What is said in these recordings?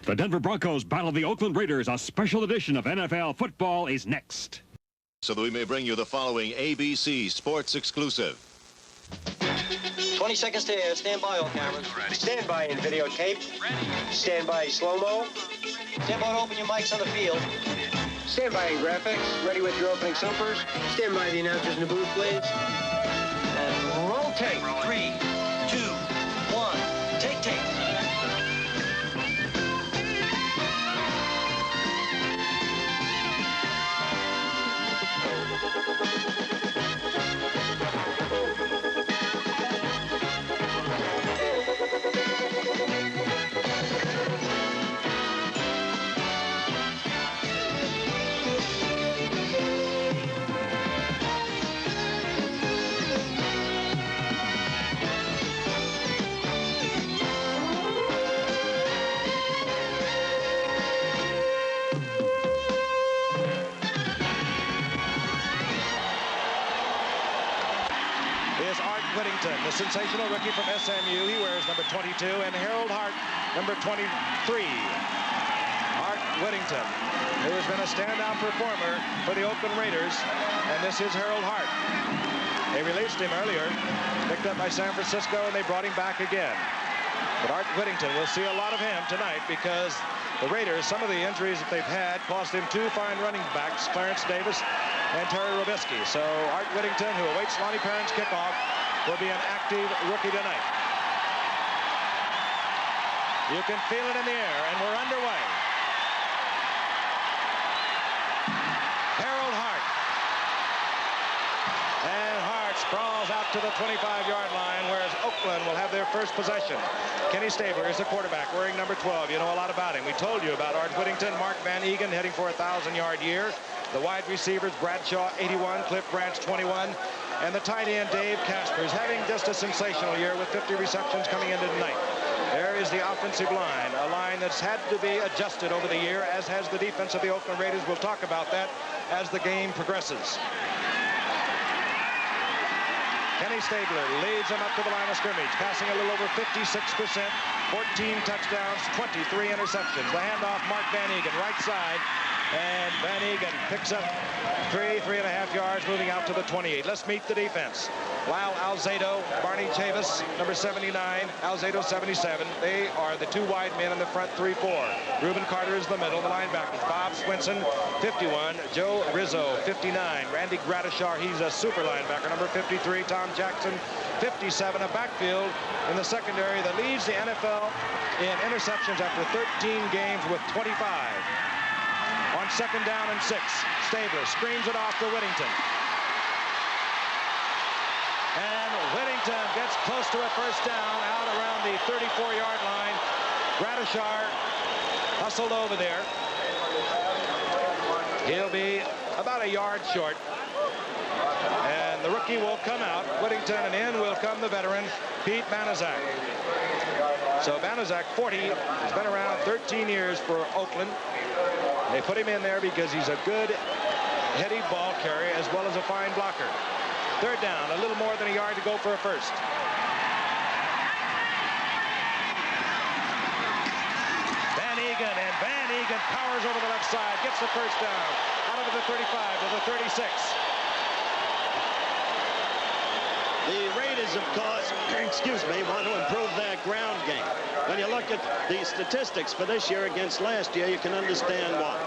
The Denver Broncos battle the Oakland Raiders. A special edition of NFL football is next. So that we may bring you the following ABC Sports exclusive. 20 seconds to air. Stand by, all cameras. Ready. Stand by in videotape. Ready. Stand by slow-mo. Stand by to open your mics on the field. Stand by in graphics. Ready with your opening supers. Stand by the announcers in the booth, please. And roll tape. 3, 2, 1. Take tape. The sensational rookie from SMU. He wears number 22, and Harold Hart, number 23. Art Whittington, who has been a standout performer for the Oakland Raiders, and this is Harold Hart. They released him earlier, picked up by San Francisco, and they brought him back again. But Art Whittington, we'll see a lot of him tonight because the Raiders, some of the injuries that they've had, cost them two fine running backs, Clarence Davis and Terry Robisky. So Art Whittington, who awaits Lonnie Perrin's kickoff, will be an active rookie tonight. You can feel it in the air, and we're underway. Harold Hart. And Hart sprawls out to the 25-yard line, whereas Oakland will have their first possession. Kenny Stabler is the quarterback, wearing number 12. You know a lot about him. We told you about Art Whittington, Mark Van Egan heading for a 1,000-yard year. The wide receivers, Bradshaw, 81, Cliff Branch, 21. And the tight end, Dave Casper, is having just a sensational year with 50 receptions coming into tonight. There is the offensive line, a line that's had to be adjusted over the year, as has the defense of the Oakland Raiders. We'll talk about that as the game progresses. Kenny Stabler leads them up to the line of scrimmage, passing a little over 56%, 14 touchdowns, 23 interceptions. The handoff, Mark Van Egan, right side. And Van Egan picks up 3.5 yards, moving out to the 28. Let's meet the defense. Lyle Alzado, Barney Chavis, number 79, Alzado 77. They are the two wide men in the front 3-4. Reuben Carter is the middle, the linebackers. Bob Swinson, 51. Joe Rizzo, 59. Randy Gradishar, he's a super linebacker, number 53. Tom Jackson, 57. A backfield in the secondary that leads the NFL in interceptions after 13 games with 25. On second down and 6, Stabler screens it off to Whittington. And Whittington gets close to a first down out around the 34-yard line. Gradishar hustled over there. He'll be about a yard short. And the rookie will come out. Whittington, and in will come the veteran, Pete Banaszak. So Banaszak, 40, has been around 13 years for Oakland. They put him in there because he's a good, heady ball carrier as well as a fine blocker. Third down, a little more than a yard to go for a first. Van Egan powers over the left side, gets the first down, out of the 35 to the 36. The Raiders, of course, want to improve their ground game. When you look at the statistics for this year against last year, you can understand why.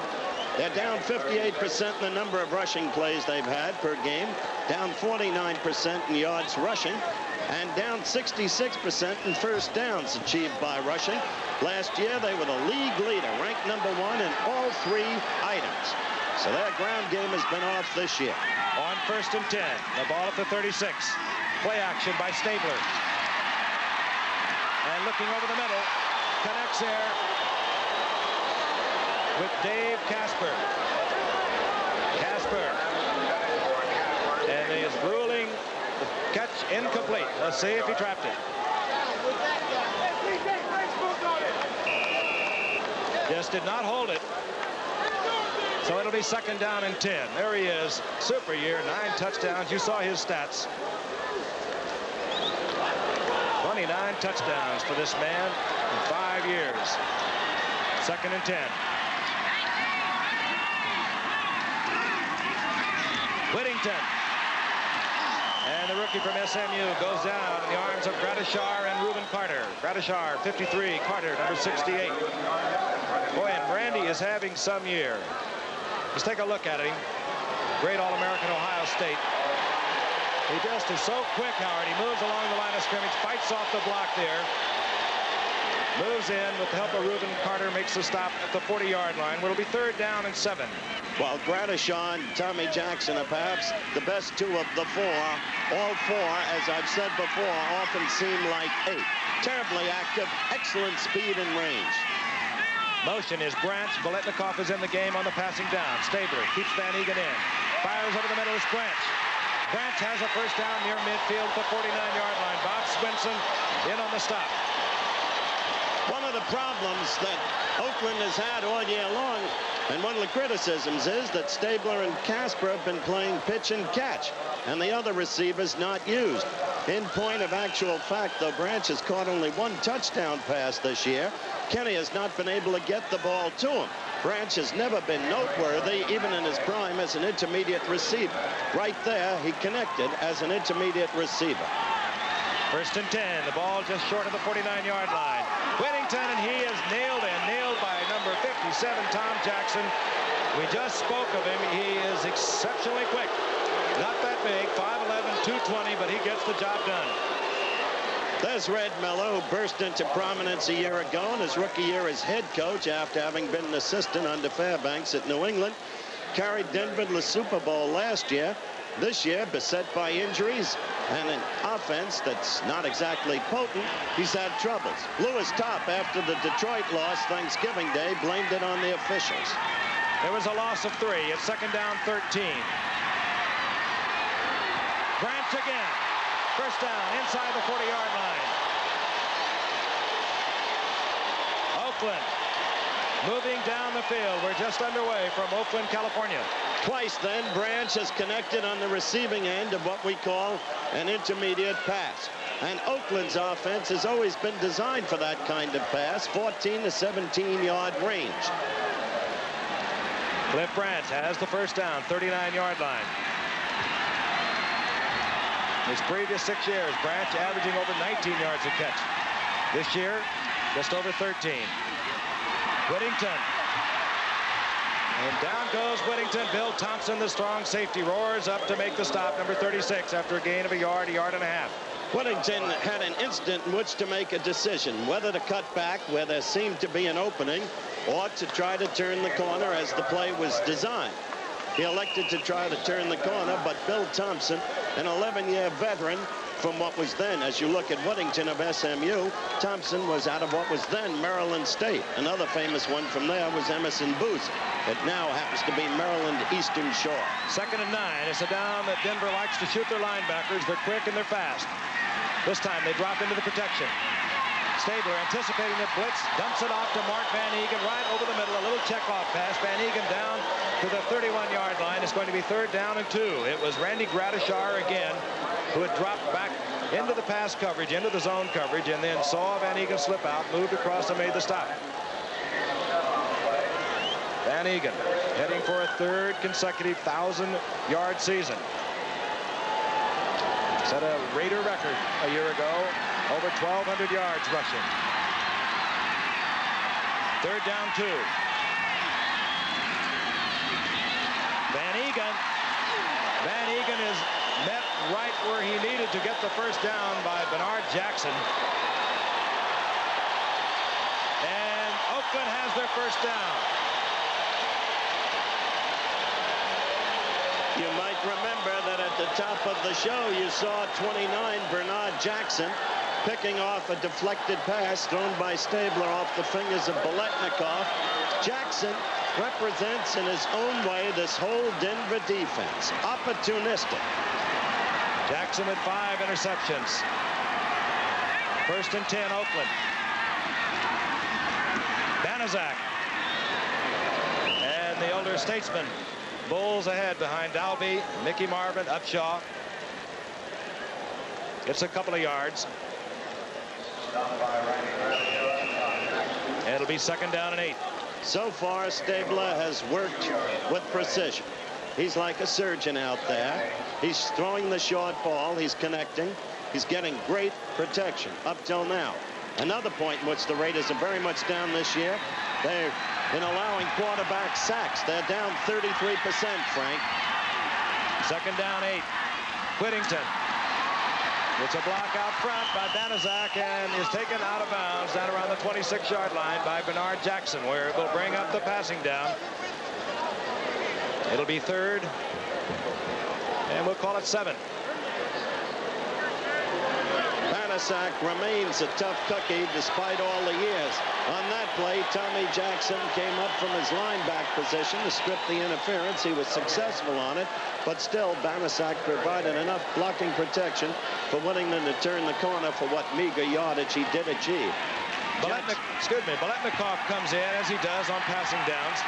They're down 58% in the number of rushing plays they've had per game, down 49% in yards rushing, and down 66% in first downs achieved by rushing. Last year, they were the league leader, ranked number 1 in all 3 items. So their ground game has been off this year. On first and 10, the ball at the 36. Play action by Stabler. And looking over the middle, connects there with Dave Casper. And he is ruling the catch incomplete. Let's see if he trapped it. Just did not hold it. So it'll be second down and 10. There he is. Super year, 9 touchdowns. You saw his stats. 29 touchdowns for this man in 5 years. 2nd and 10. Whittington. And the rookie from SMU goes down in the arms of Gradishar and Reuben Carter. Gradishar, 53. Carter, number 68. Boy, and Brandy is having some year. Let's take a look at him. Great All-American, Ohio State. He just is so quick, Howard. He moves along the line of scrimmage, fights off the block there. Moves in with the help of Reuben Carter, makes the stop at the 40-yard line, where it'll be 3rd down and 7. Well, Gradishar and Tommy Jackson are perhaps the best 2 of the 4. All 4, as I've said before, often seem like 8. Terribly active, excellent speed and range. Motion is Branch. Biletnikoff is in the game on the passing down. Stabler keeps Van Egan in. Fires over the middle is Branch. Branch has a first down near midfield at the 49-yard line. Bob Swinson in on the stop. One of the problems that Oakland has had all year long, and one of the criticisms, is that Stabler and Casper have been playing pitch and catch, and the other receivers not used. In point of actual fact, though, Branch has caught only 1 touchdown pass this year. Kenny has not been able to get the ball to him. Branch has never been noteworthy, even in his prime, as an intermediate receiver. Right there, he connected as an intermediate receiver. 1st and 10. The ball just short of the 49-yard line. Whittington, and he is nailed by number 57, Tom Jackson. We just spoke of him. He is exceptionally quick. Not that big, 5'11", 220, but he gets the job done. There's Red Miller, who burst into prominence a year ago in his rookie year as head coach after having been an assistant under Fairbanks at New England. Carried Denver to the Super Bowl last year. This year, beset by injuries and an offense that's not exactly potent, he's had troubles. Lewis Topp, after the Detroit loss Thanksgiving Day, blamed it on the officials. There was a loss of 3. It's 2nd down, 13. Branch again. First down inside the 40-yard line. Oakland moving down the field. We're just underway from Oakland, California. Twice then, Branch has connected on the receiving end of what we call an intermediate pass. And Oakland's offense has always been designed for that kind of pass, 14 to 17-yard range. Cliff Branch has the first down, 39-yard line. His previous 6 years, Branch averaging over 19 yards a catch. This year, just over 13. Whittington. And down goes Whittington. Bill Thompson, the strong safety, roars up to make the stop, number 36, after a gain of a yard and a half. Whittington had an instant in which to make a decision, whether to cut back where there seemed to be an opening or to try to turn the corner as the play was designed. He elected to try to turn the corner, but Bill Thompson, an 11-year veteran from what was then, as you look at Whittington of SMU, Thompson was out of what was then Maryland State. Another famous one from there was Emerson Booth. It now happens to be Maryland Eastern Shore. 2nd and 9. It's a down that Denver likes to shoot their linebackers. They're quick and they're fast. This time they drop into the protection. Stabler, anticipating the blitz, dumps it off to Mark Van Egan right over the middle. A little checkoff pass. Van Egan down to the 31-yard line. It's going to be 3rd down and 2. It was Randy Gradishar again who had dropped back into the pass coverage, into the zone coverage, and then saw Van Egan slip out, moved across and made the stop. Van Egan heading for a 3rd consecutive 1,000-yard season. Set a Raider record a year ago, over 1,200 yards rushing. 3rd down 2. Van Egan is met right where he needed to get the first down by Bernard Jackson. And Oakland has their first down. You might remember that at the top of the show, you saw 29, Bernard Jackson, picking off a deflected pass thrown by Stabler off the fingers of Biletnikoff. Jackson represents in his own way this whole Denver defense. Opportunistic. Jackson with 5 interceptions. 1st and 10, Oakland. Banaszak. And the older statesman. Bulls ahead behind Dalby, Mickey Marvin, Upshaw. Gets a couple of yards. And it'll be 2nd down and 8. So far, Stabler has worked with precision. He's like a surgeon out there. He's throwing the short ball. He's connecting. He's getting great protection up till now. Another point in which the Raiders are very much down this year. They've been allowing quarterback sacks. They're down 33%, Frank. Second down, 8. Whittington. It's a block out front by Banaszak and is taken out of bounds down around the 26-yard line by Bernard Jackson, where it will bring up the passing down. It'll be third, and we'll call it 7. Banaszak remains a tough cookie despite all the years. On that play, Tommy Jackson came up from his lineback position to strip the interference. He was successful on it, but still Banaszak provided enough blocking protection for Whittington to turn the corner for what meager yardage he did achieve. Biletnikoff comes in, as he does on passing downs.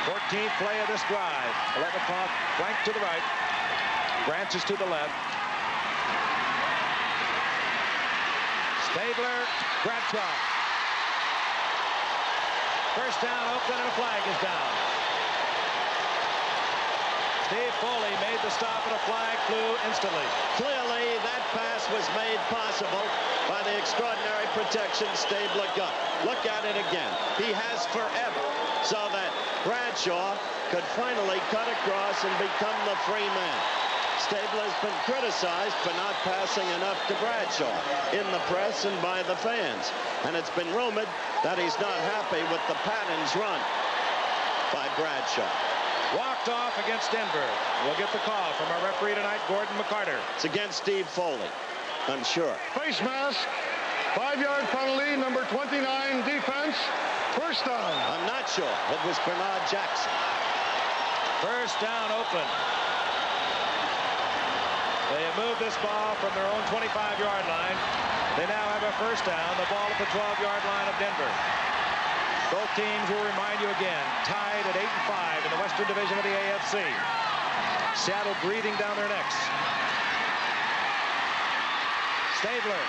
14th play of this drive. Biletnikoff flank to the right, branches to the left. Stabler, Bradshaw. First down, Oakland, and a flag is down. Steve Foley made the stop, and a flag flew instantly. Clearly, that pass was made possible by the extraordinary protection Stabler got. Look at it again. He has forever, so that Bradshaw could finally cut across and become the free man. Stabler has been criticized for not passing enough to Bradshaw in the press and by the fans. And it's been rumored that he's not happy with the patterns run by Bradshaw. Walked off against Denver. We'll get the call from our referee tonight, Gordon McCarter. It's against Steve Foley, I'm sure. Face mask, 5-yard penalty, number 29, defense, first down. I'm not sure. It was Bernard Jackson. First down, Oakland. They have moved this ball from their own 25-yard line. They now have a first down, the ball at the 12-yard line of Denver. Both teams will remind you again, tied at 8-5 in the Western Division of the AFC. Seattle breathing down their necks. Stabler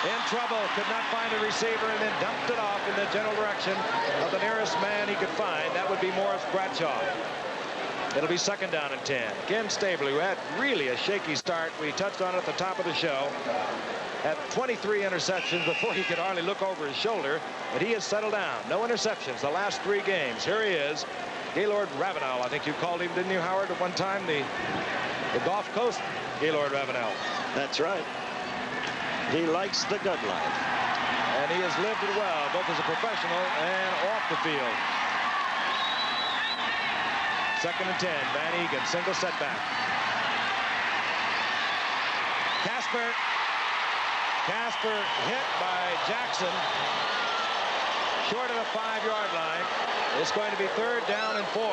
in trouble, could not find a receiver, and then dumped it off in the general direction of the nearest man he could find. That would be Morris Bradshaw. It'll be second down and 10. Again, Stabler, who had really a shaky start. We touched on it at the top of the show. Had 23 interceptions before he could hardly look over his shoulder, but he has settled down. No interceptions the last 3 games. Here he is, Gaylord Ravenel. I think you called him, didn't you, Howard, at one time? The Gulf Coast Gaylord Ravenel. That's right. He likes the good life. And he has lived it well, both as a professional and off the field. Second and 10, Van Egan, single setback. Casper hit by Jackson, short of the 5-yard line. It's going to be third down and 4.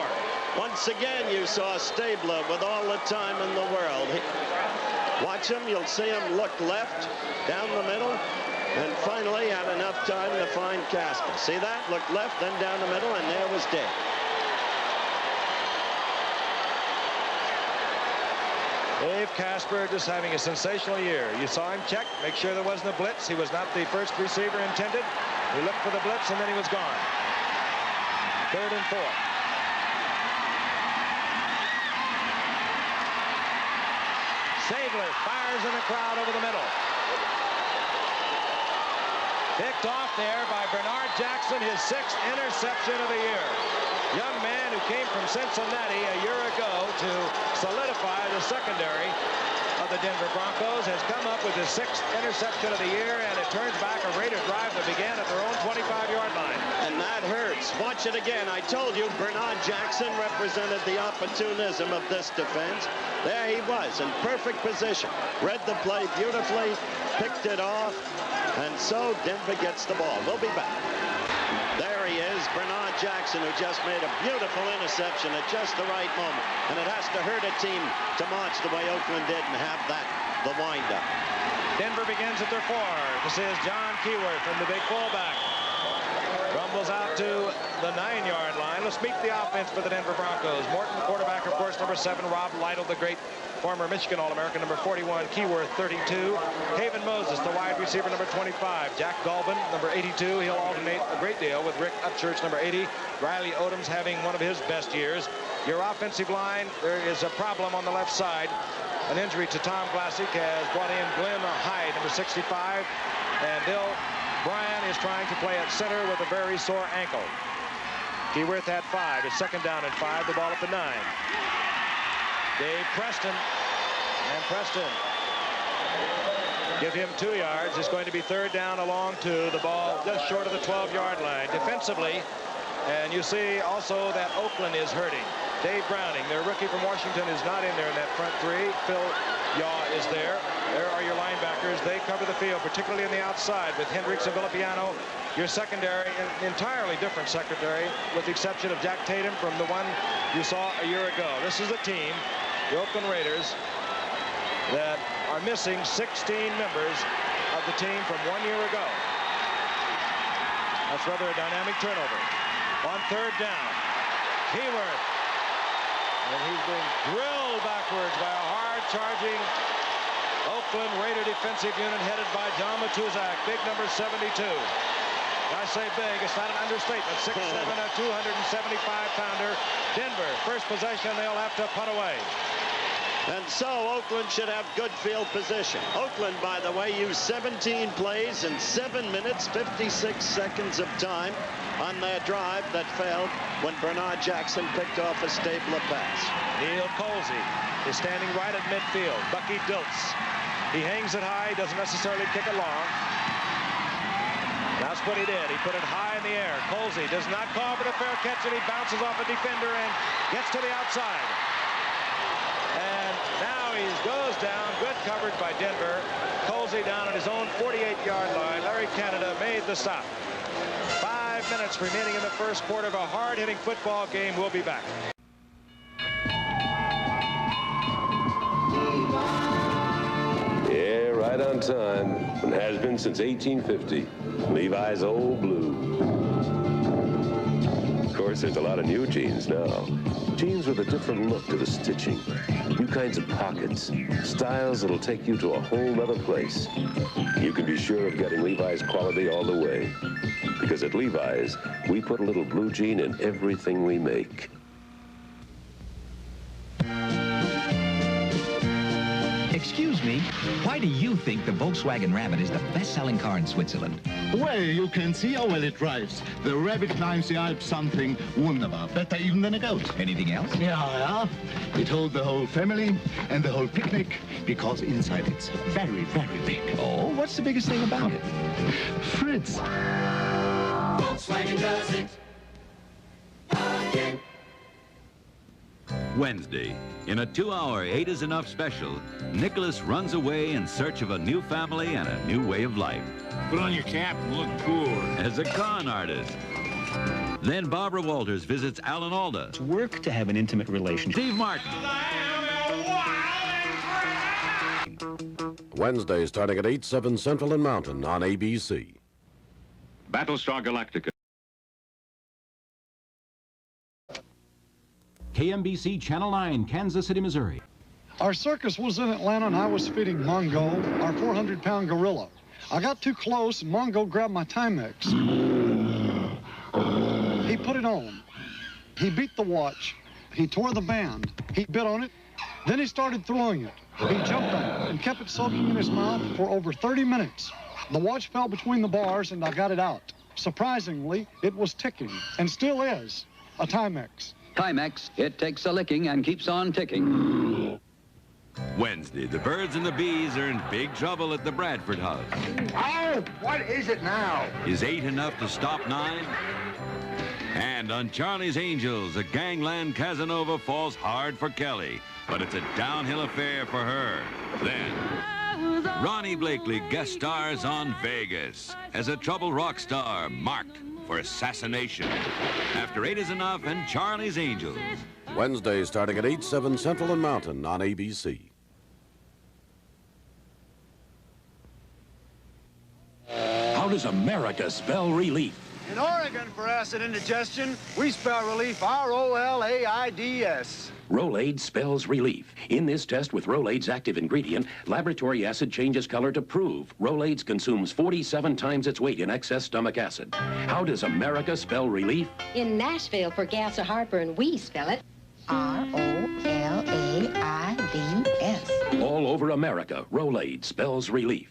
Once again, you saw Stabler with all the time in the world. Watch him, you'll see him look left, down the middle, and finally had enough time to find Casper. See that? Look left, then down the middle, and there was Dave. Dave Casper just having a sensational year. You saw him check, make sure there wasn't a blitz. He was not the first receiver intended. He looked for the blitz, and then he was gone. Third and 4. Stabler fires in the crowd over the middle. Picked off there by Bernard Jackson, his 6th interception of the year. Young man who came from Cincinnati a year ago to solidify the secondary of the Denver Broncos has come up with his 6th interception of the year, and it turns back a Raider drive that began at their own 25-yard line. And that hurts. Watch it again. I told you Bernard Jackson represented the opportunism of this defense. There he was in perfect position. Read the play beautifully, picked it off, and so Denver gets the ball. We'll be back. There he is, Bernard Jackson, who just made a beautiful interception at just the right moment. And it has to hurt a team to march the way Oakland did and have that, the windup. Denver begins at their 4. This is John Keyworth from the big fullback. Rumbles out to the 9-yard line. Let's meet the offense for the Denver Broncos. Morton, the quarterback, of course, number 7. Rob Lytle, the great former Michigan All-American, number 41, Keyworth, 32. Haven Moses, the wide receiver, number 25. Jack Galvin, number 82. He'll alternate a great deal with Rick Upchurch, number 80. Riley Odom's having one of his best years. Your offensive line, there is a problem on the left side. An injury to Tom Glassick has brought in Glenn Hyde, number 65. And Bill Bryan is trying to play at center with a very sore ankle. Keyworth had 5. It's second down and 5. The ball at the 9. Dave Preston. And Preston. Give him 2 yards. It's going to be third down along 2. The ball just short of the 12-yard line. Defensively, and you see also that Oakland is hurting. Dave Browning, their rookie from Washington, is not in there in that front 3. Phil Yaw is there. There are your linebackers. They cover the field, particularly on the outside with Hendricks and Villapiano. Your secondary, an entirely different secondary, with the exception of Jack Tatum from the one you saw a year ago. This is the team, the Oakland Raiders, that are missing 16 members of the team from 1 year ago. That's rather a dynamic turnover. On third down, Keyworth. And he's being drilled backwards by a hard-charging Oakland Raider defensive unit headed by John Matuzak, big number 72. I say big, it's not an understatement. 6'7", a 275-pounder. Denver, first possession, they'll have to punt away. And so Oakland should have good field position. Oakland, by the way, used 17 plays in 7 minutes, 56 seconds of time on their drive that failed when Bernard Jackson picked off a Stabler pass. Neil Colsey is standing right at midfield. Bucky Dilts. He hangs it high, doesn't necessarily kick it long. That's what he did. He put it high in the air. Colsey does not call for the fair catch, and he bounces off a defender and gets to the outside. And now he goes down. Good coverage by Denver. Colsey down at his own 48-yard line. Larry Canada made the stop. 5 minutes remaining in the first quarter of a hard-hitting football game. We'll be back. Yeah, right on time, and has been since 1850. Levi's Old Blue. Of course, there's a lot of new jeans now. Jeans with a different look to the stitching. New kinds of pockets. Styles that'll take you to a whole other place. You can be sure of getting Levi's quality all the way. Because at Levi's, we put a little blue jean in everything we make. Excuse me, why do you think the Volkswagen Rabbit is the best-selling car in Switzerland? Well, you can see how well it drives. The Rabbit climbs the Alps something wonderful, better even than a goat. Anything else? Yeah. It holds the whole family and the whole picnic because inside it's very, very big. Oh, what's the biggest thing about it? Fritz. Volkswagen does it again. Wednesday, in a 2-hour 8 is Enough special, Nicholas runs away in search of a new family and a new way of life. Put on your cap and look cool. As a con artist. Then Barbara Walters visits Alan Alda. It's work to have an intimate relationship. Steve Martin. Wednesday, starting at 8, 7 Central and Mountain on ABC. Battlestar Galactica. KMBC Channel 9, Kansas City, Missouri. Our circus was in Atlanta, and I was feeding Mongo, our 400-pound gorilla. I got too close, and Mongo grabbed my Timex. He put it on. He beat the watch. He tore the band. He bit on it. Then he started throwing it. He jumped on it and kept it soaking in his mouth for over 30 minutes. The watch fell between the bars, and I got it out. Surprisingly, it was ticking, and still is, a Timex. Timex, it takes a licking and keeps on ticking. Wednesday, the birds and the bees are in big trouble at the Bradford house. Oh, what is it now? Is 8 enough to stop 9? And on Charlie's Angels, a gangland Casanova falls hard for Kelly, but it's a downhill affair for her. Then, Ronnie Blakely guest stars on Vegas as a troubled rock star marked for assassination. After 8 is Enough and Charlie's Angels. Wednesday, starting at 8, 7 Central and Mountain on ABC. How does America spell relief? In Oregon, for acid indigestion, we spell relief R-O-L-A-I-D-S. Rolaids spells relief. In this test with Rolaids active ingredient, laboratory acid changes color to prove Rolaids consumes 47 times its weight in excess stomach acid. How does America spell relief? In Nashville, for gas or heartburn, we spell it R-O-L-A-I-D-S. All over America, Rolaids spells relief.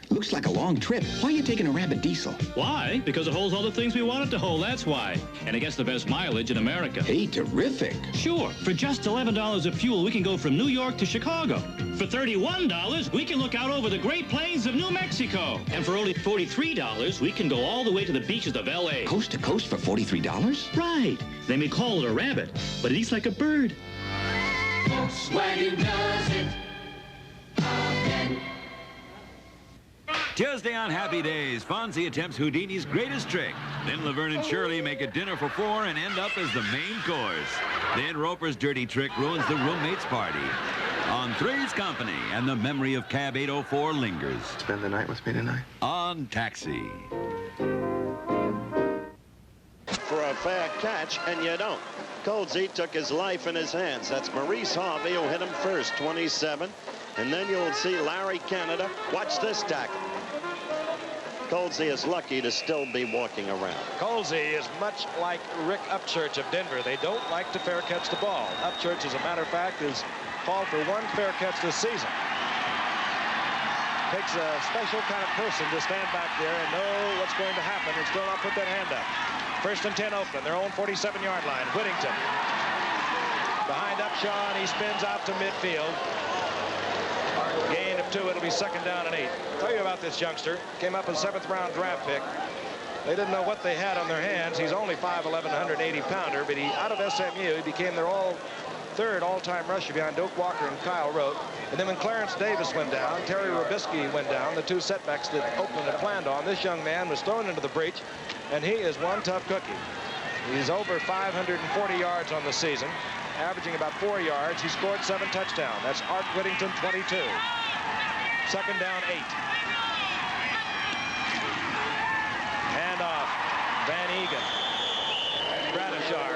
Looks like a long trip. Why are you taking a Rabbit diesel? Why? Because it holds all the things we want it to hold, that's why. And it gets the best mileage in America. Hey, terrific. Sure. For just $11 of fuel, we can go from New York to Chicago. For $31, we can look out over the Great Plains of New Mexico. And for only $43, we can go all the way to the beaches of L.A. Coast to coast for $43? Right. They may call it a rabbit, but it eats like a bird. Volkswagen does it again. Tuesday on Happy Days, Fonzie attempts Houdini's greatest trick. Then Laverne and Shirley make a dinner for four and end up as the main course. Then Roper's dirty trick ruins the roommate's party. On Three's Company, and the memory of Cab 804 lingers. Spend the night with me tonight? On Taxi. For a fair catch, and you don't. Colsey took his life in his hands. That's Maurice Harvey who hit him first, 27. And then you'll see Larry Canada. Watch this tackle. Colsey is lucky to still be walking around. Colsey is much like Rick Upchurch of Denver. They don't like to fair catch the ball. Upchurch, as a matter of fact, is called for one fair catch this season. Takes a special kind of person to stand back there and know what's going to happen and still not put that hand up. First and 10 Oakland, their own 47-yard line. Whittington behind Upshaw, and he spins out to midfield. Gain of 2, it'll be second down and 8. I'll tell you about this youngster. Came up as a 7th-round draft pick. They didn't know what they had on their hands. He's only 5'11", 180-pounder, but out of SMU, he became their third all-time rusher behind Doak Walker and Kyle Rote. And then when Clarence Davis went down, Terry Robisky went down, the two setbacks that Oakland had planned on, this young man was thrown into the breach, and he is one tough cookie. He's over 540 yards on the season, averaging about 4 yards. He scored 7 touchdowns. That's Art Whittington, 22. Second down, 8. Hand off. Van Egan. Gradishar.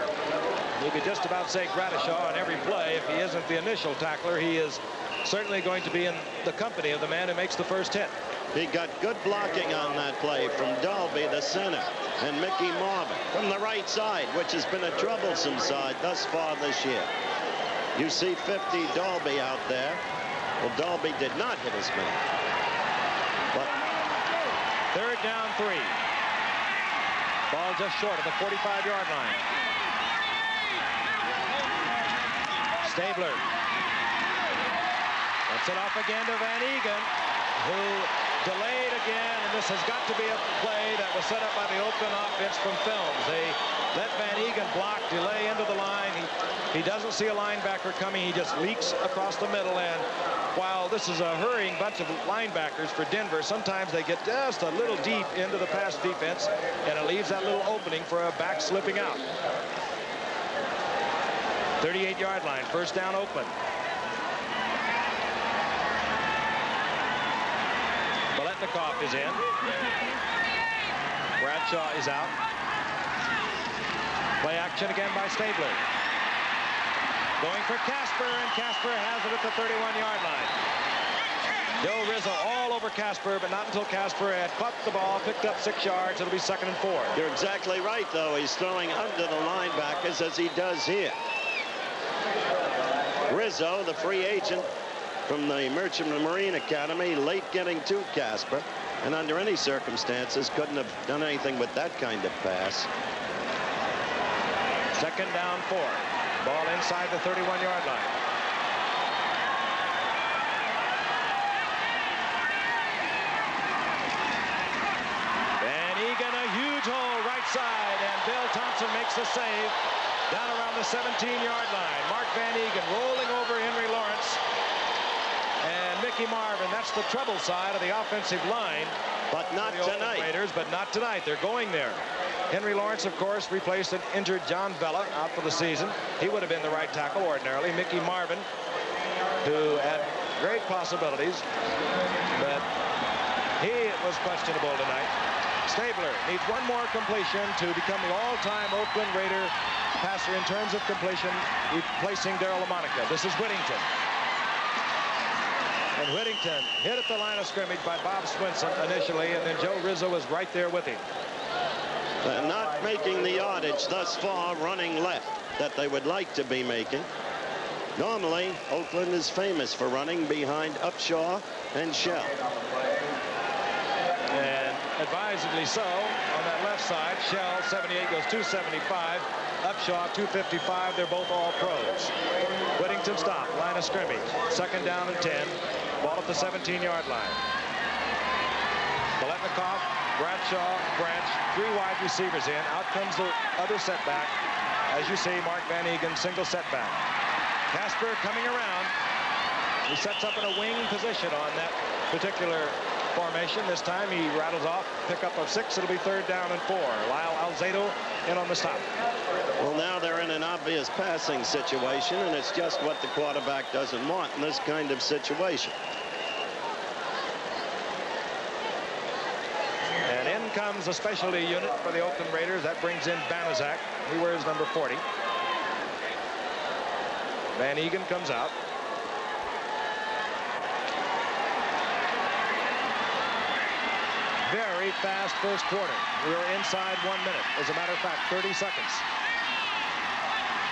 You could just about say Gradishar on every play. If he isn't the initial tackler, he is certainly going to be in the company of the man who makes the first hit. He got good blocking on that play from Dalby, the center, and Mickey Marvin from the right side, which has been a troublesome side thus far this year. You see 50 Dalby out there. Well, Dalby did not hit his man. But third down, 3. Ball just short of the 45-yard line. Stabler. Gets it off again to Van Egan, who delayed again, and this has got to be a play that was set up by the Oakland offense from films. They let Van Egan block, delay into the line. He doesn't see a linebacker coming. He just leaks across the middle, and while this is a hurrying bunch of linebackers for Denver, sometimes they get just a little deep into the pass defense, and it leaves that little opening for a back slipping out. 38-yard line, first down, Oakland. Biletnikoff is in. Bradshaw is out. Play action again by Stabler. Going for Casper, and Casper has it at the 31-yard line. Joe Rizzo all over Casper, but not until Casper had caught the ball, picked up 6 yards. It'll be second and 4. You're exactly right, though. He's throwing under the linebackers as he does here. Rizzo, the free agent from the Merchant Marine Academy, late getting to Casper, and under any circumstances couldn't have done anything with that kind of pass. Second down, 4. Ball inside the 31-yard line. Van Egan, a huge hole right side, and Bill Thompson makes the save down around the 17-yard line. Mark Van Egan rolling over Henry Lawrence and Mickey Marvin. That's the trouble side of the offensive line. But not tonight. Raiders, but not tonight. They're going there. Henry Lawrence, of course, replaced an injured John Bella out for the season. He would have been the right tackle ordinarily. Mickey Marvin, who had great possibilities, but he was questionable tonight. Stabler needs one more completion to become the all-time Oakland Raider passer in terms of completion, replacing Darryl LaMonica. This is Whittington. And Whittington hit at the line of scrimmage by Bob Swinson initially, and then Joe Rizzo was right there with him. They're not making the yardage thus far running left that they would like to be making. Normally, Oakland is famous for running behind Upshaw and Shell. And advisedly so on that left side. Shell, 78, goes 275. Upshaw, 255. They're both all pros. Whittington stop, line of scrimmage. 2nd down and 10. Ball at the 17-yard line. Biletnikoff, Bradshaw, Branch, 3 wide receivers in. Out comes the other setback. As you see, Mark Van Eegen, single setback. Casper coming around. He sets up in a wing position on that particular formation. This time he rattles off pickup of 6. It'll be 3rd down and 4. Lyle Alzado in on the stop. Well, now they're in an obvious passing situation, and it's just what the quarterback doesn't want in this kind of situation. And in comes a specialty unit for the Oakland Raiders. That brings in Banaszak. He wears number 40. Van Eegen comes out. Very fast first quarter. We're inside 1 minute. As a matter of fact, 30 seconds.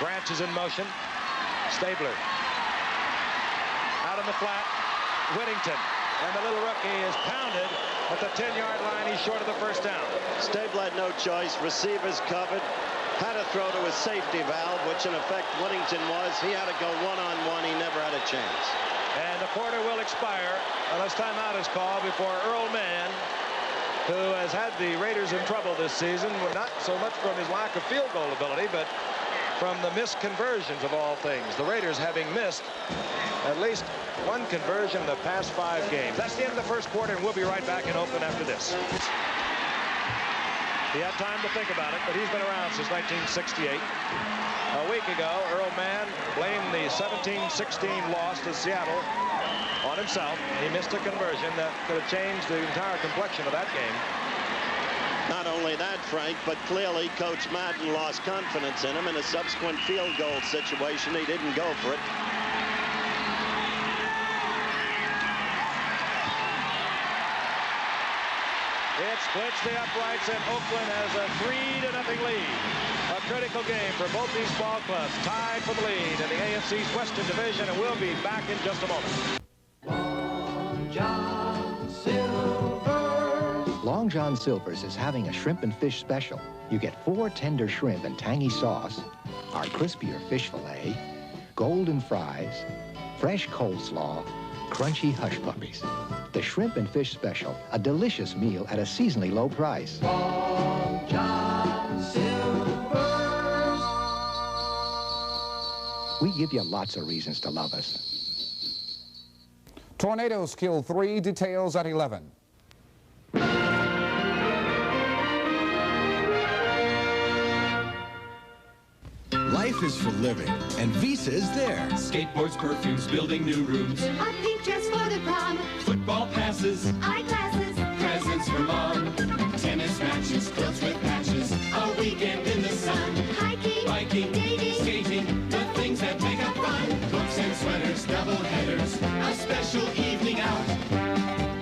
Branch is in motion. Stabler. Out on the flat. Whittington. And the little rookie is pounded at the 10-yard line. He's short of the 1st down. Stabler had no choice. Receivers covered. Had to throw to his safety valve, which in effect Whittington was. He had to go one-on-one. He never had a chance. And the quarter will expire unless timeout is called before Earl Mann, who has had the Raiders in trouble this season, not so much from his lack of field goal ability, but from the missed conversions of all things. The Raiders having missed at least 1 conversion in the past 5 games. That's the end of the first quarter, and we'll be right back in Oakland after this. He had time to think about it, but he's been around since 1968. A week ago, Earl Mann blamed the 17-16 loss to Seattle on himself. He missed a conversion that could have changed the entire complexion of that game. Not only that, Frank, but clearly Coach Madden lost confidence in him. In a subsequent field goal situation, he didn't go for it. It splits the uprights, and Oakland has a 3-0 lead. A critical game for both these ball clubs, tied for the lead in the AFC's Western Division, and we'll be back in just a moment. Long John Silver's is having a shrimp and fish special. You get 4 tender shrimp and tangy sauce, our crispier fish fillet, golden fries, fresh coleslaw, crunchy hush puppies. The shrimp and fish special, a delicious meal at a seasonally low price. Long John Silver's. We give you lots of reasons to love us. Tornadoes kill 3, details at 11. Life is for living, and Visa is there. Skateboards, perfumes, building new rooms. A pink dress for the prom. Football passes. Eyeglasses. Presents for mom. Tennis matches, clothes with patches. A weekend in the sun. Hiking. Biking. Dating. Skating. The things that make up fun. Books and sweaters, double headers. A special evening out.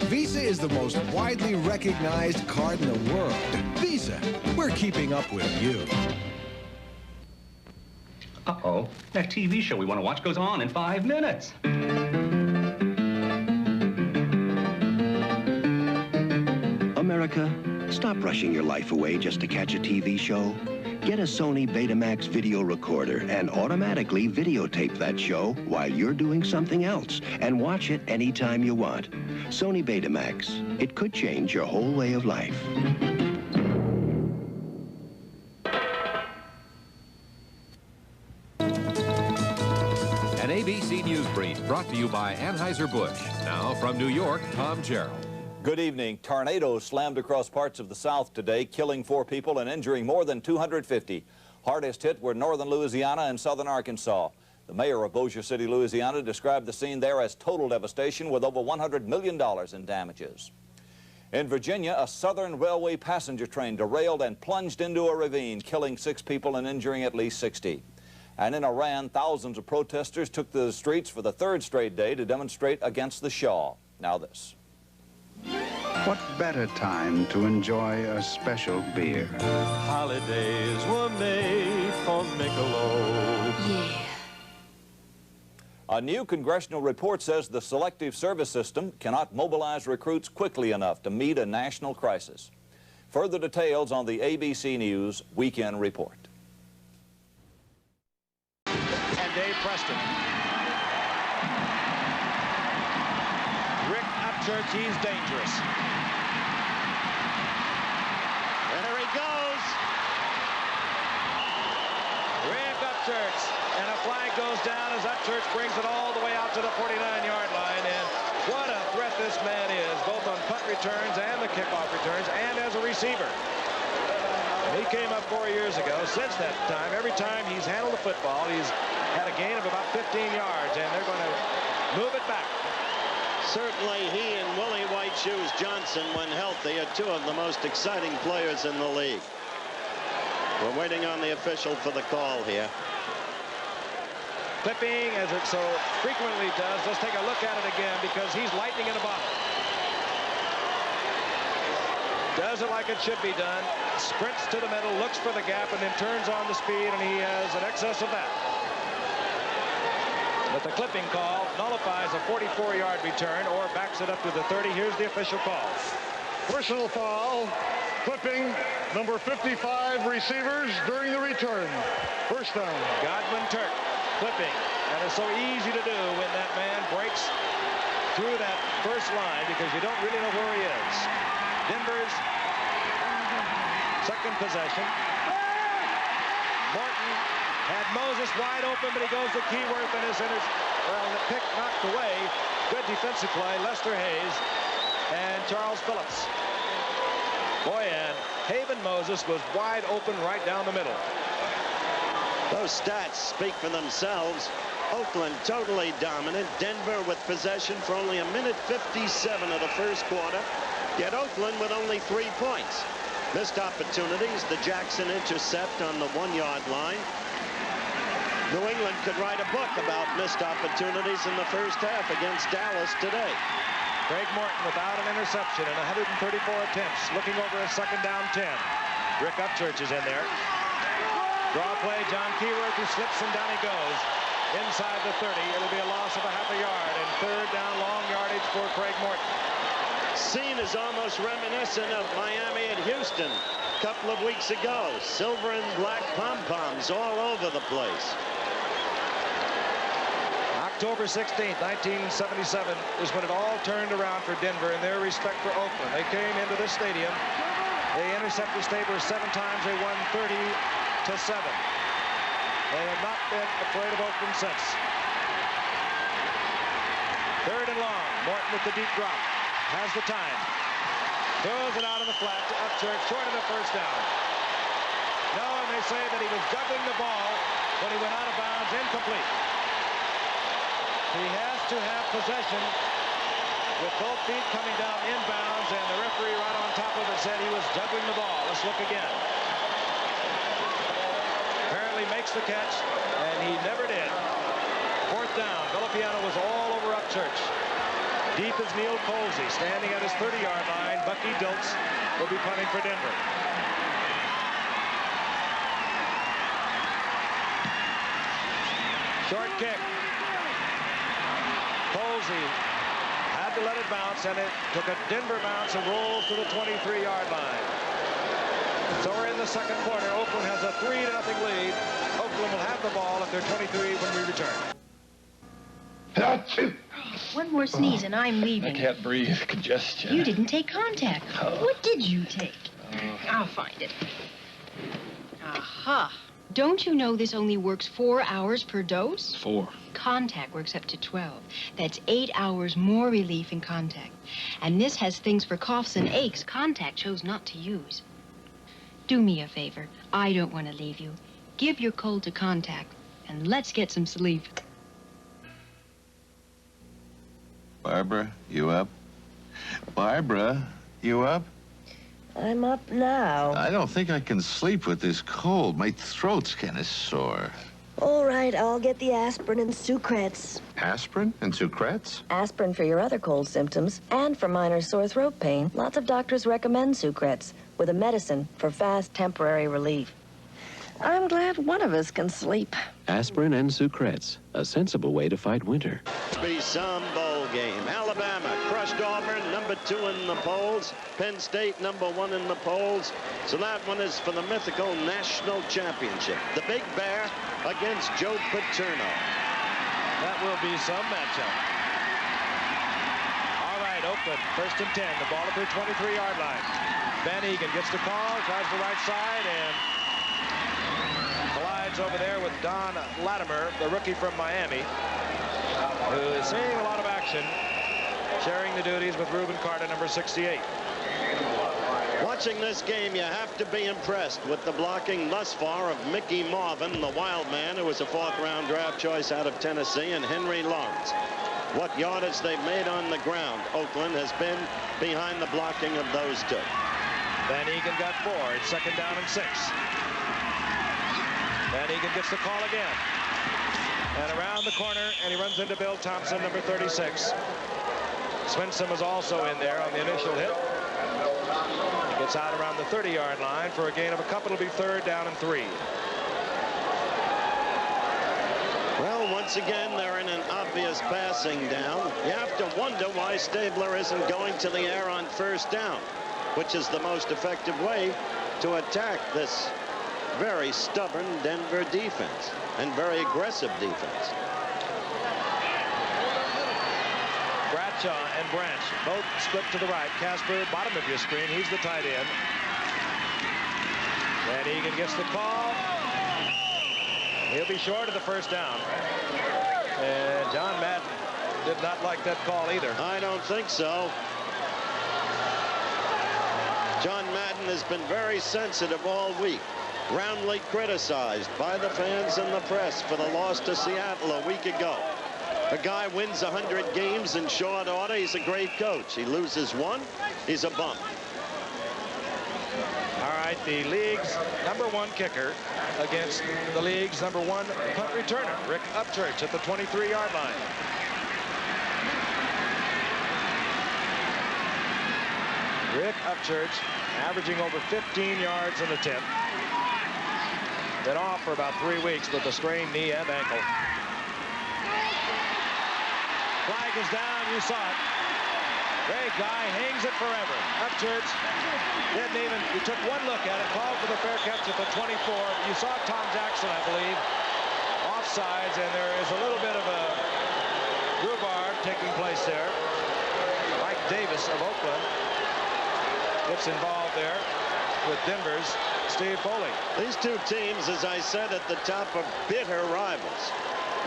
Visa is the most widely recognized card in the world. Visa, we're keeping up with you. Uh-oh, that TV show we want to watch goes on in 5 minutes. America, stop rushing your life away just to catch a TV show. Get a Sony Betamax video recorder and automatically videotape that show while you're doing something else and watch it anytime you want. Sony Betamax. It could change your whole way of life. An ABC News Brief brought to you by Anheuser-Busch. Now from New York, Tom Gerald. Good evening. Tornadoes slammed across parts of the South today, killing 4 people and injuring more than 250. Hardest hit were northern Louisiana and southern Arkansas. The mayor of Bossier City, Louisiana, described the scene there as total devastation with over $100 million in damages. In Virginia, a Southern Railway passenger train derailed and plunged into a ravine, killing 6 people and injuring at least 60. And in Iran, thousands of protesters took to the streets for the 3rd straight day to demonstrate against the Shah. Now this. What better time to enjoy a special beer? Holidays were made for Michelob. Yeah. A new congressional report says the Selective Service System cannot mobilize recruits quickly enough to meet a national crisis. Further details on the ABC News Weekend Report. And Dave Preston. Rick Upchurch, he's dangerous. And there he goes. Rick Upchurch. And a flag goes down as Upchurch brings it all the way out to the 49-yard line. And what a threat this man is, both on punt returns and the kickoff returns, and as a receiver. And he came up 4 years ago. Since that time, every time he's handled the football, he's had a gain of about 15 yards, and they're going to move it back. Certainly he and Willie White Shoes Johnson, when healthy, are 2 of the most exciting players in the league. We're waiting on the official for the call here. Clipping, as it so frequently does. Let's take a look at it again, because he's lightning in a bottle. Does it like it should be done. Sprints to the middle, looks for the gap, and then turns on the speed, and he has an excess of that. But the clipping call nullifies a 44-yard return or backs it up to the 30. Here's the official call. Personal foul, clipping, number 55 receivers during the return. First down. Godwin Turk clipping. And it's so easy to do when that man breaks through that first line, because you don't really know where he is. Denver's second possession. Morton had Moses wide open, but he goes to Keyworth and is in his, well, the pick knocked away. Good defensive play, Lester Hayes and Charles Phillips. Boy, and Haven Moses was wide open right down the middle. Those stats speak for themselves. Oakland totally dominant. Denver with possession for only 1:57 of the first quarter. Yet Oakland with only 3 points. Missed opportunities. The Jackson intercept on the 1-yard line. New England could write a book about missed opportunities in the first half against Dallas today. Craig Morton without an interception in 134 attempts, looking over a 2nd down 10. Rick Upchurch is in there. Draw play, John Keyworth, who slips, and down he goes. Inside the 30, it'll be a loss of a half a yard, and 3rd down, long yardage for Craig Morton. Scene is almost reminiscent of Miami at Houston a couple of weeks ago. Silver and black pom-poms all over the place. October 16th, 1977 is when it all turned around for Denver in their respect for Oakland. They came into this stadium. They intercepted Stabler 7 times. They won 30-7. They have not been afraid of Oakland since. 3rd and long. Morton with the deep drop. Has the time. Throws it out in the flat to Upchurch, short of the first down. No, and they say that he was juggling the ball when he went out of bounds, incomplete. He has to have possession with both feet coming down inbounds, and the referee right on top of it said he was juggling the ball. Let's look again. Apparently makes the catch, and he never did. 4th down. Villapiano was all over Upchurch. Deep is Neil Colsey, standing at his 30-yard line. Bucky Diltz will be punting for Denver. Short kick. Colsey had to let it bounce, and it took a Denver bounce and rolls to the 23-yard line. So we're in the 2nd quarter. Oakland has a 3-0 lead. Oakland will have the ball at their 23 when we return. One more sneeze and I'm leaving. I can't breathe. Congestion. You didn't take contact. What did you take? I'll find it. Aha. Don't you know this only works 4 hours per dose? 4. Contact works up to 12. That's 8 hours more relief in contact. And this has things for coughs and aches Contact chose not to use. Do me a favor. I don't want to leave you. Give your cold to Contact, and let's get some sleep. Barbara, you up? Barbara, you up? I'm up now. I don't think I can sleep with this cold. My throat's kind of sore. All right, I'll get the aspirin and Sucrets. Aspirin and Sucrets? Aspirin for your other cold symptoms and for minor sore throat pain. Lots of doctors recommend Sucrets with a medicine for fast temporary relief. I'm glad one of us can sleep. Aspirin and Sucrets, a sensible way to fight winter. Be some bowl game. Alabama crushed Auburn, #2 in the polls. Penn State, #1 in the polls. So that one is for the mythical national championship. The Big Bear against Joe Paterno. That will be some matchup. All right, Oakland, 1st and 10. The ball at their 23-yard line. Van Egan gets the call, tries the right side, and collides over there with Don Latimer, the rookie from Miami, who is seeing a lot of action, sharing the duties with Reuben Carter, #68. Watching this game, you have to be impressed with the blocking thus far of Mickey Marvin, the wild man, who was a 4th-round draft choice out of Tennessee, and Henry Lawrence. What yardage they've made on the ground, Oakland, has been behind the blocking of those two. Van Egan got 4. It's 2nd down and 6. Van Egan gets the call again. And around the corner, and he runs into Bill Thompson, #36. Swinson was also in there on the initial hit. Gets out around the 30-yard line for a gain of a couple. It'll be 3rd down and 3. Well, once again, they're in an obvious passing down. You have to wonder why Stabler isn't going to the air on 1st down, which is the most effective way to attack this very stubborn Denver defense and very aggressive defense. Bradshaw and Branch both split to the right. Casper, bottom of your screen. He's the tight end. Van Egan gets the call. He'll be short of the 1st down. And John Madden did not like that call either. I don't think so. John Madden has been very sensitive all week. Roundly criticized by the fans and the press for the loss to Seattle a week ago. A guy wins 100 games in short order. He's a great coach. He loses one, he's a bum. All right, the league's #1 kicker against the league's #1 punt returner, Rick Upchurch, at the 23-yard line. Rick Upchurch averaging over 15 yards an attempt. Been off for about 3 weeks with a sprained knee and ankle. Flag is down, you saw it. Great guy, hangs it forever. Upchurch didn't even, he took one look at it, called for the fair catch at the 24. You saw Tom Jackson, I believe, offsides, and there is a little bit of a rhubarb taking place there. Mike Davis of Oakland gets involved there with Denver's Steve Foley. These two teams, as I said at the top, are bitter rivals.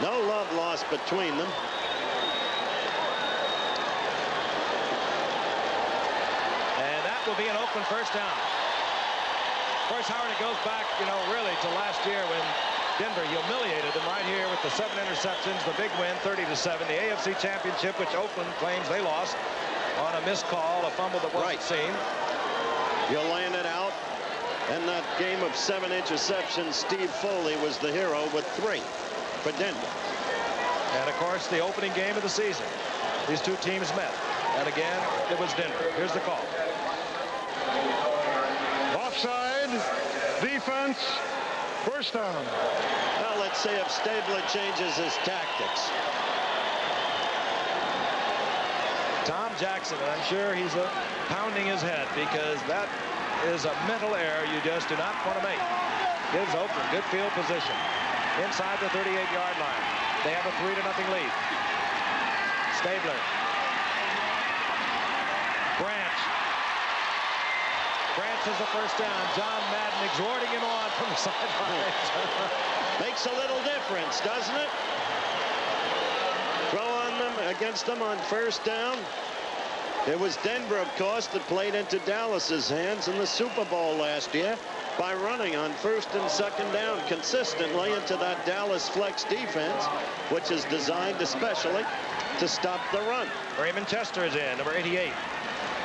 No love lost between them. And that will be an Oakland 1st down. Of course, Howard, it goes back, really to last year when Denver humiliated them right here with the 7 interceptions, the big win, 30-7, the AFC Championship, which Oakland claims they lost on a missed call, a fumble that wasn't seen. You're laying it out. And that game of 7 interceptions, Steve Foley was the hero with 3 for Denver. And, of course, the opening game of the season. These two teams met. And, again, it was Denver. Here's the call. Offside. Defense. 1st down. Well, let's see if Stabler changes his tactics. Tom Jackson, and I'm sure he's pounding his head because that is a mental error you just do not want to make. Gives Oakland good field position inside the 38-yard line. They have a 3-0 lead. Stabler. Branch. Branch is the 1st down. John Madden exhorting him on from the sidelines. Makes a little difference, doesn't it? Throw on them, against them on 1st down. It was Denver, of course, that played into Dallas's hands in the Super Bowl last year by running on 1st and 2nd down consistently into that Dallas flex defense, which is designed especially to stop the run. Raymond Chester is in, number 88.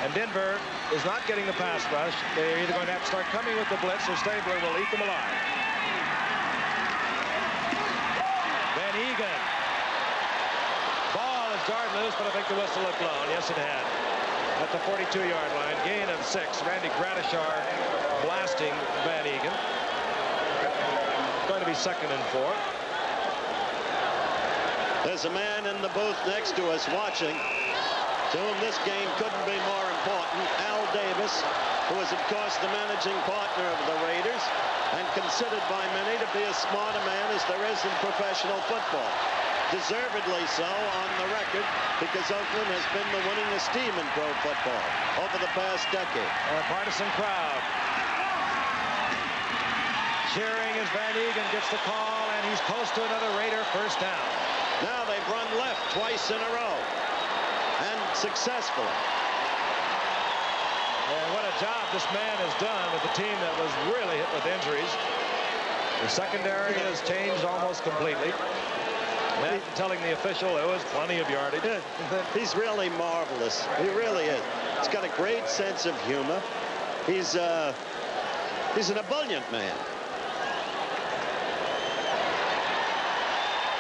And Denver is not getting the pass rush. They're either going to have to start coming with the blitz or Stabler will eat them alive. Van Egan. Ball is jarred loose, but I think the whistle had blown. Yes, it had. At the 42-yard line, gain of 6. Randy Gradishar blasting Van Egan. Going to be 2nd and 4. There's a man in the booth next to us watching, to whom this game couldn't be more important. Al Davis, who is, of course, the managing partner of the Raiders and considered by many to be as smart a man as there is in professional football. Deservedly so on the record, because Oakland has been the winningest team in pro football over the past decade. A partisan crowd cheering as Van Egan gets the call, and he's close to another Raider first down. Now they've run left twice in a row, and successfully. And what a job this man has done with a team that was really hit with injuries. The secondary has changed almost completely. Matt telling the official there was plenty of yardage. He's really marvelous. He really is. He's got a great sense of humor. He's an ebullient man.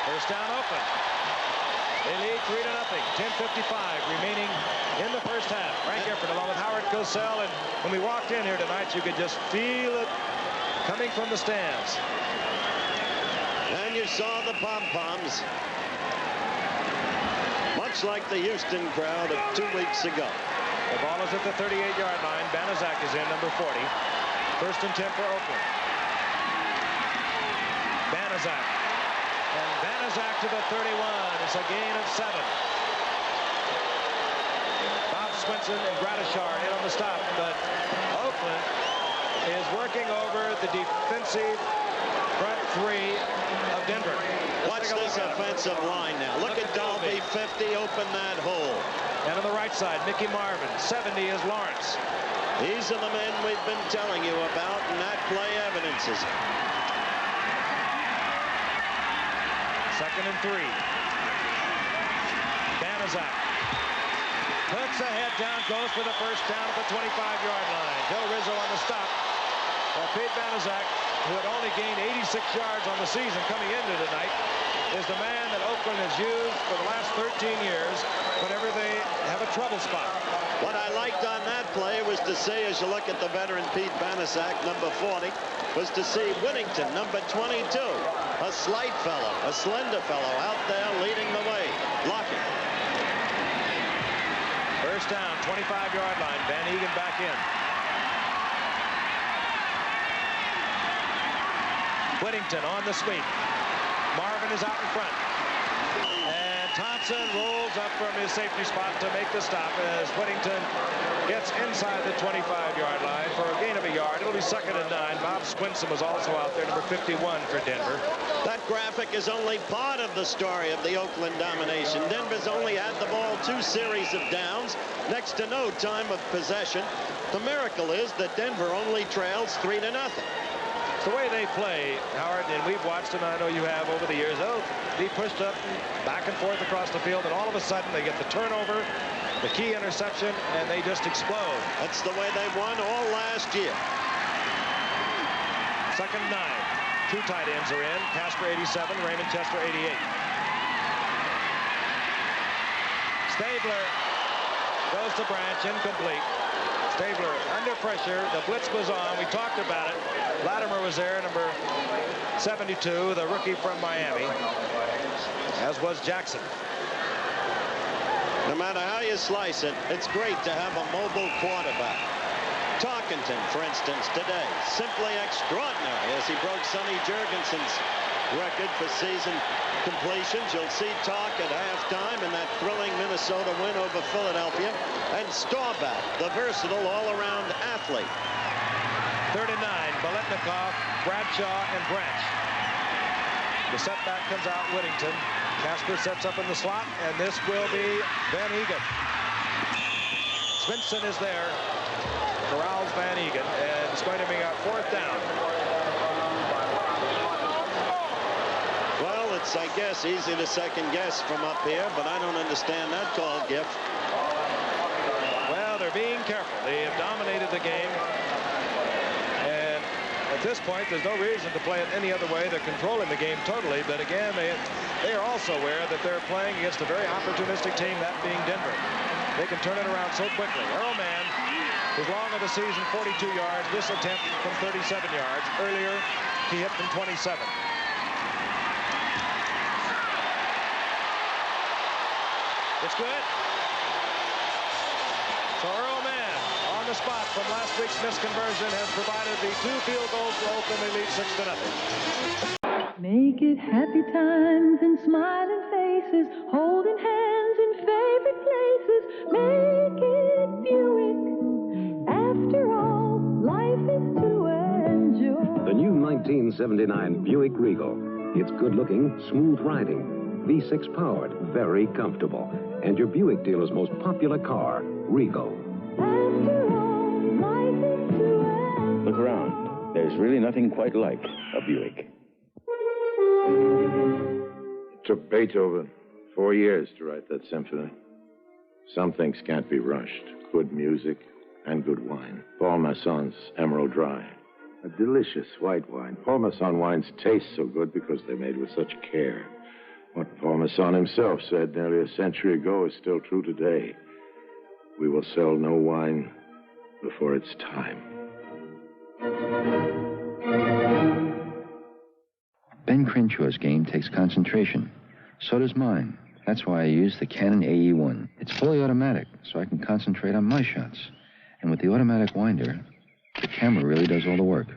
First down, Oakland. They lead 3-0. 10:55 remaining in the first half. Frank Gifford along with Howard Cosell. And when we walked in here tonight, you could just feel it coming from the stands. And you saw the pom-poms, much like the Houston crowd of 2 weeks ago. The ball is at the 38-yard line. Banaszak is in, number 40. 1st and 10 for Oakland. Banaszak. And Banaszak to the 31. It's a gain of 7. Bob Swinson and Gradishar in on the stop, but Oakland is working over the defensive front 3 of Denver. Watch this offensive line now. Look at Dalby, 50, open that hole. And on the right side, Mickey Marvin, 70 is Lawrence. These are the men we've been telling you about, and that play evidences it. 2nd and 3. Banaszak puts the head down, goes for the first down at the 25-yard line. Joe Rizzo on the stop. Pete Banaszak, who had only gained 86 yards on the season coming into tonight, is the man that Oakland has used for the last 13 years whenever they have a trouble spot. What I liked on that play was to see, as you look at the veteran Pete Banaszak, number 40, was to see Whittington, number 22, a slight fellow, a slender fellow, out there leading the way, blocking. First down, 25-yard line. Van Egan back in. Whittington on the sweep. Marvin is out in front. And Thompson rolls up from his safety spot to make the stop as Whittington gets inside the 25-yard line for a gain of a yard. It'll be 2nd and 9. Bob Swinson was also out there, number 51 for Denver. That graphic is only part of the story of the Oakland domination. Denver's only had the ball 2 series of downs, next to no time of possession. The miracle is that Denver only trails 3-0. The way they play, Howard, and we've watched them, I know you have over the years, they'll be pushed up back and forth across the field, and all of a sudden they get the turnover, the key interception, and they just explode. That's the way they won all last year. 2nd and 9. 2 tight ends are in. Casper 87, Raymond Chester 88. Stabler goes to Branch, incomplete. Stabler under pressure. The blitz was on. We talked about it. Latimer was there, number 72, the rookie from Miami, as was Jackson. No matter how you slice it, it's great to have a mobile quarterback. Tarkenton, for instance, today, simply extraordinary as he broke Sonny Jurgensen's record for season completions. You'll see Talk at halftime in that thrilling Minnesota win over Philadelphia. And Staubach, the versatile all-around athlete. 39, Biletnikoff, Bradshaw, and Branch. The setback comes out Whittington. Casper sets up in the slot, and this will be Van Egan. Svensson is there, corrals Van Egan, and it's going to be a 4th down. Well, it's, I guess, easy to second guess from up here, but I don't understand that call, Giff. Well, they're being careful. They have dominated the game. And at this point, there's no reason to play it any other way. They're controlling the game totally. But again, they are also aware that they're playing against a very opportunistic team, that being Denver. They can turn it around so quickly. Earl Mann, his long of the season, 42 yards. This attempt from 37 yards. Earlier, he hit from 27. It's good. So Earl Mann, on the spot from last week's missed conversion, has provided the 2 field goals for Oakland. They lead 6-0. Make it happy times and smiling faces, holding hands in favorite places. Make it Buick. After all, life is to enjoy. The new 1979 Buick Regal. It's good-looking, smooth riding, V6 powered, very comfortable. And your Buick dealer's most popular car, Regal. After all, life is to enjoy. Look around. There's really nothing quite like a Buick. It took Beethoven 4 years to write that symphony. Some things can't be rushed. Good music and good wine. Paul Masson's Emerald Dry. A delicious white wine. Paul Masson wines taste so good because they're made with such care. What Paul Masson himself said nearly a century ago is still true today. We will sell no wine before it's time. Ben Crenshaw's game takes concentration. So does mine. That's why I use the Canon AE1. It's fully automatic, so I can concentrate on my shots. And with the automatic winder, the camera really does all the work.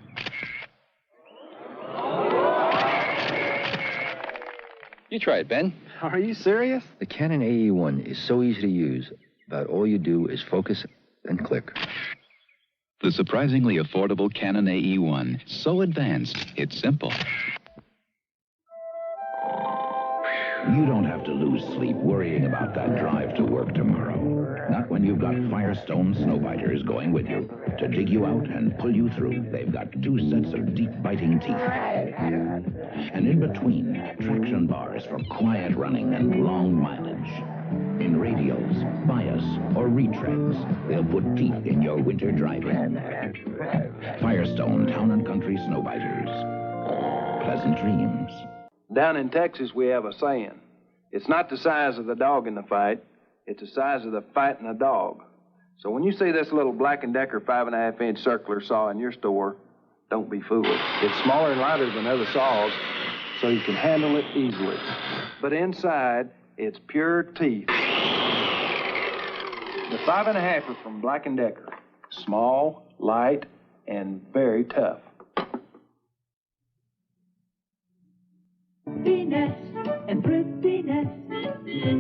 You try it, Ben. Are you serious? The Canon AE1 is so easy to use. About all you do is focus and click. The surprisingly affordable Canon AE1. So advanced, it's simple. You don't have to lose sleep worrying about that drive to work tomorrow. Not when you've got Firestone Snowbiters going with you. To dig you out and pull you through, they've got 2 sets of deep biting teeth. And in between, traction bars for quiet running and long mileage. In radials, bias, or retreads, they'll put teeth in your winter driving. Firestone Town and Country Snowbiters. Pleasant dreams. Down in Texas, we have a saying. It's not the size of the dog in the fight. It's the size of the fight in the dog. So when you see this little Black & Decker 5.5-inch circular saw in your store, don't be fooled. It's smaller and lighter than other saws, so you can handle it easily. But inside, it's pure teeth. The 5.5er from Black & Decker. Small, light, and very tough. Finesse and prettiness,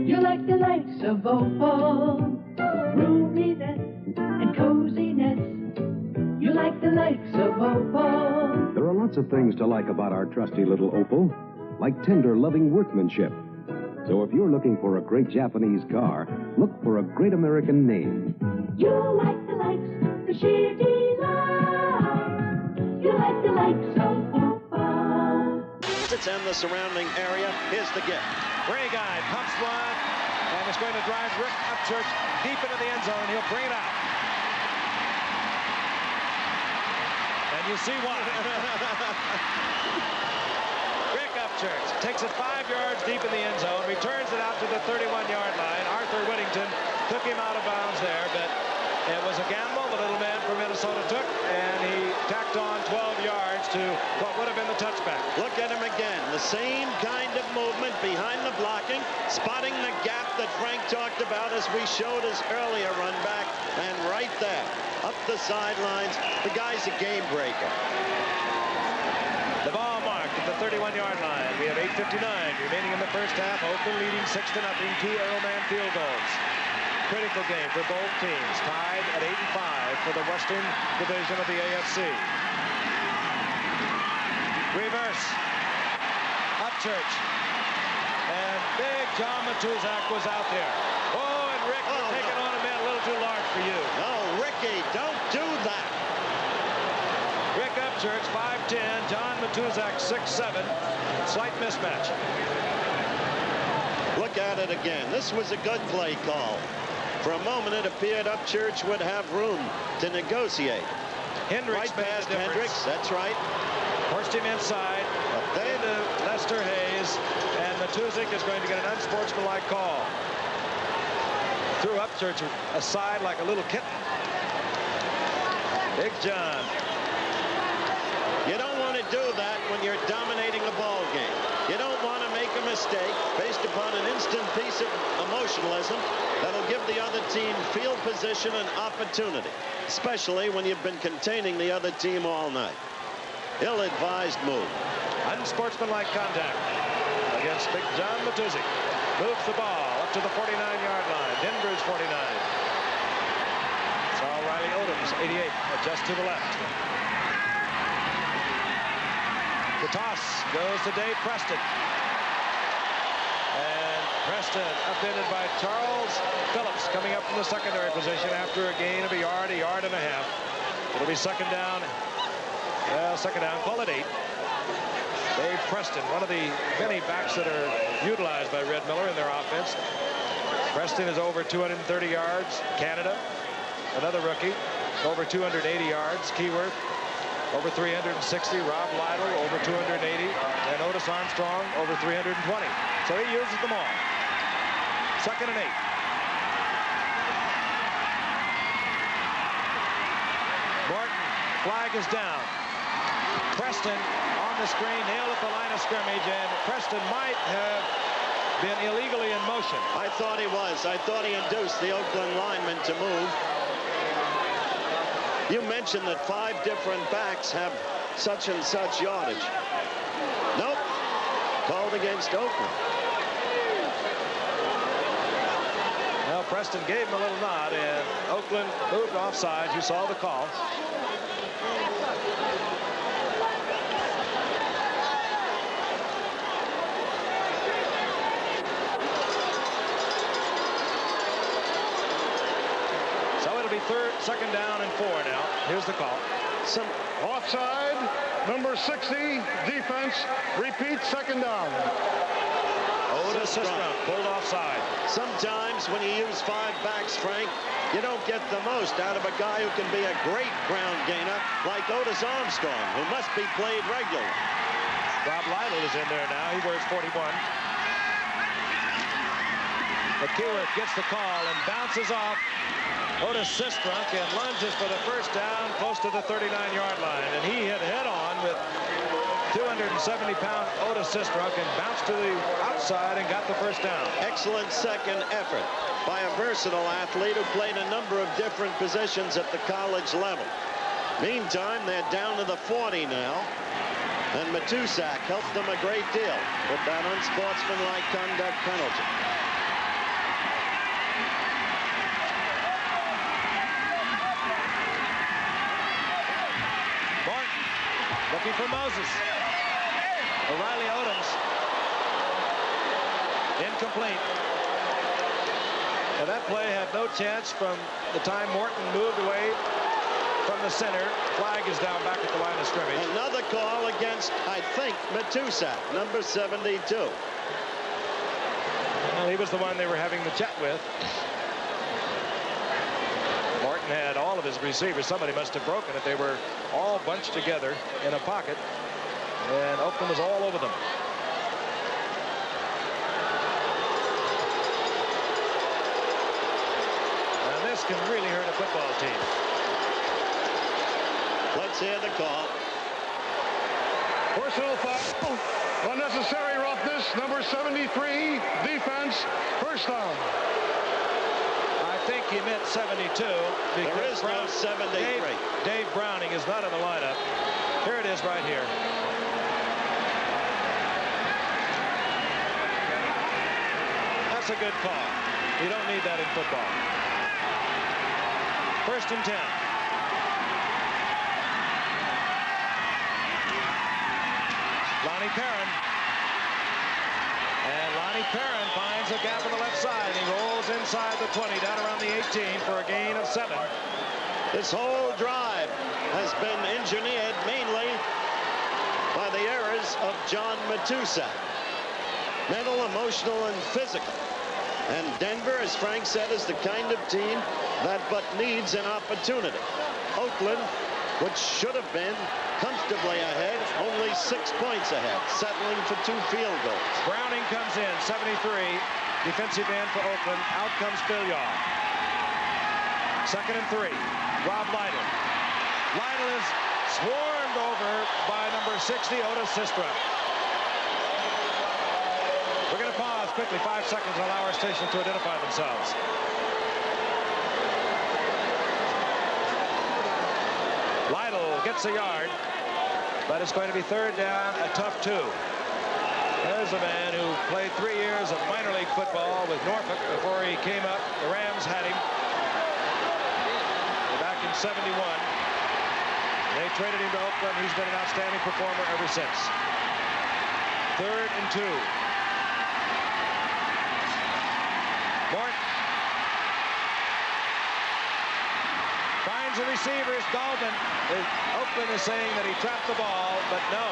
you like the likes of Opal. Roominess and coziness, you like the likes of Opal. There are lots of things to like about our trusty little Opal, like tender, loving workmanship. So if you're looking for a great Japanese car, look for a great American name. You like the likes, the sheer delight. You like the likes of and the surrounding area. Here's the gift. Ray Guy pumps one and is going to drive Rick Upchurch deep into the end zone. He'll bring it out. And you see why. Rick Upchurch takes it 5 yards deep in the end zone, returns it out to the 31-yard line. Arthur Whittington took him out of bounds there, but it was a gamble the little man from Minnesota took, and he tacked on 12 yards to what would have been the touchback. Look at him again. The same kind of movement behind the blocking, spotting the gap that Frank talked about as we showed his earlier run back, and right there, up the sidelines, the guy's a game breaker. The ball marked at the 31-yard line. We have 8:59 remaining in the first half. Oakland leading 6-0, 2 Earl Mann field goals. Critical game for both teams, tied at 8-5 for the Western Division of the AFC. Reverse. Upchurch. And big John Matuzak was out there. Oh, and Rick, you're taking on a man a little too large for you. No, Ricky, don't do that. Rick Upchurch, 5'10", John Matuzak, 6'7". Slight mismatch. Look at it again. This was a good play call For a moment, it appeared Upchurch would have room to negotiate. Hendricks right past Hendricks, that's right. Forced him inside, into Lester Hayes, and Matuzik is going to get an unsportsmanlike call. Threw Upchurch aside like a little kitten. Big John. You don't want to do that when you're dominating a ball game. You don't want to make a mistake based upon an instant piece of emotionalism that'll give the other team field position and opportunity, especially when you've been containing the other team all night. Ill-advised move. Unsportsmanlike contact against Big John Matuzik. Moves the ball up to the 49-yard line. Denver's 49. Saw Riley Odoms, 88, adjust to the left. The toss goes to Dave Preston. And Preston upended by Charles Phillips, coming up from the secondary position after a gain of a yard and a half. It'll be second down. Second down, call it 8. Dave Preston, one of the many backs that are utilized by Red Miller in their offense. Preston is over 230 yards. Canada, another rookie, over 280 yards. Keyworth, over 360. Rob Lytle, over 280. And Otis Armstrong, over 320. So he uses them all. Second and 8. Morton, flag is down. Preston on the screen, nailed at the line of scrimmage, and Preston might have been illegally in motion. I thought he was. I thought he induced the Oakland lineman to move. You mentioned that 5 different backs have such and such yardage. Nope. Called against Oakland. Well, Preston gave him a little nod, and Oakland moved offside. You saw the call. Second down and 4 now. Here's the call. Some offside, number 60, defense, repeat, second down. Otis Sistrunk pulled offside. Sometimes when you use 5 backs, Frank, you don't get the most out of a guy who can be a great ground gainer like Otis Armstrong, who must be played regularly. Rob Lytle is in there now. He wears 41. But Keyworth gets the call and bounces off Otis Sistrunk and lunges for the first down close to the 39-yard line. And he hit head-on with 270-pound Otis Sistrunk and bounced to the outside and got the first down. Excellent second effort by a versatile athlete who played a number of different positions at the college level. Meantime, they're down to the 40 now. And Matusak helped them a great deal with that unsportsmanlike conduct penalty. Looking for Moses. O'Reilly Odoms. Incomplete. Now that play had no chance from the time Morton moved away from the center. Flag is down back at the line of scrimmage. Another call against, I think, Matusak, number 72. Well, he was the one they were having the chat with. Morton had all of his receivers. Somebody must have broken it. They were all bunched together in a pocket, and Oakland was all over them. Now this can really hurt a football team. Let's hear the call. Personal foul, unnecessary roughness, number 73, defense, first down. I think he meant 72. There is no 73. Dave Browning is not in the lineup. Here it is right here. That's a good call. You don't need that in football. First and 10. Lonnie Perrin. And Lonnie Perrin finds a gap on the left side. He rolls inside the 20, down around the 18 for a gain of 7. This whole drive has been engineered mainly by the errors of John Matusak. Mental, emotional, and physical. And Denver, as Frank said, is the kind of team that but needs an opportunity. Oakland, which should have been comfortably ahead, only 6 points ahead, settling for 2 field goals. Browning comes in, 73, defensive end for Oakland. Out comes Bill Yaw. 2nd and 3, Rob Lytle. Lytle is swarmed over by number 60, Otis Sistra. We're going to pause quickly, 5 seconds, and allow our station to identify themselves. Lytle gets a yard, but it's going to be 3rd down, a tough 2. There's a man who played 3 years of minor league football with Norfolk before he came up. The Rams had him back in '71. They traded him to Oakland. He's been an outstanding performer ever since. 3rd and 2. Morton finds the receivers. Dalton. Oakland is saying that he trapped the ball, but no.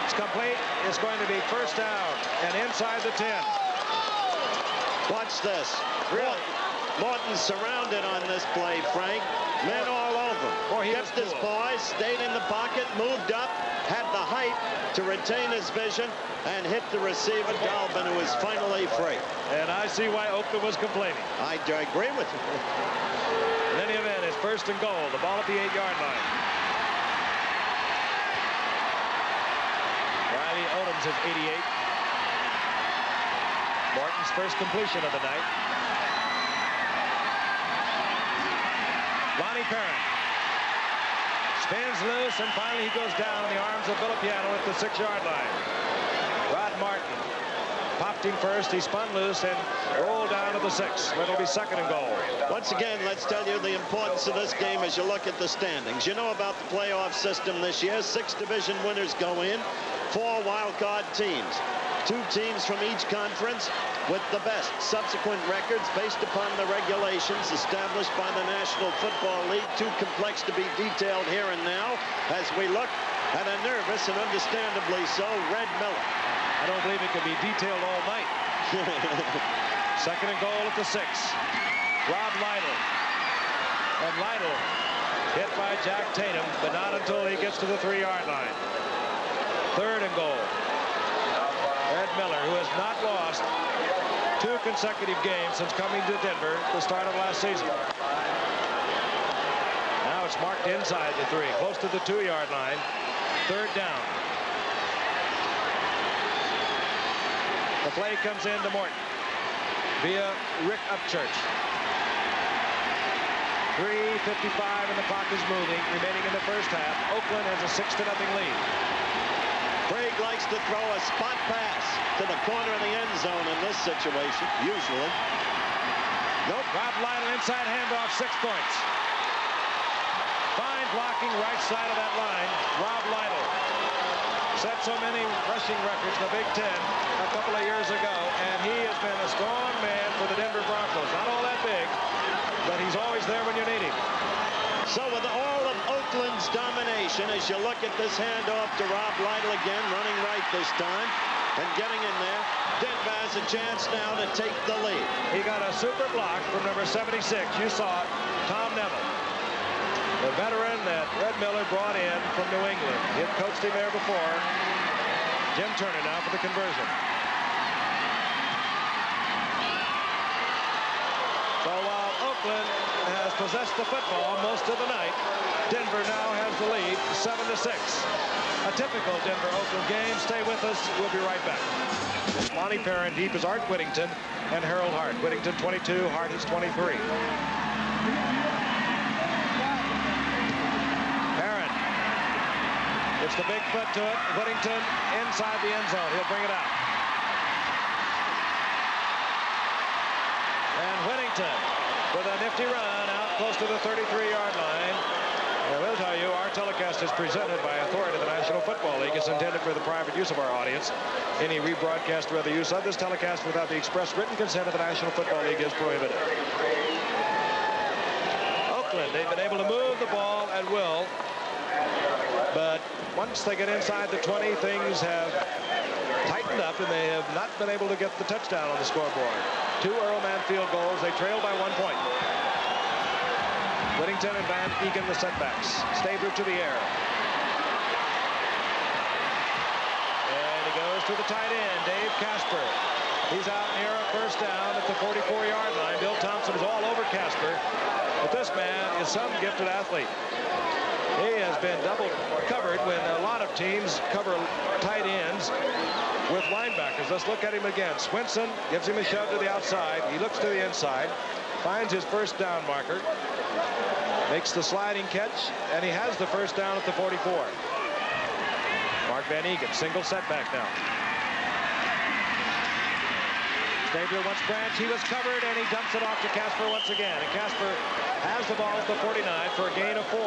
It's complete. It's going to be 1st down and inside the 10. Watch this. Really? Morton surrounded on this play, Frank. Men all over. Boy, kept his poise, stayed in the pocket, moved up, had the height to retain his vision, and hit the receiver, Dalvin, who is finally free. And I see why Oakland was complaining. I agree with you. In any event, it's 1st and goal. The ball at the 8-yard line. Riley Odoms is 88. Morton's first completion of the night. Lonnie Perrin spins loose, and finally he goes down in the arms of Villapiano at the 6-yard line. Rod Martin popped him first. He spun loose and rolled down to the 6. It'll be 2nd and goal. Once again, let's tell you the importance of this game as you look at the standings. You know about the playoff system this year. 6 division winners go in, 4 wild card teams. 2 teams from each conference with the best subsequent records based upon the regulations established by the National Football League. Too complex to be detailed here and now as we look at a nervous and understandably so Red Miller. I don't believe it could be detailed all night. 2nd and goal at the 6. Rob Lytle. And Lytle hit by Jack Tatum, but not until he gets to the 3-yard line. 3rd and goal. Red Miller, who has not lost 2 consecutive games since coming to Denver at the start of last season. Now it's marked inside the 3, close to the 2-yard line. 3rd down. The play comes in to Morton via Rick Upchurch. 3:55 and the clock is moving, remaining in the 1st half. Oakland has a 6-0 lead. Craig likes to throw a spot pass to the corner of the end zone in this situation, usually. Nope, Rob Lytle inside handoff, 6 points. Fine blocking right side of that line. Rob Lytle set so many rushing records in the Big Ten a couple of years ago, and he has been a strong man for the Denver Broncos. Not all that big, but he's always there when you need him. So with all of Oakland's domination, as you look at this handoff to Rob Lytle again, running right this time and getting in there, Denver has a chance now to take the lead. He got a super block from number 76. You saw it, Tom Neville, the veteran that Red Miller brought in from New England. He had coached him there before. Jim Turner now for the conversion. So while Oakland has possessed the football most of the night, Denver now has the lead, 7-6. A typical Denver-Oakland game. Stay with us. We'll be right back. Lonnie Perrin deep is Art Whittington and Harold Hart. Whittington 22, Hart is 23. Perrin gets the big foot to it. Whittington inside the end zone. He'll bring it out. And Whittington with a nifty run out close to the 33-yard line. I will tell you, our telecast is presented by authority of the National Football League. It's intended for the private use of our audience. Any rebroadcast or other use of this telecast without the express written consent of the National Football League is prohibited. Oakland, they've been able to move the ball at will, but once they get inside the 20, things have tightened up, and they have not been able to get the touchdown on the scoreboard. 2 Earlman field goals. They trail by 1 point. Whittington and Van Egan the setbacks. Stabler to the air. And he goes to the tight end, Dave Casper. He's out near a first down at the 44-yard line. Bill Thompson is all over Casper. But this man is some gifted athlete. He has been double covered when a lot of teams cover tight ends with linebackers. Let's look at him again. Swinson gives him a shove to the outside. He looks to the inside, finds his first down marker, makes the sliding catch, and he has the first down at the 44. Mark Van Egan, single setback now. Stabler wants Branch. He was covered, and he dumps it off to Casper once again. And Casper has the ball at the 49 for a gain of 4.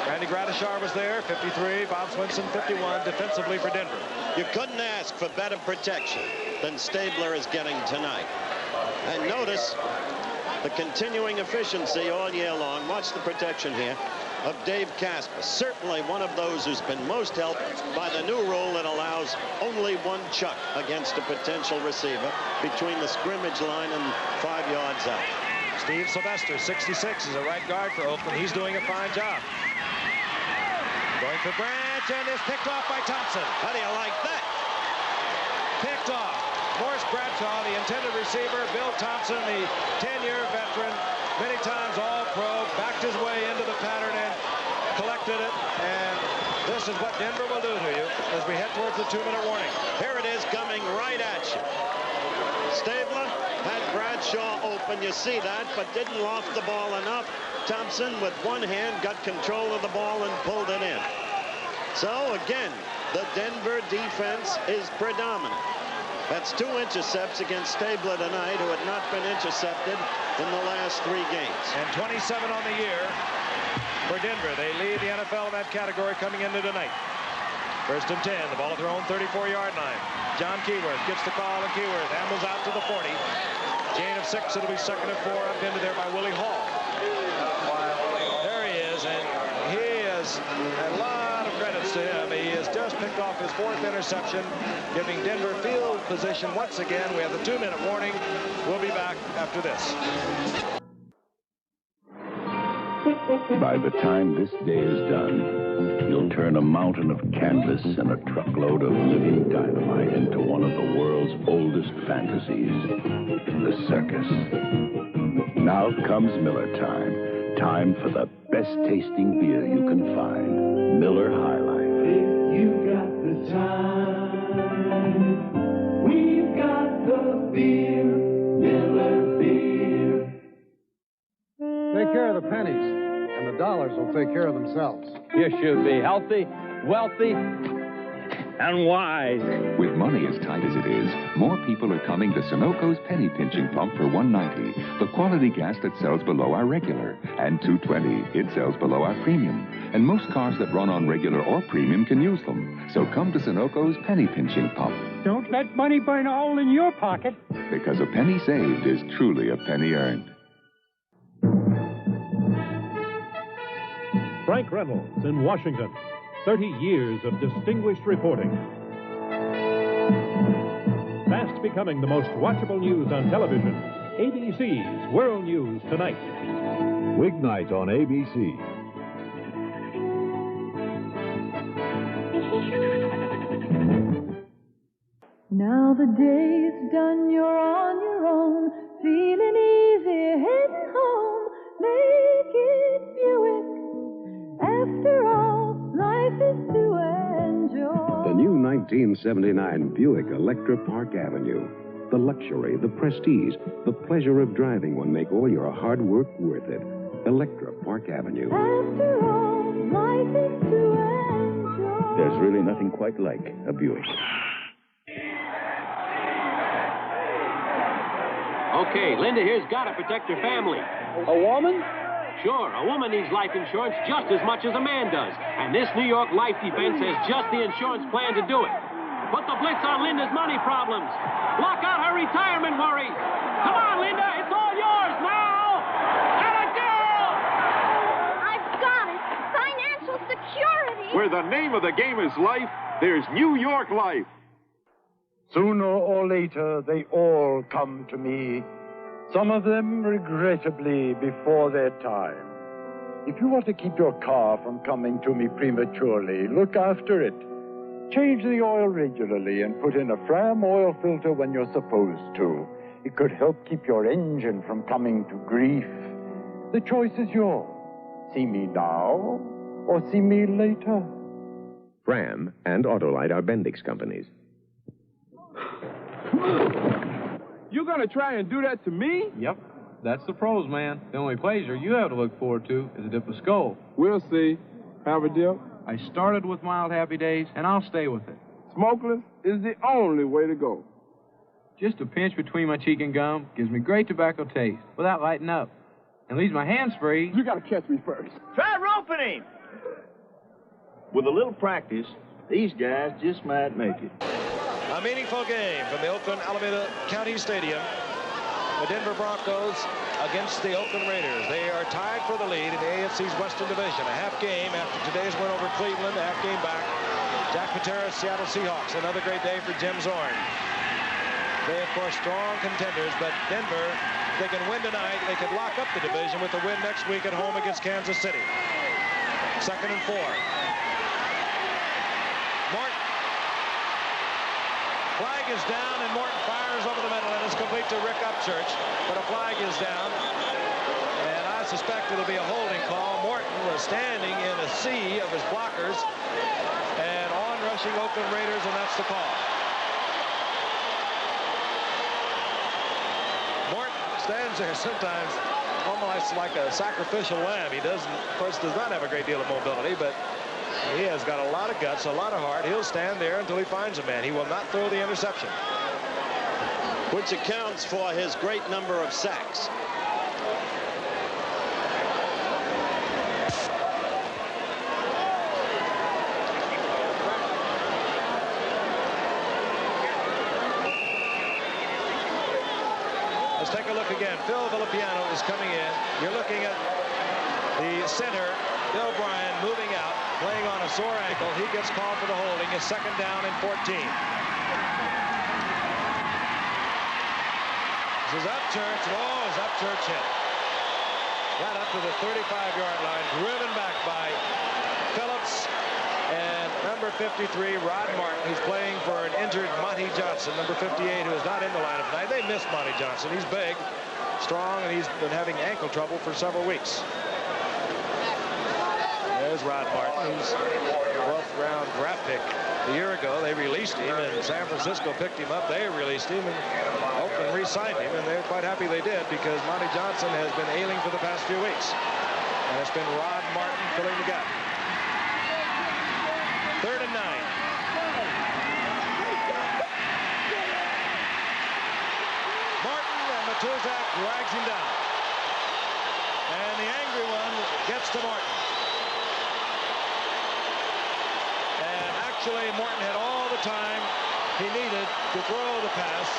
Randy Gradishar was there, 53. Bob Swinson, 51, defensively for Denver. You couldn't ask for better protection than Stabler is getting tonight. And notice the continuing efficiency all year long. Watch the protection here of Dave Casper. Certainly one of those who's been most helped by the new rule that allows only 1 chuck against a potential receiver between the scrimmage line and 5 yards out. Steve Sylvester, 66, is a right guard for Oakland. He's doing a fine job. Going for Branch, and is picked off by Thompson. How do you like that? Picked off. Morris Bradshaw, the intended receiver. Bill Thompson, the 10-year veteran, many times all-pro, backed his way into the pattern and collected it. And this is what Denver will do to you as we head towards the 2-minute warning. Here it is coming right at you. Stabler had Bradshaw open. You see that, but didn't loft the ball enough. Thompson, with one hand, got control of the ball and pulled it in. So, again, the Denver defense is predominant. That's 2 intercepts against Stabler tonight, who had not been intercepted in the last 3 games. And 27 on the year for Denver. They lead the NFL in that category coming into tonight. First and 10, the ball at their own 34-yard line. John Keyworth gets the call, and Keyworth ambles out to the 40. Gain of 6, it'll be 2nd and 4, up into there by Willie Hall. There he is, and he has a lot of credits to him. He has just picked off his 4th interception, giving Denver field position once again. We have the 2-minute warning. We'll be back after this. By the time this day is done, you'll turn a mountain of canvas and a truckload of living dynamite into one of the world's oldest fantasies, the circus. Now comes Miller time. Time for the best tasting beer you can find. Miller High Life. If you got the time, we've got the beer, Miller beer. Take care of the pennies, and the dollars will take care of themselves. You should be healthy, wealthy, and wise. With money as tight as it is, more people are coming to Sunoco's penny pinching pump for $1.90, the quality gas that sells below our regular, and $2.20, it sells below our premium. And most cars that run on regular or premium can use them. So come to Sunoco's penny pinching pump. Don't let money burn a hole in your pocket. Because a penny saved is truly a penny earned. Frank Reynolds in Washington. 30 years of distinguished reporting. Fast becoming the most watchable news on television. ABC's World News Tonight. Weeknight on ABC. Now the day is done, you're on your own, feeling easy, heading home. Make it Buick. After all, life is to enjoy. The new 1979 Buick Electra Park Avenue. The luxury, the prestige, the pleasure of driving will make all your hard work worth it. Electra Park Avenue. After all, life is to enjoy. There's really nothing quite like a Buick. Okay, Linda here's got to protect her family. A woman? Sure, a woman needs life insurance just as much as a man does. And this New York Life Defense has just the insurance plan to do it. Put the blitz on Linda's money problems. Block out her retirement worries. Come on, Linda, it's all yours now. And a girl! I've got it. Financial security. Where the name of the game is life, there's New York Life. Sooner or later, they all come to me. Some of them, regrettably, before their time. If you want to keep your car from coming to me prematurely, look after it. Change the oil regularly and put in a Fram oil filter when you're supposed to. It could help keep your engine from coming to grief. The choice is yours. See me now or see me later. Fram and Autolite are Bendix companies. You gonna try and do that to me? Yep. That's the pros, man. The only pleasure you have to look forward to is a dip of skull. We'll see. Have a dip? I started with mild happy days, and I'll stay with it. Smokeless is the only way to go. Just a pinch between my cheek and gum gives me great tobacco taste without lighting up. And leaves my hands free. You gotta catch me first. Try roping him. With a little practice, these guys just might make it. A meaningful game from the Oakland Alameda County Stadium. The Denver Broncos against the Oakland Raiders. They are tied for the lead in the AFC's Western Division. A half game after today's win over Cleveland, a half game back. Jack Patera's Seattle Seahawks. Another great day for Jim Zorn. They, of course, strong contenders, but Denver, if they can win tonight, they could lock up the division with the win next week at home against Kansas City. 2nd and 4. Morton. Flag is down, and Morton fires over the middle, and it's complete to Rick Upchurch. But a flag is down, and I suspect it'll be a holding call. Morton was standing in a sea of his blockers, and on-rushing Oakland Raiders, and that's the call. Morton stands there sometimes almost like a sacrificial lamb. He doesn't, of course, does not have a great deal of mobility, but he has got a lot of guts, a lot of heart. He'll stand there until he finds a man. He will not throw the interception. Which accounts for his great number of sacks. Let's take a look again. Phil Villapiano is coming in. You're looking at the center, Bill Bryan, moving out, playing on a sore ankle. He gets called for the holding. It's 2nd down and 14. This is Upchurch. Oh, is Upchurch hit? Right up to the 35-yard line, driven back by Phillips. And number 53, Rod Martin, who's playing for an injured Monty Johnson, number 58, who is not in the lineup tonight. They missed Monty Johnson. He's big, strong, and he's been having ankle trouble for several weeks. There's Rod Martin, who's a 12th round draft pick a year ago. They released him, and San Francisco picked him up. They released him, and Oakland re-signed him, and they're quite happy they did because Monty Johnson has been ailing for the past few weeks. And it's been Rod Martin filling the gap. 3rd and 9. Martin, and Matuzak drags him down. And the angry one gets to Martin. And actually, Morton had all the time he needed to throw the pass.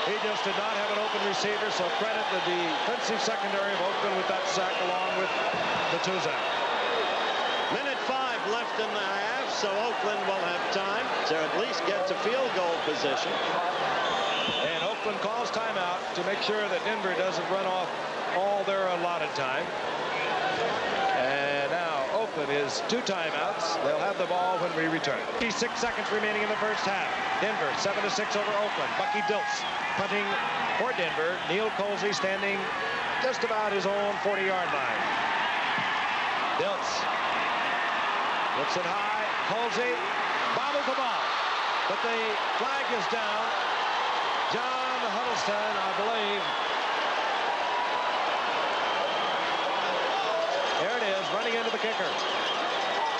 He just did not have an open receiver, so credit the defensive secondary of Oakland with that sack along with Matuzak. Minute 5 left in the half, so Oakland will have time to at least get to field goal position. And Oakland calls timeout to make sure that Denver doesn't run off all their allotted time. And now Oakland is 2 timeouts. They'll have the ball when we return. 56 seconds remaining in the first half. Denver 7-6 over Oakland. Bucky Dilts punting for Denver. Neil Colsey standing just about his own 40-yard line. Dilts looks it high. Colsey bobbles the ball, but the flag is down. John Huddleston, I believe. There it is, running into the kicker.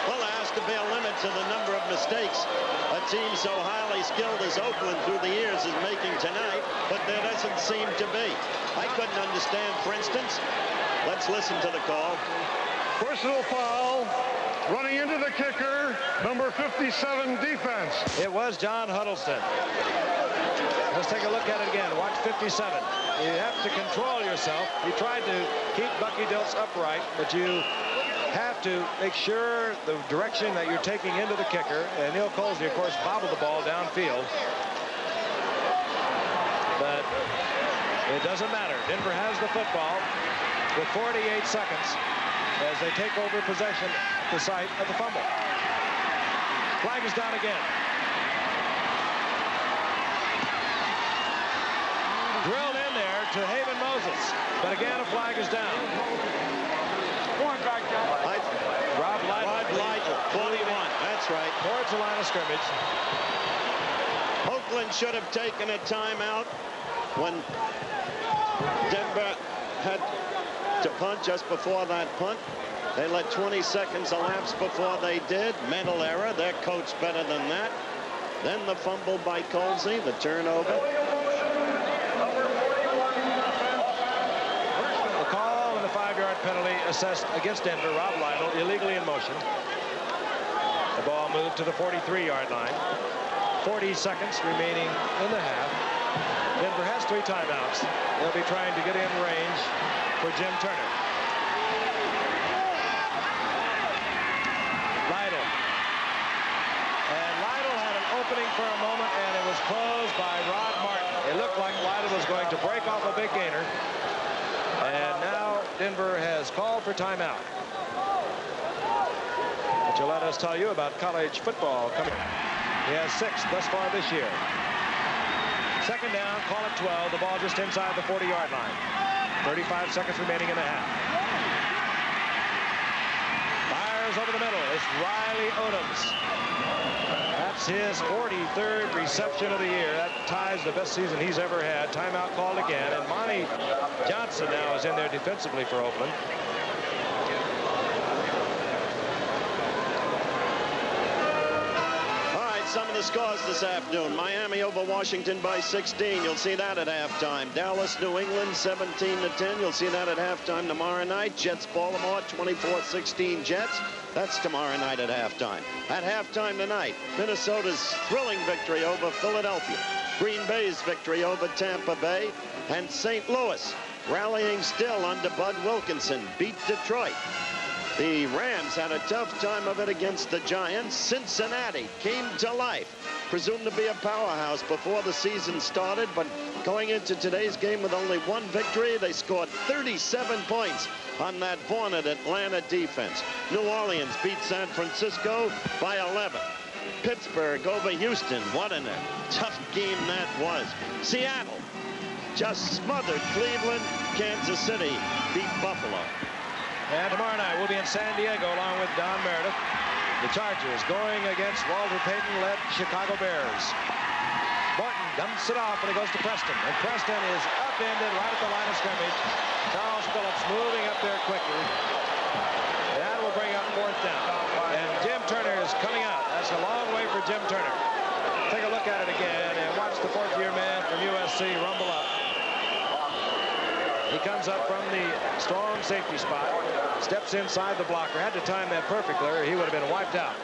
Well, there has to be a limit to the number of mistakes a team so highly skilled as Oakland through the years is making tonight, but there doesn't seem to be. I couldn't understand, for instance, let's listen to the call. Personal foul, running into the kicker, number 57 defense. It was John Huddleston. Let's take a look at it again. Watch 57. You have to control yourself. He tried to keep Bucky Dilts upright, but you have to make sure the direction that you're taking into the kicker. And Neil Colsey, of course, bobbled the ball downfield. But it doesn't matter. Denver has the football with 48 seconds as they take over possession at the site of the fumble. Flag is down again. Drilled in there to Haven Moses. But again, a flag is down. Rob Lytle, 41. That's right. Towards the line of scrimmage. Oakland should have taken a timeout when Denver had to punt just before that punt. They let 20 seconds elapse before they did. Mental error. Their coach better than that. Then the fumble by Colsey, the turnover. The call and the 5-yard penalty assessed against Denver. Rob Lytle illegally in motion. The ball moved to the 43-yard line. 40 seconds remaining in the half. Denver has 3 timeouts. They'll be trying to get in range for Jim Turner. Lytle. And Lytle had an opening for a moment, and it was closed by Rod Martin. It looked like Lytle was going to break off a big gainer. And now Denver has called for timeout. Which will let us tell you about college football coming. He has 6 thus far this year. Second down, call it 12. The ball just inside the 40-yard line. 35 seconds remaining in the half. Fires over the middle. It's Riley Odoms. That's his 43rd reception of the year. That ties the best season he's ever had. Timeout called again. And Monty Johnson now is in there defensively for Oakland. Some of the scores this afternoon. Miami over Washington by 16. You'll see that at halftime. Dallas, New England, 17-10. You'll see that at halftime tomorrow night. Jets, Baltimore, 24-16 Jets. That's tomorrow night at halftime. At halftime tonight, Minnesota's thrilling victory over Philadelphia. Green Bay's victory over Tampa Bay. And St. Louis, rallying still under Bud Wilkinson, beat Detroit. The Rams had a tough time of it against the Giants. Cincinnati came to life. Presumed to be a powerhouse before the season started, but going into today's game with only 1 victory, they scored 37 points on that vaunted Atlanta defense. New Orleans beat San Francisco by 11. Pittsburgh over Houston. What a tough game that was. Seattle just smothered Cleveland. Kansas City beat Buffalo. And tomorrow night we'll be in San Diego along with Don Meredith. The Chargers going against Walter Payton-led Chicago Bears. Morton dumps it off and he goes to Preston. And Preston is upended right at the line of scrimmage. Charles Phillips moving up there quickly. That will bring up 4th down. And Jim Turner is coming out. That's a long way for Jim Turner. Take a look at it again and watch the 4th-year man from USC rumble up. He comes up from the strong safety spot, steps inside the blocker, had to time that perfectly or he would have been wiped out.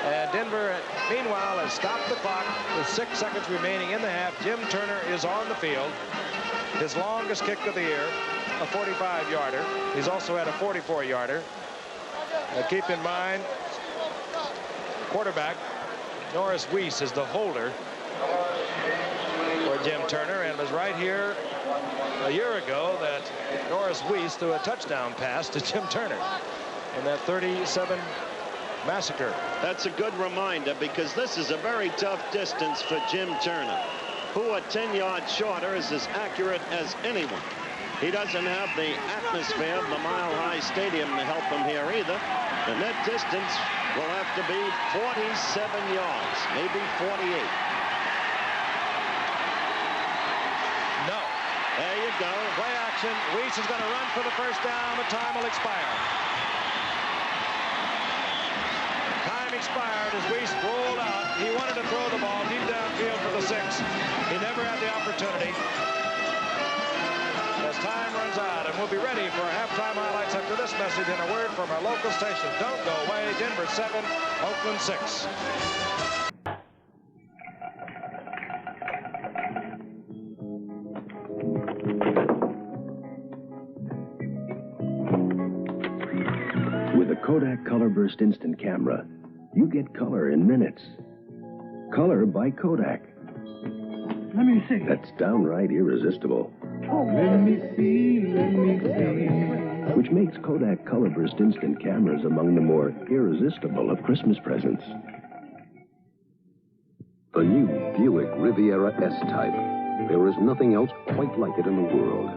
And Denver, meanwhile, has stopped the clock with 6 seconds remaining in the half. Jim Turner is on the field. His longest kick of the year, a 45-yarder. He's also had a 44-yarder. Keep in mind, quarterback Norris Weiss is the holder for Jim Turner and was right here a year ago that Norris Weiss threw a touchdown pass to Jim Turner in that 37 massacre. That's a good reminder because this is a very tough distance for Jim Turner, who at 10 yards shorter is as accurate as anyone. He doesn't have the atmosphere of the Mile High Stadium to help him here either. And that distance will have to be 47 yards, maybe 48. There you go. Play action. Weiss is going to run for the 1st down, but time will expire. Time expired as Weiss rolled out. He wanted to throw the ball deep downfield for the 6. He never had the opportunity. As time runs out, and we'll be ready for halftime highlights after this message and a word from our local station. Don't go away. Denver 7, Oakland 6. Kodak Color Burst Instant Camera, you get color in minutes. Color by Kodak. Let me see. That's downright irresistible. Let me see. Which makes Kodak Color Burst Instant Cameras among the more irresistible of Christmas presents. The new Buick Riviera S-Type. There is nothing else quite like it in the world.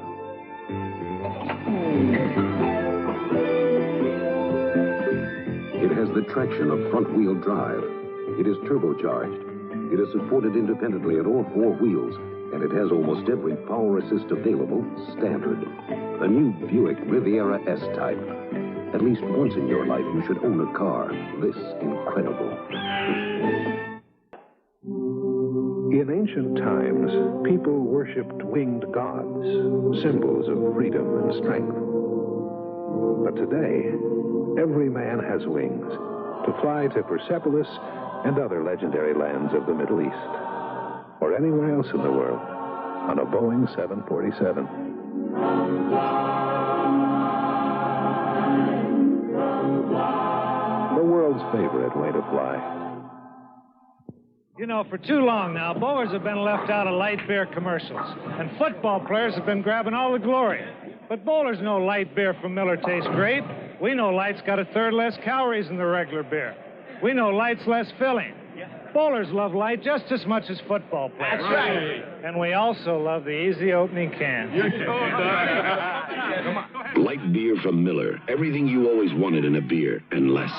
It has the traction of front-wheel drive. It is turbocharged. It is supported independently at all four wheels, and it has almost every power assist available standard. The new Buick Riviera S-Type. At least once in your life, you should own a car this incredible. In ancient times, people worshipped winged gods, symbols of freedom and strength. But today, every man has wings to fly to Persepolis and other legendary lands of the Middle East, or anywhere else in the world, on a Boeing 747. The world's favorite way to fly. You know, for too long now, bowlers have been left out of light beer commercials, and football players have been grabbing all the glory. But bowlers know light beer from Miller tastes great. We know light's got a third less calories than the regular beer. We know light's less filling. Bowlers love light just as much as football players. That's right. And we also love the easy opening can. Come on. Light beer from Miller. Everything you always wanted in a beer, and less.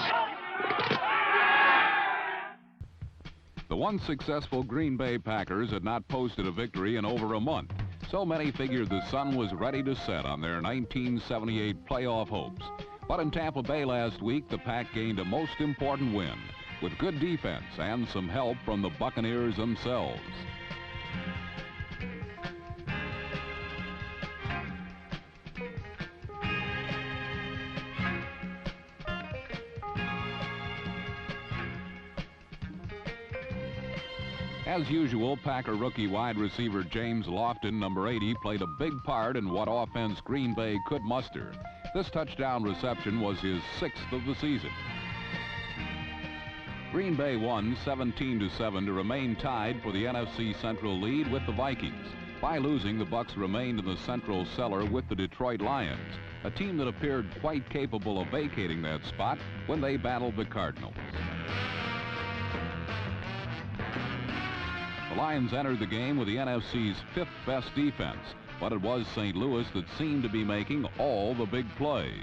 The once successful Green Bay Packers had not posted a victory in over a month. So many figured the sun was ready to set on their 1978 playoff hopes. But in Tampa Bay last week, the Pack gained a most important win with good defense and some help from the Buccaneers themselves. As usual, Packer rookie wide receiver James Lofton, number 80, played a big part in what offense Green Bay could muster. This touchdown reception was his 6th of the season. Green Bay won 17-7 to remain tied for the NFC Central lead with the Vikings. By losing, the Bucs remained in the Central cellar with the Detroit Lions, a team that appeared quite capable of vacating that spot when they battled the Cardinals. The Lions entered the game with the NFC's 5th best defense, but it was St. Louis that seemed to be making all the big plays.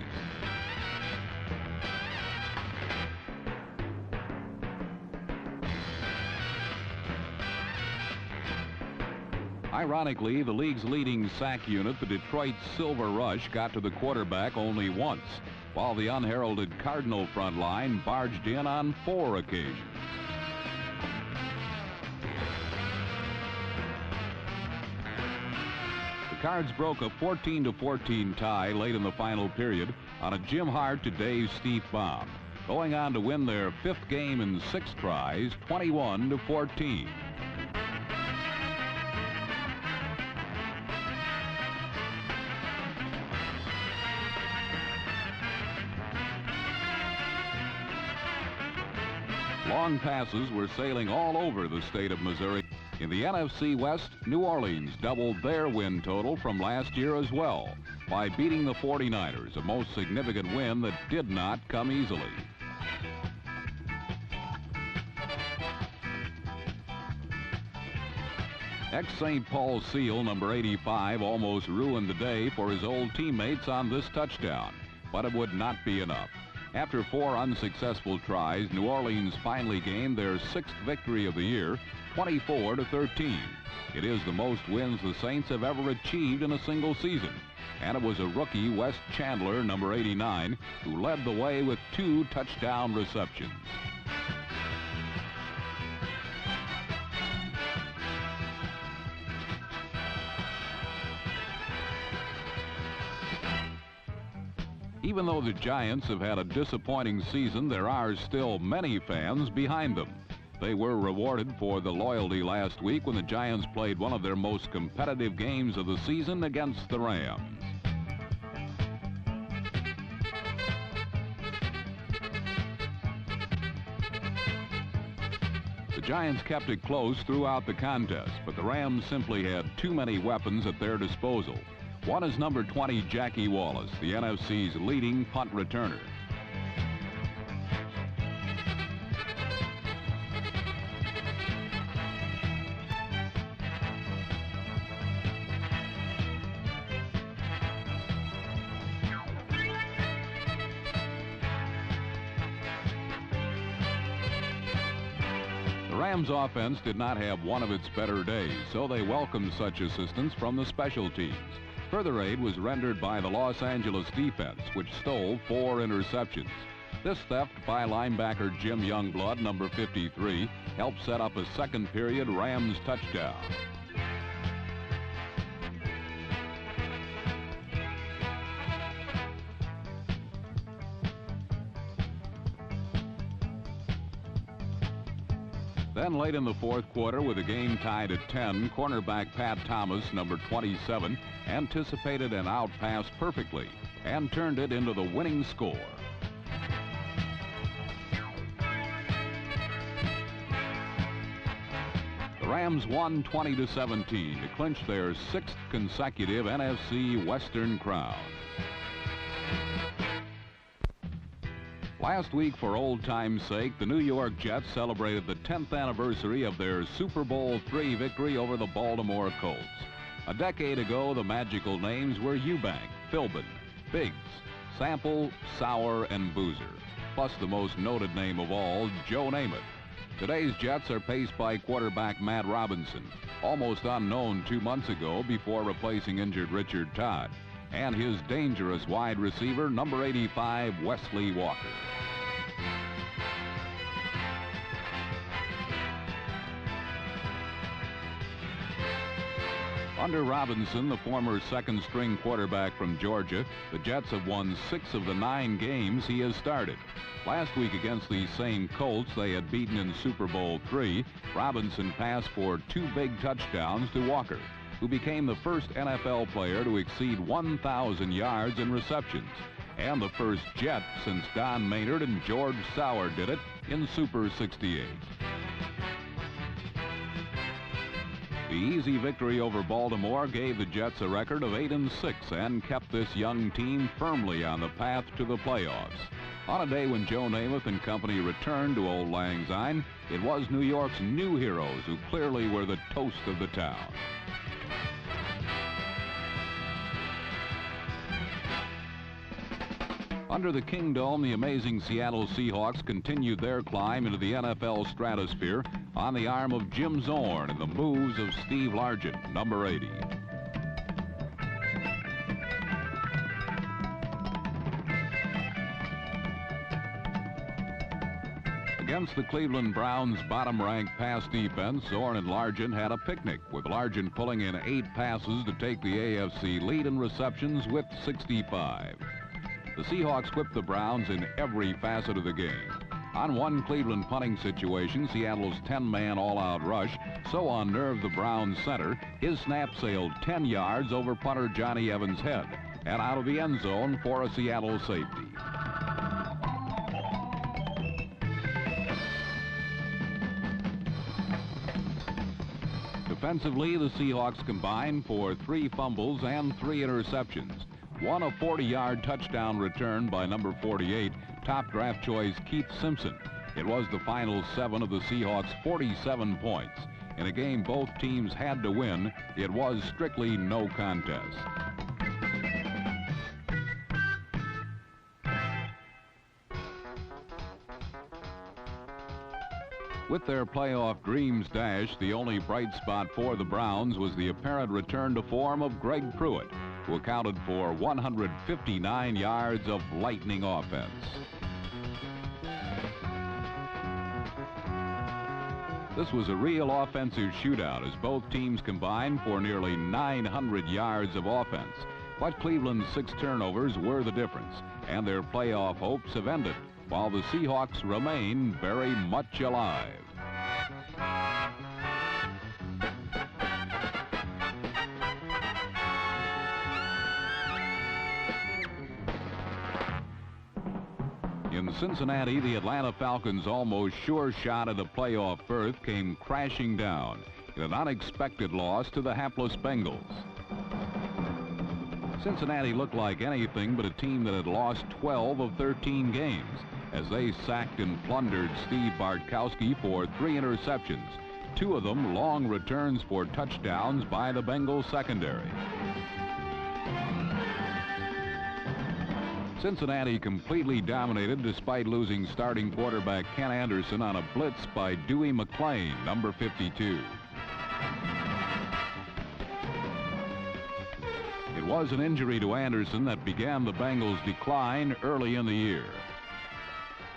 Ironically, the league's leading sack unit, the Detroit Silver Rush, got to the quarterback only once, while the unheralded Cardinal front line barged in on 4 occasions. The Cards broke a 14-14 tie late in the final period on a Jim Hart to Dave Steve bomb, going on to win their 5th game in 6 tries, 21-14. Long passes were sailing all over the state of Missouri. In the NFC West, New Orleans doubled their win total from last year as well by beating the 49ers, a most significant win that did not come easily. Ex-St. Paul Seal, number 85, almost ruined the day for his old teammates on this touchdown, but it would not be enough. After 4 unsuccessful tries, New Orleans finally gained their 6th victory of the year, 24-13. It is the most wins the Saints have ever achieved in a single season. And it was a rookie, Wes Chandler, number 89, who led the way with 2 touchdown receptions. Even though the Giants have had a disappointing season, there are still many fans behind them. They were rewarded for the loyalty last week when the Giants played one of their most competitive games of the season against the Rams. The Giants kept it close throughout the contest, but the Rams simply had too many weapons at their disposal. One is number 20, Jackie Wallace, the NFC's leading punt returner. The Rams offense did not have one of its better days, so they welcomed such assistance from the special teams. Further aid was rendered by the Los Angeles defense, which stole 4 interceptions. This theft by linebacker Jim Youngblood, number 53, helped set up a second period Rams touchdown. Then late in the fourth quarter, with the game tied at 10, cornerback Pat Thomas, number 27, anticipated an out pass perfectly and turned it into the winning score. The Rams won 20-17 to clinch their 6th consecutive NFC Western crown. Last week, for old time's sake, the New York Jets celebrated the 10th anniversary of their Super Bowl III victory over the Baltimore Colts. A decade ago, the magical names were Eubank, Philbin, Biggs, Sample, Sauer, and Boozer, plus the most noted name of all, Joe Namath. Today's Jets are paced by quarterback Matt Robinson, almost unknown 2 months ago before replacing injured Richard Todd, and his dangerous wide receiver, number 85, Wesley Walker. Under Robinson, the former second-string quarterback from Georgia, the Jets have won 6 of the 9 games he has started. Last week against these same Colts they had beaten in Super Bowl III, Robinson passed for 2 big touchdowns to Walker, who became the first NFL player to exceed 1,000 yards in receptions, and the first Jet since Don Maynard and George Sauer did it in Super 68. The easy victory over Baltimore gave the Jets a record of 8-6 and kept this young team firmly on the path to the playoffs. On a day when Joe Namath and company returned to Old Lang Syne, it was New York's new heroes who clearly were the toast of the town. Under the Kingdome, the amazing Seattle Seahawks continued their climb into the NFL stratosphere on the arm of Jim Zorn and the moves of Steve Largent, number 80. Against the Cleveland Browns' bottom-ranked pass defense, Zorn and Largent had a picnic, with Largent pulling in 8 passes to take the AFC lead in receptions with 65. The Seahawks whipped the Browns in every facet of the game. On one Cleveland punting situation, Seattle's 10-man all-out rush so unnerved the Browns center, his snap sailed 10 yards over punter Johnny Evans' head and out of the end zone for a Seattle safety. Defensively, the Seahawks combined for 3 fumbles and 3 interceptions. Won a 40-yard touchdown return by number 48, top draft choice Keith Simpson. It was the final 7 of the Seahawks' 47 points. In a game both teams had to win, it was strictly no contest. With their playoff dreams dashed, the only bright spot for the Browns was the apparent return to form of Greg Pruitt, who accounted for 159 yards of lightning offense. This was a real offensive shootout as both teams combined for nearly 900 yards of offense. But Cleveland's 6 turnovers were the difference, and their playoff hopes have ended, while the Seahawks remain very much alive. In Cincinnati, the Atlanta Falcons' almost sure shot at a playoff berth came crashing down in an unexpected loss to the hapless Bengals. Cincinnati looked like anything but a team that had lost 12 of 13 games as they sacked and plundered Steve Bartkowski for 3 interceptions, 2 of them long returns for touchdowns by the Bengals secondary. Cincinnati completely dominated despite losing starting quarterback Ken Anderson on a blitz by Dewey McClain, number 52. It was an injury to Anderson that began the Bengals' decline early in the year.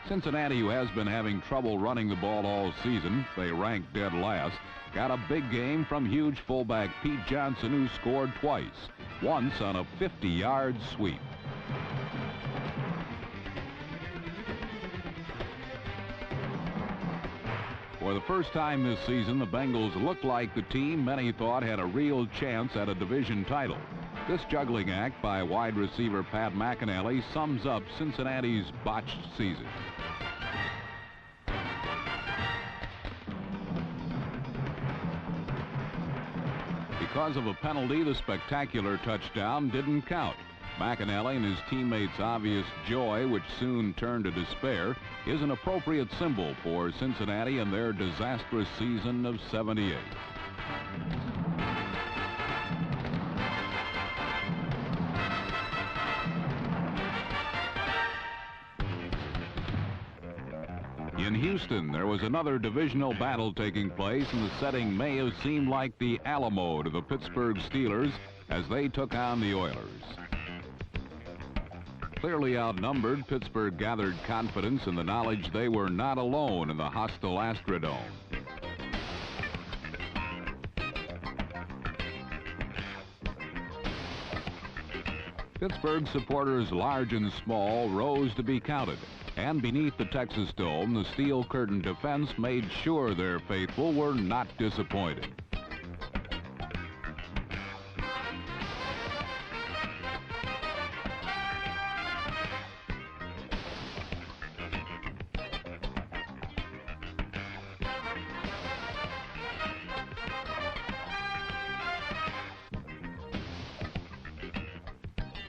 Cincinnati, who has been having trouble running the ball all season, they ranked dead last, got a big game from huge fullback Pete Johnson, who scored twice, once on a 50-yard sweep. For the first time this season, the Bengals looked like the team many thought had a real chance at a division title. This juggling act by wide receiver Pat McInally sums up Cincinnati's botched season. Because of a penalty, the spectacular touchdown didn't count. McInally and his teammates' obvious joy, which soon turned to despair, is an appropriate symbol for Cincinnati and their disastrous season of '78. In Houston, there was another divisional battle taking place, and the setting may have seemed like the Alamo to the Pittsburgh Steelers as they took on the Oilers. Clearly outnumbered, Pittsburgh gathered confidence in the knowledge they were not alone in the hostile Astrodome. Pittsburgh supporters large and small rose to be counted, and beneath the Texas Dome, the steel curtain defense made sure their faithful were not disappointed.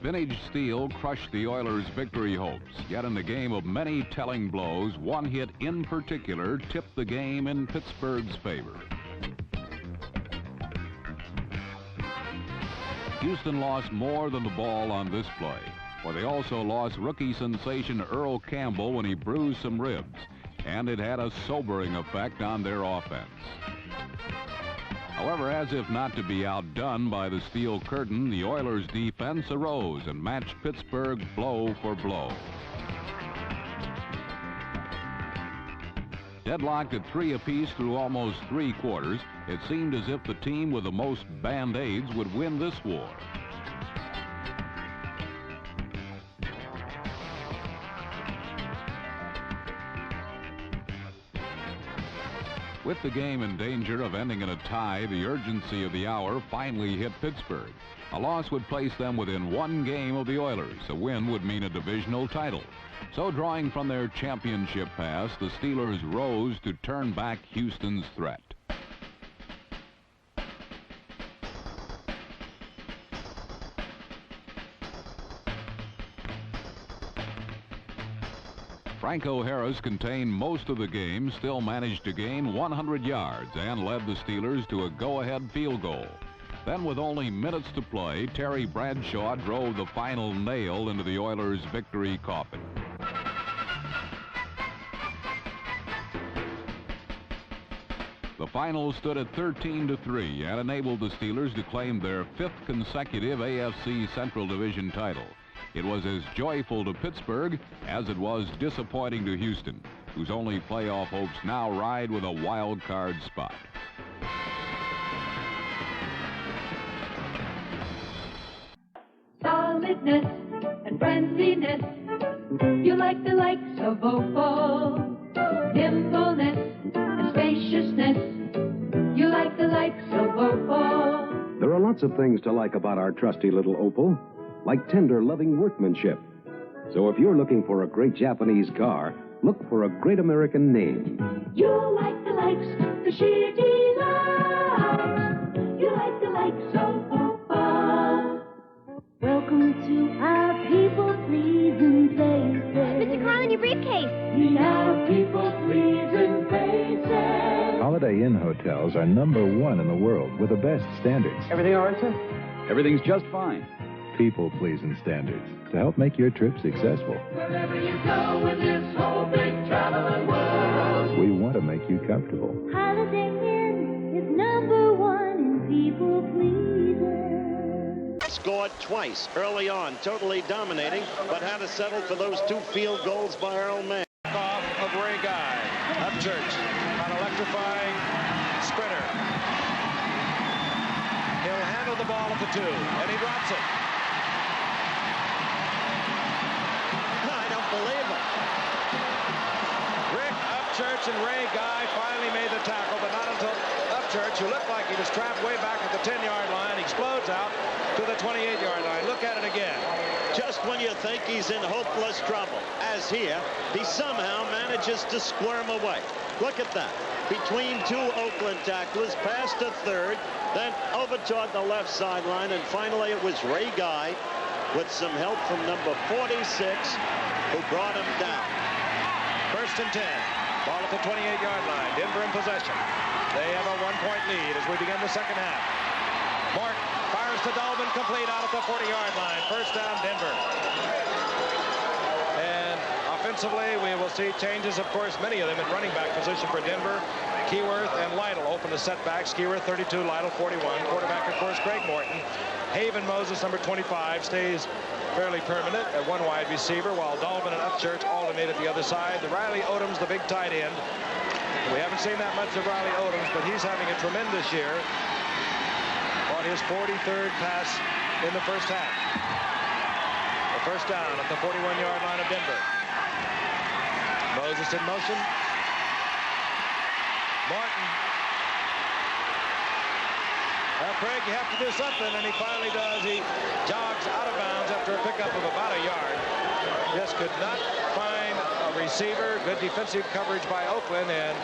Vintage steel crushed the Oilers' victory hopes, yet in the game of many telling blows, one hit in particular tipped the game in Pittsburgh's favor. Houston lost more than the ball on this play, for they also lost rookie sensation Earl Campbell when he bruised some ribs, and it had a sobering effect on their offense. However, as if not to be outdone by the steel curtain, the Oilers' defense arose and matched Pittsburgh blow for blow. Deadlocked at 3 apiece through almost 3 quarters, it seemed as if the team with the most Band-Aids would win this war. With the game in danger of ending in a tie, the urgency of the hour finally hit Pittsburgh. A loss would place them within 1 game of the Oilers. A win would mean a divisional title. So drawing from their championship past, the Steelers rose to turn back Houston's threat. Franco Harris contained most of the game, still managed to gain 100 yards and led the Steelers to a go-ahead field goal. Then with only minutes to play, Terry Bradshaw drove the final nail into the Oilers' victory coffin. The final stood at 13-3 and enabled the Steelers to claim their 5th consecutive AFC Central Division title. It was as joyful to Pittsburgh as it was disappointing to Houston, whose only playoff hopes now ride with a wild card spot. Solidness and friendliness, you like the likes of Opal. Nimbleness and spaciousness, you like the likes of Opal. There are lots of things to like about our trusty little Opal, like tender, loving workmanship, So if you're looking for a great Japanese car, look for a great American name. You like the likes, the Shitty loves. You like the likes of football. Welcome to our people-pleasing places. Mr. Carlin, your briefcase. In our people-pleasing places. Holiday Inn hotels are #1 in the world with the best standards. Everything all right, sir? Everything's just fine. People-pleasing standards to help make your trip successful. Wherever you go in this whole big traveling world. We want to make you comfortable. Holiday Inn is #1 in people-pleasing. Scored twice early on, totally dominating, but had to settle for those 2 field goals by our own man. Off of Ray Guy. Upchurch, an electrifying sprinter. He'll handle the ball at the 2, and he drops it. I don't believe it. Rick Upchurch and Ray Guy finally made the tackle, but not until Upchurch, who looked like he was trapped way back at the 10-yard line, explodes out to the 28-yard line. Look at it again. Just when you think he's in hopeless trouble, as here, he somehow manages to squirm away. Look at that. Between 2 Oakland tacklers, past a third, then over toward the left sideline, and finally it was Ray Guy with some help from number 46 who brought him down. 1st and 10. Ball at the 28-yard line. Denver in possession. They have a 1-point lead as we begin the second half. Martin fires to Dolvin, complete out at the 40-yard line. 1st down, Denver. And offensively, we will see changes, of course, many of them in running back position for Denver. Keyworth and Lytle open the setbacks. Keyworth 32, Lytle 41. Quarterback, of course, Greg Morton. Haven Moses, number 25, stays fairly permanent at 1 wide receiver, while Dolvin and Upchurch alternate at the other side. The Riley Odoms, the big tight end. We haven't seen that much of Riley Odoms, but he's having a tremendous year on his 43rd pass in the first half. The 1st down at the 41-yard line of Denver. Moses in motion. Martin. Well, Craig, you have to do something, and he finally does. He jogs out of bounds after a pickup of about a yard. Just could not find a receiver. Good defensive coverage by Oakland, and,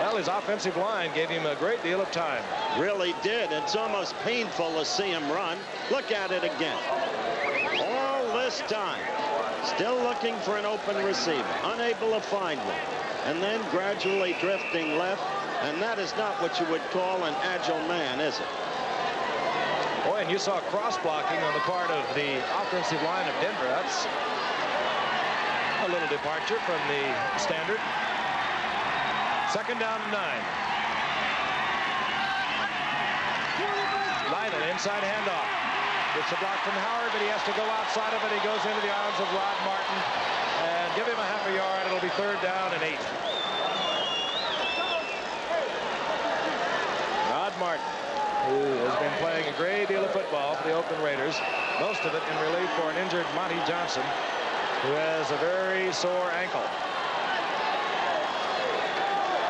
well, his offensive line gave him a great deal of time. Really did. It's almost painful to see him run. Look at it again. All this time, still looking for an open receiver, unable to find one, and then gradually drifting left, and that is not what you would call an agile man, is it? Boy, and you saw cross-blocking on the part of the offensive line of Denver. That's a little departure from the standard. 2nd down and 9. Lytle, inside handoff. Gets a block from Howard, but he has to go outside of it. He goes into the arms of Rod Martin. And give him a half a yard. It'll be 3rd down and 8. Rod Martin, who has been playing a great deal of football for the Oakland Raiders, most of it in relief for an injured Monty Johnson, who has a very sore ankle.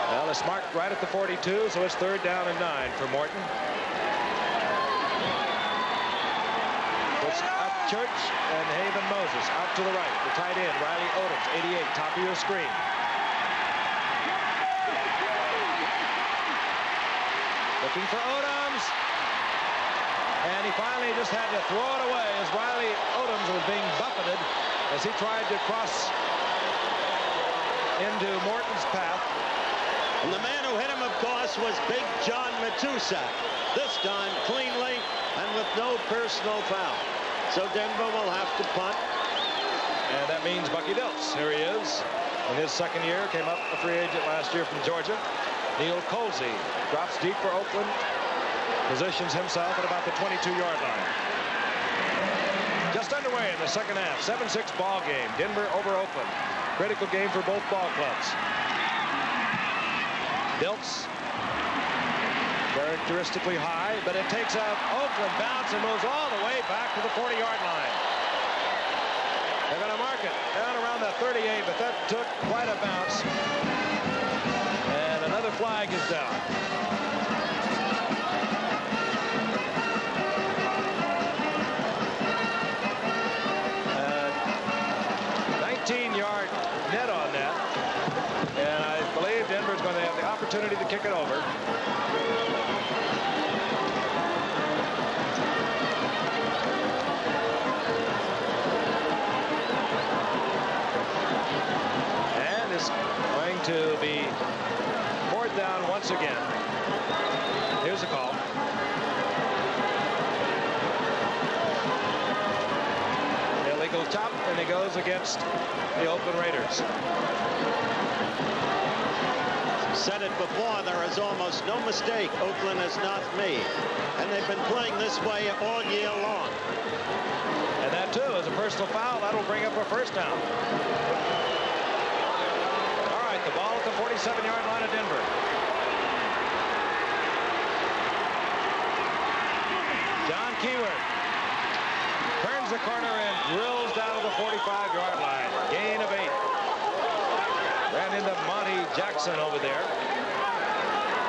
Well, it's marked right at the 42, so it's 3rd down and 9 for Morton. It's Upchurch and Haven Moses out to the right. The tight end, Riley Odoms, 88, top of your screen. Looking for Odoms. And he finally just had to throw it away as Riley Odoms was being buffeted as he tried to cross into Morton's path. And the man who hit him, of course, was Big John Matusak. This time cleanly and with no personal foul. So Denver will have to punt. And that means Bucky Dilts. Here he is in his 2nd year. Came up a free agent last year from Georgia. Neil Colsey drops deep for Oakland. Positions himself at about the 22-yard line. Just underway in the second half. 7-6 ball game. Denver over Oakland. Critical game for both ball clubs. Dilts characteristically high, but it takes a Oakland bounce and moves all the way back to the 40-yard line. They're going to mark it down around the 38, but that took quite a bounce. And another flag is down. to kick it over. And it's going to be fourth down once again. Here's a call. Illegal chop, and he goes against the Oakland Raiders. Said it before, there is almost no mistake Oakland has not made. And they've been playing this way all year long. And that, too, is a personal foul. That'll bring up a first down. All right, the ball at the 47-yard line of Denver. John Keyword turns the corner and drills down to the 45-yard line. Gain of 8. Ran into Monty Jackson over there.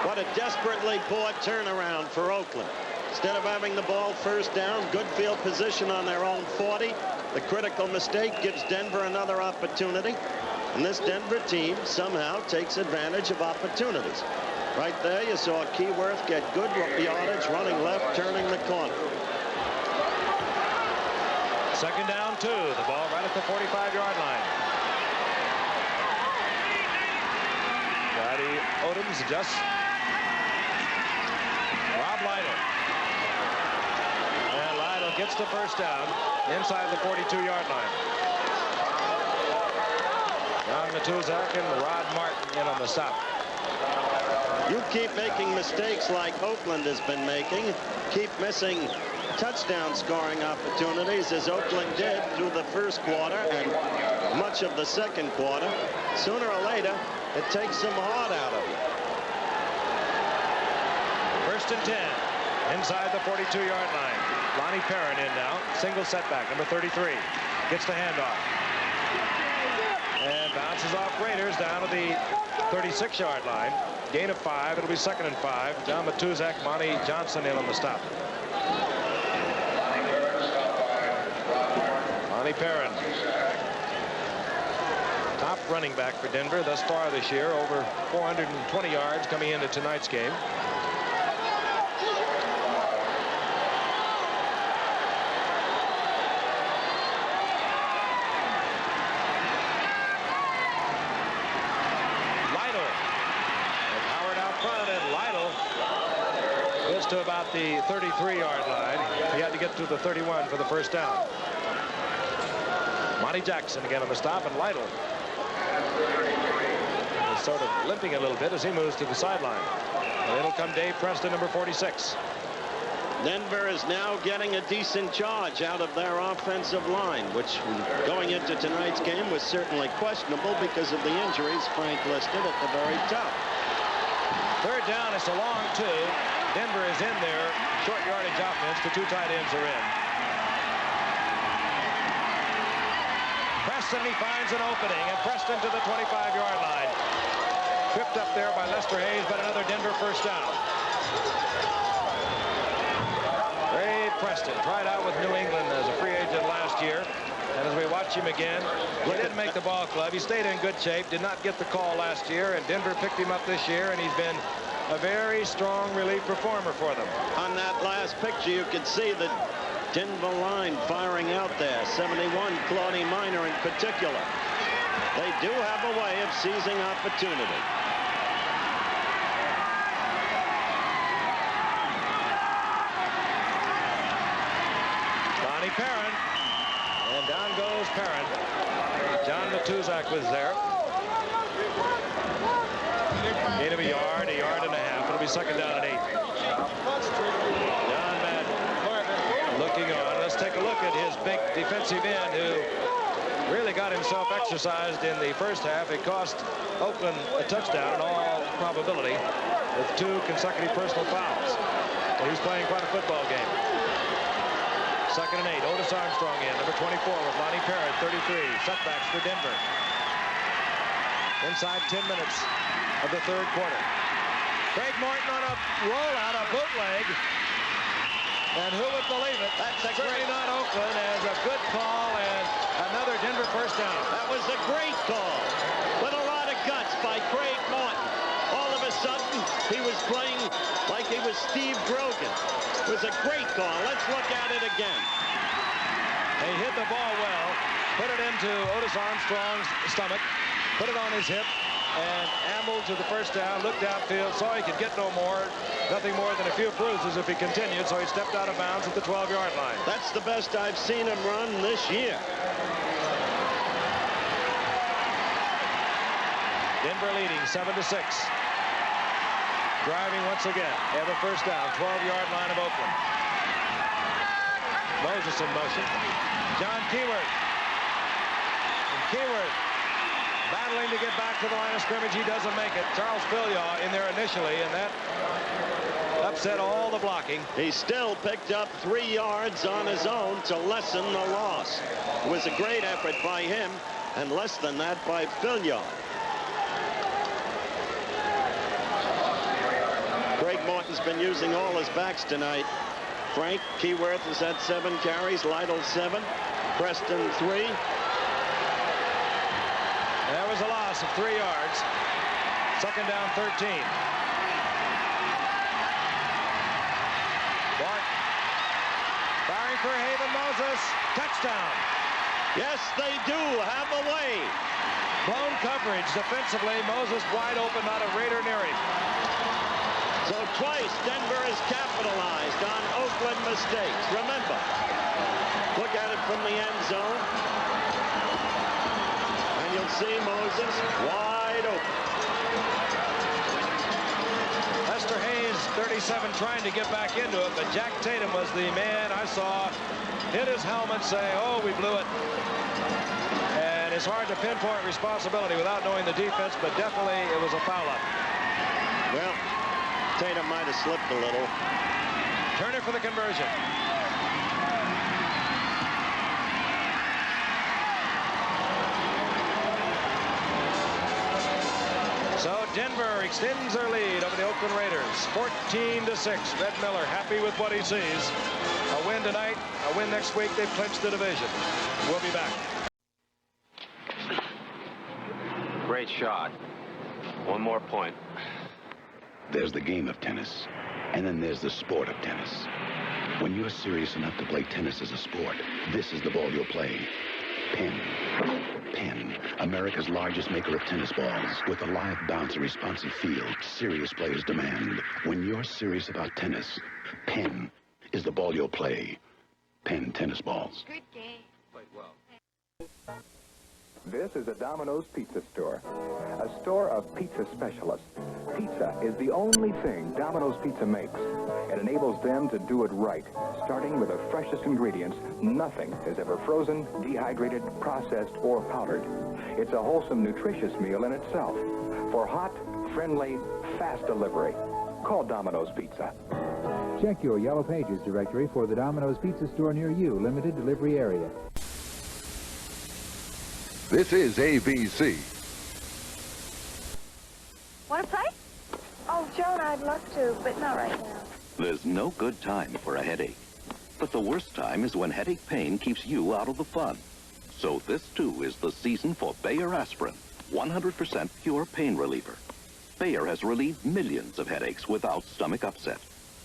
What a desperately poor turnaround for Oakland. Instead of having the ball first down, good field position on their own 40. The critical mistake gives Denver another opportunity. And this Denver team somehow takes advantage of opportunities. Right there, you saw Keyworth get good yardage, running left, turning the corner. Second down, 2. The ball right at the 45-yard line. Scotty Odoms adjusts. Rob Lytle. And Lytle gets the first down inside the 42-yard line. John Matuzak and Rod Martin in on the stop. You keep making mistakes like Oakland has been making. Keep missing touchdown scoring opportunities as Oakland did through the first quarter and much of the second quarter. Sooner or later, it takes some heart out of you. First and 10 inside the 42-yard line. Lonnie Perrin in now. Single setback, number 33. Gets the handoff. And bounces off Raiders down to the 36-yard line. Gain of 5. It'll be second and 5. John Matuzak, Monty Johnson in on the stop. Lonnie Perrin. Top running back for Denver thus far this year. Over 420 yards coming into tonight's game. To about the 33-yard line. He had to get to the 31 for the first down. Monty Jackson again on the stop, and Lytle is sort of limping a little bit as he moves to the sideline. And it'll come Dave Preston, number 46. Denver is now getting a decent charge out of their offensive line, which going into tonight's game was certainly questionable because of the injuries Frank listed at the very top. Third down, it's a long 2. Denver is in there. Short yardage offense. The 2 tight ends are in. Preston, he finds an opening, and Preston to the 25-yard line. Tripped up there by Lester Hayes, but another Denver first down. Ray Preston tried out with New England as a free agent last year. And as we watch him again, he didn't make the ball club. He stayed in good shape, did not get the call last year, and Denver picked him up this year, and he's been a very strong relief performer for them. On that last picture, you could see the Denver line firing out there. 71, Claudie Miner in particular. They do have a way of seizing opportunity. Lonnie Perrin. And down goes Perrin. John Matuzak was there. Gain of a yard and a half. It'll be second down and 8. John Madden looking on. Let's take a look at his big defensive end who really got himself exercised in the first half. It cost Oakland a touchdown in all probability with 2 consecutive personal fouls. So he's playing quite a football game. Second and 8. Otis Armstrong in. Number 24 with Lonnie Perrin, 33. Setbacks for Denver. Inside 10 minutes of the third quarter. Craig Morton on a rollout, a bootleg. And who would believe it? That's certainly not Oakland, as a good call and another Denver first down. That was a great call with a lot of guts by Craig Morton. All of a sudden, he was playing like he was Steve Grogan. It was a great call. Let's look at it again. He hit the ball well, put it into Otis Armstrong's stomach, put it on his hip, and ambled to the first down, looked outfield, saw he could get no more, nothing more than a few bruises if he continued, so he stepped out of bounds at the 12-yard line. That's the best I've seen him run this year. Denver leading 7-6. Driving once again. They have a first down, 12-yard line of Oakland. Moses in motion. John Keyworth. And Keyworth battling to get back to the line of scrimmage. He doesn't make it. Charles Filyaw in there initially, and that upset all the blocking. He still picked up 3 yards on his own to lessen the loss. It was a great effort by him, and less than that by Filyaw. Greg Martin's been using all his backs tonight. Frank Keyworth has had 7 carries, Lytle 7, Preston 3. There was a loss of 3 yards. Second down, 13. Bart firing for Haven Moses. Touchdown. Yes, they do have a way. Blown coverage defensively. Moses wide open, not a Raider near him. So twice Denver has capitalized on Oakland mistakes. Remember, look at it from the end zone. And you'll see Moses wide open. Lester Hayes, 37, trying to get back into it, but Jack Tatum was the man I saw hit his helmet saying, oh, we blew it. And it's hard to pinpoint responsibility without knowing the defense, but definitely it was a foul up. Well, Tatum might have slipped a little. Turner for the conversion. So Denver extends their lead over the Oakland Raiders, 14-6. Red Miller happy with what he sees. A win tonight, a win next week. They've clinched the division. We'll be back. Great shot. One more point. There's the game of tennis, and then there's the sport of tennis. When you're serious enough to play tennis as a sport, this is the ball you'll play. Penn. Penn, America's largest maker of tennis balls. With a live bounce and responsive feel, serious players demand. When you're serious about tennis, Penn is the ball you'll play. Penn tennis balls. Good game. Quite well. This is a Domino's Pizza Store, a store of pizza specialists. Pizza is the only thing Domino's Pizza makes. It enables them to do it right, starting with the freshest ingredients. Nothing is ever frozen, dehydrated, processed, or powdered. It's a wholesome, nutritious meal in itself. For hot, friendly, fast delivery, call Domino's Pizza. Check your Yellow Pages directory for the Domino's Pizza Store near you, limited delivery area. This is ABC. Want to play? Oh, Joan, I'd love to, but not right now. There's no good time for a headache. But the worst time is when headache pain keeps you out of the fun. So this, too, is the season for Bayer Aspirin, 100% pure pain reliever. Bayer has relieved millions of headaches without stomach upset.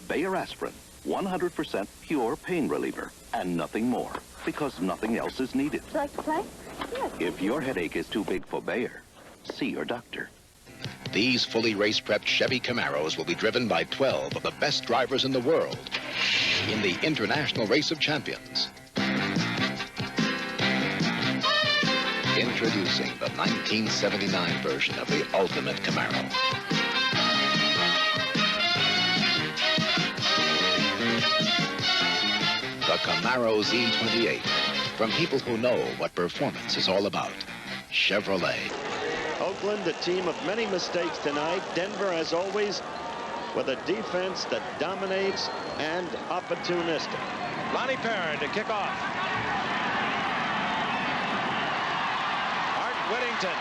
Bayer Aspirin, 100% pure pain reliever, and nothing more, because nothing else is needed. Would you like to play? Yes. If your headache is too big for Bayer, see your doctor. These fully race-prepped Chevy Camaros will be driven by 12 of the best drivers in the world in the International Race of Champions. Introducing the 1979 version of the ultimate Camaro. The Camaro Z28. From people who know what performance is all about. Chevrolet. Oakland, a team of many mistakes tonight. Denver, as always, with a defense that dominates and opportunistic. Lonnie Perrin to kick off. Art Whittington.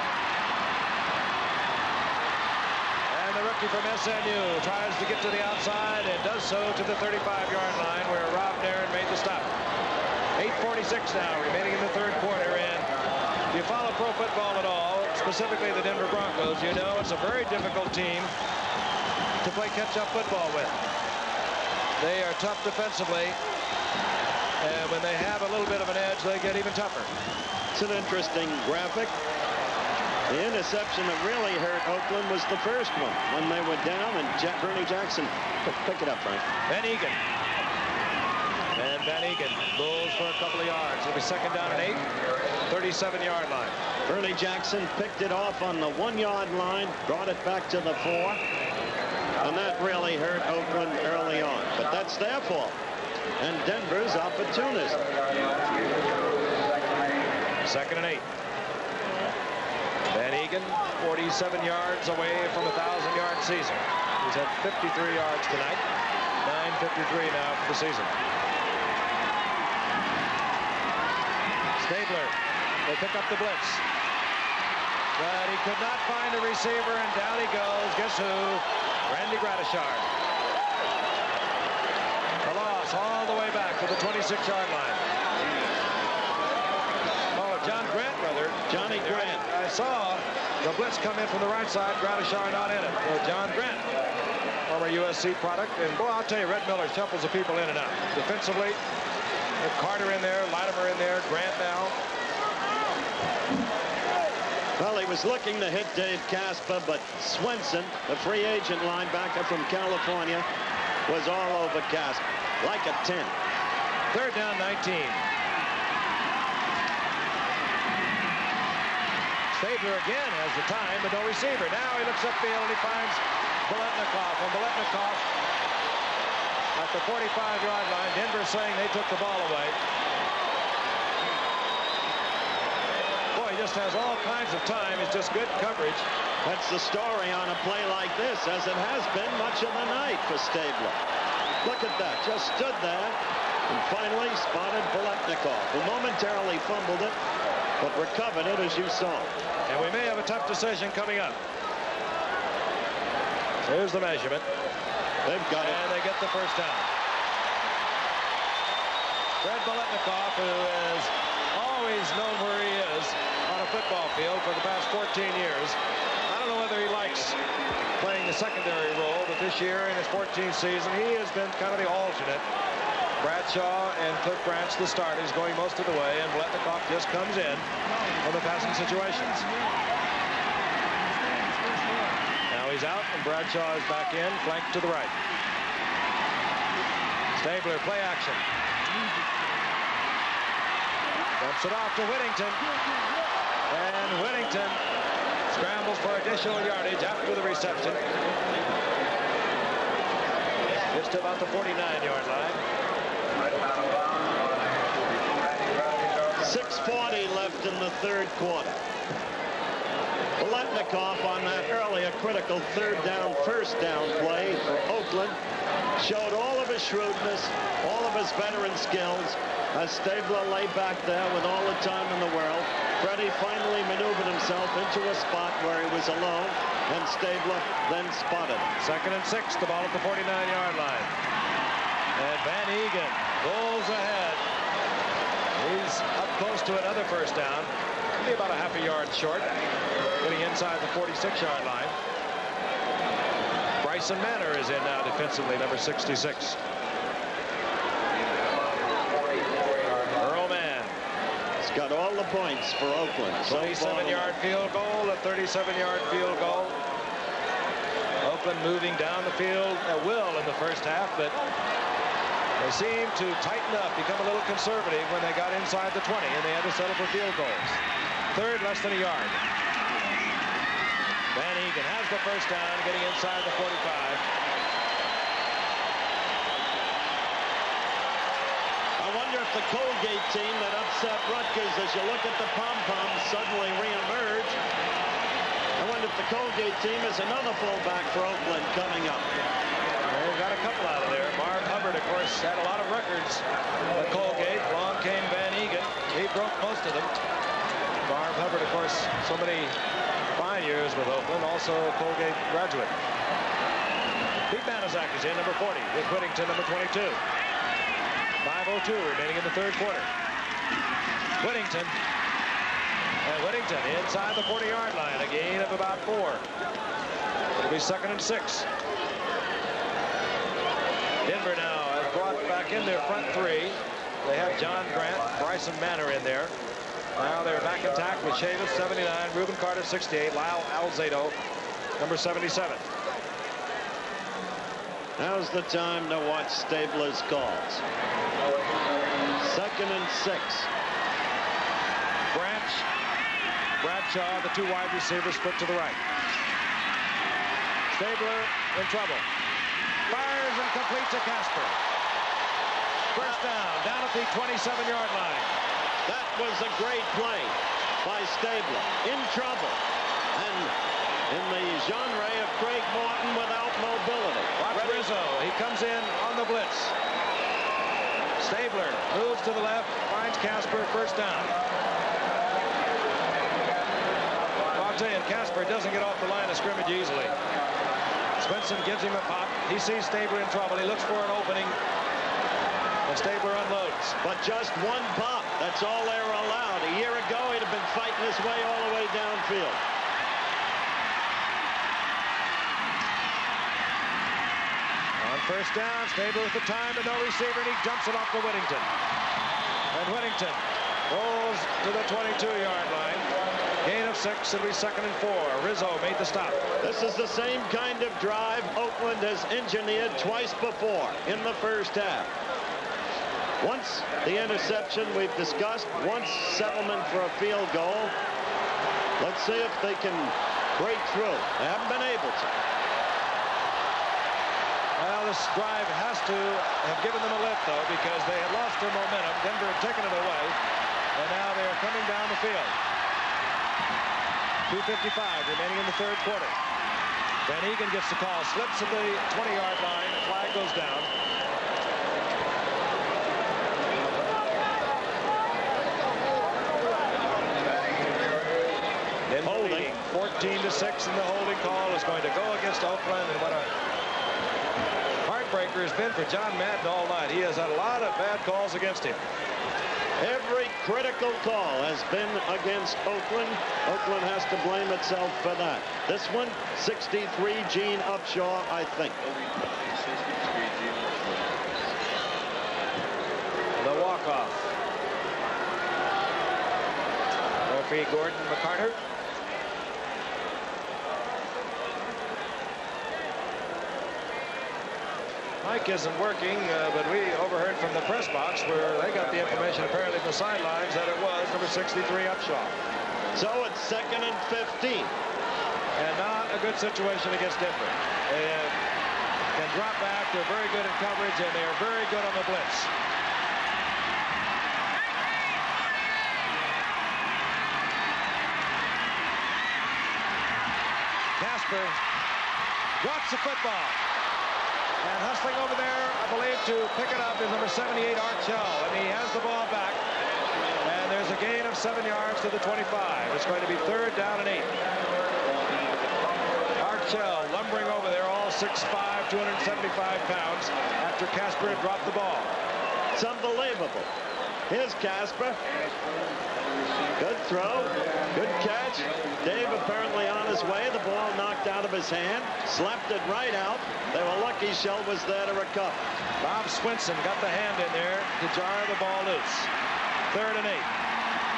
And the rookie from SMU tries to get to the outside and does so to the 35-yard line where Rob Darren made the stop. 8:46 now remaining in the third quarter. And if you follow pro football at all, specifically the Denver Broncos, you know it's a very difficult team to play catch-up football with. They are tough defensively, and when they have a little bit of an edge, they get even tougher. It's an interesting graphic. The interception that really hurt Oakland was the first one when they were down, and Bernie Jackson. Pick it up, Frank. Van Egan. And Van Egan goes for a couple of yards. It'll be second down and 8, 37-yard line. Bernie Jackson picked it off on the 1-yard line, brought it back to the 4, and that really hurt Oakland early on. But that's their fault, and Denver's opportunist. Second and 8. Van Egan, 47 yards away from a 1,000-yard season. He's had 53 yards tonight. 9:53 now for the season. Stabler will pick up the blitz. But he could not find a receiver, and down he goes. Guess who? Randy Gratishard. A loss all the way back to the 26-yard line. Oh, John Grant, brother. Johnny Grant. I saw the blitz come in from the right side. Gratishard not in it. So John Grant, former USC product. And boy, I'll tell you, Red Miller shuffles the people in and out. Defensively, with Carter in there, Latimer in there, Grant now. Well, he was looking to hit Dave Casper, but Swenson, the free agent linebacker from California, was all over Casper, like a 10. Third down, 19. Stabler again has the time, but no receiver. Now he looks upfield and he finds Biletnikoff. And Biletnikoff at the 45-yard line. Denver saying they took the ball away. Boy, he just has all kinds of time. It's just good coverage. That's the story on a play like this, as it has been much of the night for Stabler. Look at that. Just stood there and finally spotted Biletnikoff, who momentarily fumbled it, but recovered it, as you saw. And we may have a tough decision coming up. Here's the measurement. They've got it. And they get the first down. Fred Biletnikoff, who has always known where he is on a football field for the past 14 years. I don't know whether he likes playing the secondary role, but this year in his 14th season, he has been kind of the alternate. Bradshaw and Cliff Branch, the starters, going most of the way, and Biletnikoff just comes in on the passing situations. Now he's out, and Bradshaw is back in, flanked to the right. Stabler, play action. Dumps it off to Whittington. And Whittington scrambles for additional yardage after the reception. Just about the 49-yard line. 6:40 left in the third quarter. Biletnikoff on that earlier critical first down play for Oakland showed all of his shrewdness, all of his veteran skills as Stabler lay back there with all the time in the world. Freddie finally maneuvered himself into a spot where he was alone, and Stabler then spotted him. Second and 6, the ball at the 49-yard line. And Van Egan goes ahead. He's up close to another first down. Maybe about a half a yard short. Getting inside the 46-yard line. Bryson Manor is in now defensively, number 66. Earl Mann. He's got all the points for Oakland. 27-yard field goal, a 37-yard field goal. Oakland moving down the field at will in the first half, but they seemed to tighten up, become a little conservative when they got inside the 20, and they had to settle for field goals. Third, less than a yard. Van Egan has the first down, getting inside the 45. I wonder if the Colgate team that upset Rutgers, as you look at the pom-poms, suddenly reemerge. I wonder if the Colgate team is another fullback for Oakland coming up. They've got a couple out of there. Marv Hubbard, of course, had a lot of records at Colgate. Along came Van Egan. He broke most of them. Marv Hubbard, of course, so many fine years with Oakland, also a Colgate graduate. Pete Banaszak is in, number 40, with Whittington, number 22. 5:02 remaining in the third quarter. Whittington And Whittington inside the 40-yard line, a gain of about 4. It'll be 2nd and 6. Denver now has brought back in their front 3. They have John Grant, Bryson Manor in there. Now they're back intact with Chavis, 79, Reuben Carter, 68, Lyle Alzado, number 77. Now's the time to watch Stabler's calls. 2nd and 6. Bradshaw, the 2 wide receivers, split to the right. Stabler in trouble. Fires and complete to Casper. First down at the 27-yard line. That was a great play by Stabler. In trouble. And in the genre of Craig Morton without mobility. Watch Rizzo. He comes in on the blitz. Stabler moves to the left, finds Casper, first down. I'll tell you, Casper doesn't get off the line of scrimmage easily. Swinson gives him a pop. He sees Stabler in trouble. He looks for an opening. And Stabler unloads. But just one pop. That's all they were allowed. A year ago, he'd have been fighting his way all the way downfield. On first down, Stabler with the time and no receiver, and he jumps it off to Whittington. And Whittington rolls to the 22-yard line. Gain of 6, it'll be 2nd and 4. Rizzo made the stop. This is the same kind of drive Oakland has engineered twice before in the first half. Once the interception we've discussed, once settlement for a field goal. Let's see if they can break through. They haven't been able to. Well, this drive has to have given them a lift, though, because they had lost their momentum. Denver had taken it away, and now they're coming down the field. 2:55 remaining in the 3rd quarter. Van Egan gets the call, slips at the 20-yard line, flag goes down. In holding, 14-6, and the holding call is going to go against Oakland, and what a heartbreaker has been for John Madden all night. He has had a lot of bad calls against him. Every critical call has been against Oakland. Oakland has to blame itself for that. This one, 63 Gene Upshaw, I think. The walk-off. Referee Gordon McCarter. Mike isn't working, but we overheard from the press box where they got the information apparently from the sidelines that it was number 63 Upshaw. So it's 2nd and 15. And not a good situation against Denver. They can drop back. They're very good in coverage, and they're very good on the blitz. Casper drops the football. And hustling over there, I believe, to pick it up is number 78, Art Shell. And he has the ball back. And there's a gain of 7 yards to the 25. It's going to be 3rd down and 8. Art Shell lumbering over there, all 6'5", 275 pounds, after Casper had dropped the ball. It's unbelievable. Here's Casper. Good throw. Good catch. Dave apparently on his way. The ball knocked out of his hand. Slapped it right out. They were lucky Shell was there to recover. Bob Swinson got the hand in there to jar the ball loose. 3rd and 8.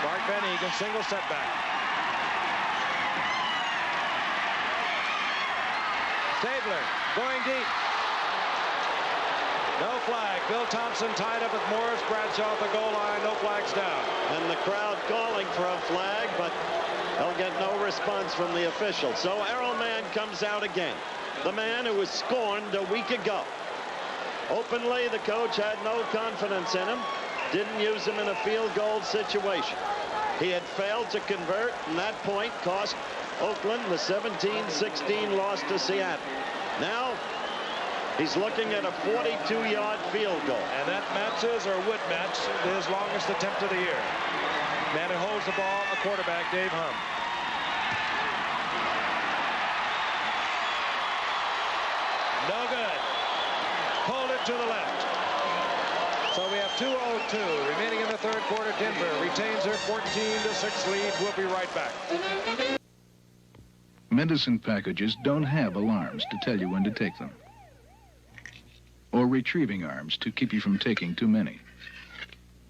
Mark Van Egan, single setback. Stabler going deep. No flag. Bill Thompson tied up with Morris Bradshaw at the goal line. No flags down. And the crowd calling for a flag, but they'll get no response from the official. So Errol Mann comes out again. The man who was scorned a week ago. Openly, the coach had no confidence in him. Didn't use him in a field goal situation. He had failed to convert, and that point cost Oakland the 17-16 loss to Seattle. Now, he's looking at a 42-yard field goal. And that matches or would match his longest attempt of the year. Man who holds the ball, a quarterback, Dave Hum. No good. Pulled it to the left. So we have 2:02 remaining in the third quarter. Denver retains their 14-6 lead. We'll be right back. Medicine packages don't have alarms to tell you when to take them, or retrieving arms to keep you from taking too many,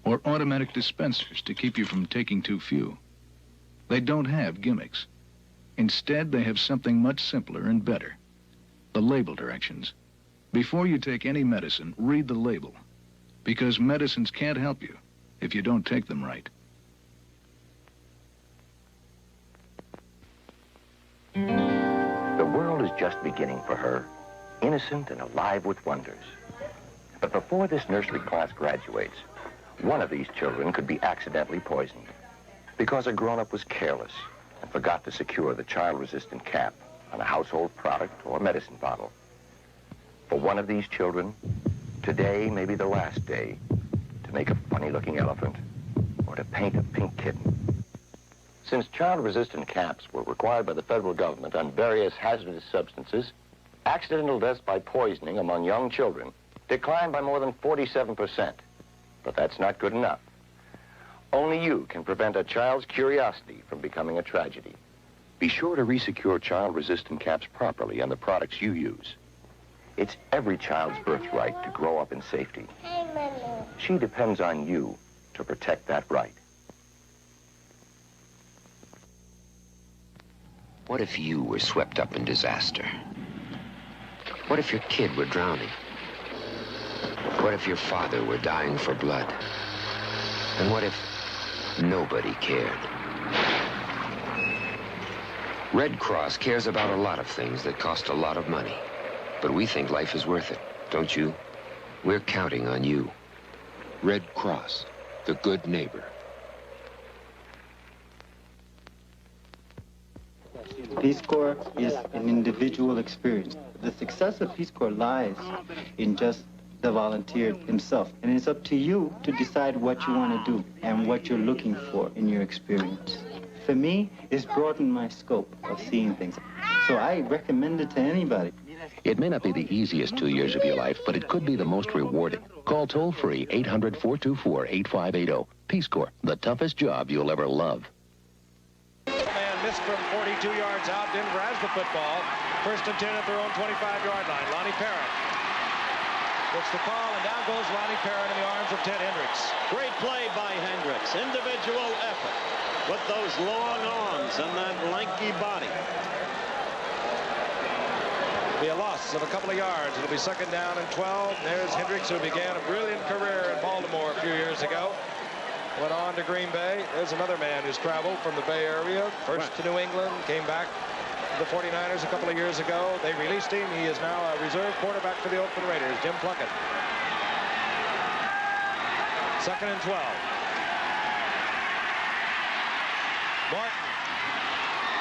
or automatic dispensers to keep you from taking too few. They don't have gimmicks. Instead, they have something much simpler and better: the label directions. Before you take any medicine, read the label, because medicines can't help you if you don't take them right. The world is just beginning for her, innocent and alive with wonders. But before this nursery class graduates, one of these children could be accidentally poisoned because a grown-up was careless and forgot to secure the child-resistant cap on a household product or medicine bottle. For one of these children, today may be the last day to make a funny-looking elephant or to paint a pink kitten. Since child-resistant caps were required by the federal government on various hazardous substances, accidental deaths by poisoning among young children declined by more than 47%. But that's not good enough. Only you can prevent a child's curiosity from becoming a tragedy. Be sure to resecure child-resistant caps properly on the products you use. It's every child's birthright to grow up in safety. She depends on you to protect that right. What if you were swept up in disaster? What if your kid were drowning? What if your father were dying for blood? And what if nobody cared? Red Cross cares about a lot of things that cost a lot of money. But we think life is worth it, don't you? We're counting on you. Red Cross, the good neighbor. Peace Corps is an individual experience. The success of Peace Corps lies in just the volunteer himself. And it's up to you to decide what you want to do and what you're looking for in your experience. For me, it's broadened my scope of seeing things. So I recommend it to anybody. It may not be the easiest 2 years of your life, but it could be the most rewarding. Call toll-free 800-424-8580. Peace Corps, the toughest job you'll ever love. Missed from 42 yards out. Denver has the football. 1st and 10 at their own 25-yard line. Lonnie Parent gets the call, and down goes Lonnie Parent in the arms of Ted Hendricks. Great play by Hendricks. Individual effort with those long arms and that lanky body. Be a loss of a couple of yards. It'll be 2nd down and 12. There's Hendricks, who began a brilliant career in Baltimore a few years ago. Went on to Green Bay. There's another man who's traveled from the Bay Area. First to New England, came back to the 49ers a couple of years ago. They released him. He is now a reserve quarterback for the Oakland Raiders, Jim Plunkett. 2nd and 12. Martin.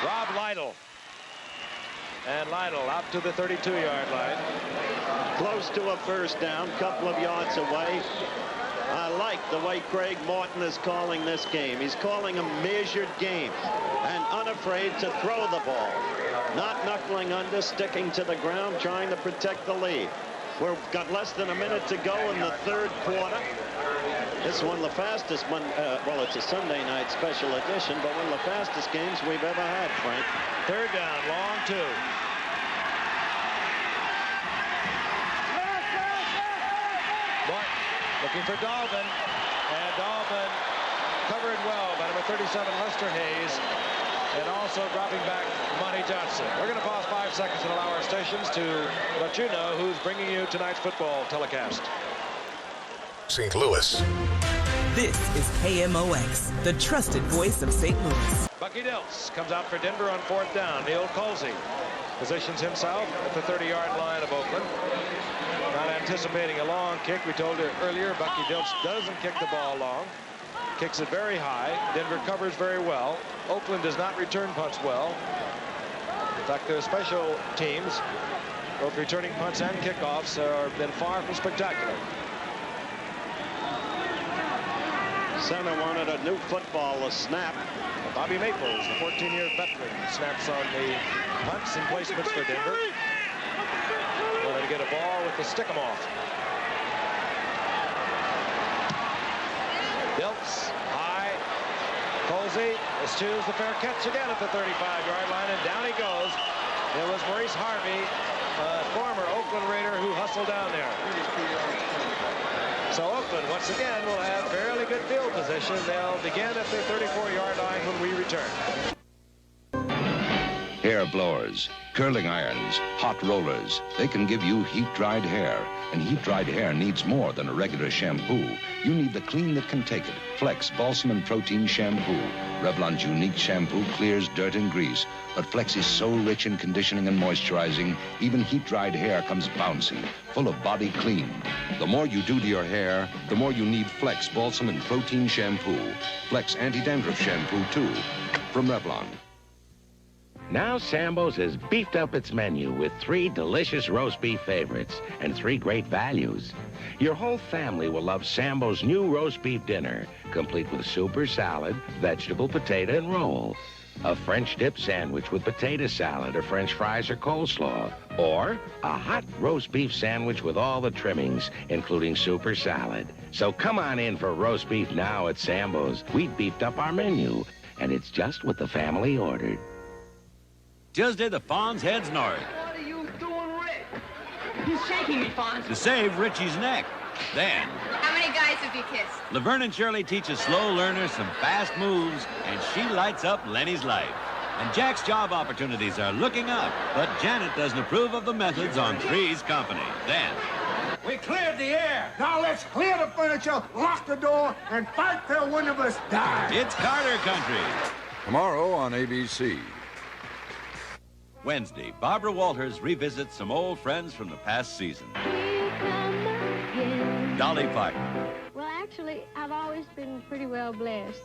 Rob Lytle. And Lytle out to the 32-yard line. Close to a 1st down, couple of yards away. I like the way Craig Morton is calling this game. He's calling a measured game and unafraid to throw the ball. Not knuckling under, sticking to the ground, trying to protect the lead. We've got less than a minute to go in the 3rd quarter. This is one of the fastest, well, it's a Sunday night special edition, but one of the fastest games we've ever had, Frank. 3rd down, long 2. Martin looking for Dalvin, and Dalvin covered well by number 37, Lester Hayes, and also dropping back Monty Johnson. We're going to pause 5 seconds and allow our stations to let you know who's bringing you tonight's football telecast. St. Louis. This is KMOX, the trusted voice of St. Louis. Bucky Dilts comes out for Denver on 4th down. Neil Colsey positions himself at the 30-yard line of Oakland. Not anticipating a long kick. We told you earlier, Bucky Dilts doesn't kick the ball long. Kicks it very high. Denver covers very well. Oakland does not return punts well. In fact, their special teams, both returning punts and kickoffs, have been far from spectacular. Center wanted a new football, a snap. Bobby Maples, the 14-year veteran, snaps on the punts and placements for Denver. Wanted to get a ball with the stick 'em off. Dilts, high. Colsey eschews the fair catch again at the 35-yard line, and down he goes. It was Maurice Harvey, former Oakland Raider, who hustled down there. So Oakland, once again, will have fairly good field position. They'll begin at the 34-yard line when we return. Hair blowers, curling irons, hot rollers. They can give you heat-dried hair. And heat-dried hair needs more than a regular shampoo. You need the clean that can take it. Flex Balsam and Protein Shampoo. Revlon's unique shampoo clears dirt and grease. But Flex is so rich in conditioning and moisturizing, even heat-dried hair comes bouncy, full of body clean. The more you do to your hair, the more you need Flex Balsam and Protein Shampoo. Flex Anti-Dandruff Shampoo, too, from Revlon. Now Sambo's has beefed up its menu with 3 delicious roast beef favorites and 3 great values. Your whole family will love Sambo's new roast beef dinner, complete with super salad, vegetable, potato, and roll. A French dip sandwich with potato salad or French fries or coleslaw. Or a hot roast beef sandwich with all the trimmings, including super salad. So come on in for roast beef now at Sambo's. We beefed up our menu, and it's just what the family ordered. Tuesday, the Fonz heads north. What are you doing, Rick? He's shaking me, Fonz. To save Richie's neck. Then, How many guys have you kissed? Laverne and Shirley teach a slow learner some fast moves, and she lights up Lenny's life. And Jack's job opportunities are looking up, but Janet doesn't approve of the methods on Three's company. Then, we cleared the air. Now let's clear the furniture, lock the door, and fight till one of us dies. it's Carter Country. Tomorrow on ABC. Wednesday, Barbara Walters revisits some old friends from the past season. Dolly Parton. Well, actually, I've always been pretty well blessed.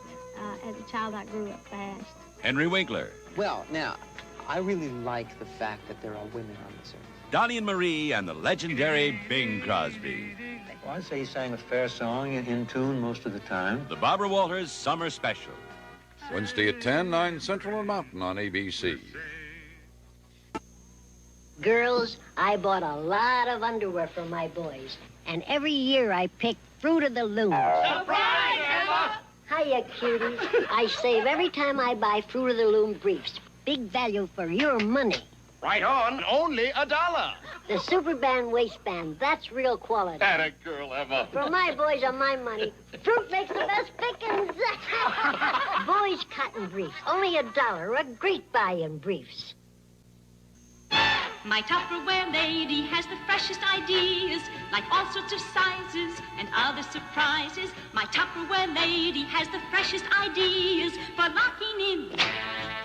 As a child, I grew up fast. Henry Winkler. Well, now, I really like the fact that there are women on this earth. Donnie and Marie and the legendary Bing Crosby. Well, I'd say he sang a fair song in tune most of the time. The Barbara Walters Summer Special. Wednesday at 10, 9 Central and Mountain on ABC. Girls, I bought a lot of underwear for my boys. And every year I pick Fruit of the Loom. Surprise, Emma! Hiya, cuties. I save every time I buy Fruit of the Loom briefs. Big value for your money. Right on, only $1. The Superband waistband, that's real quality. Atta girl, Emma. For my boys and my money, Fruit makes the best pickings. Boys' cotton briefs, only $1. A great buy in briefs. My Tupperware lady has the freshest ideas, like all sorts of sizes and other surprises. My Tupperware lady has the freshest ideas for locking in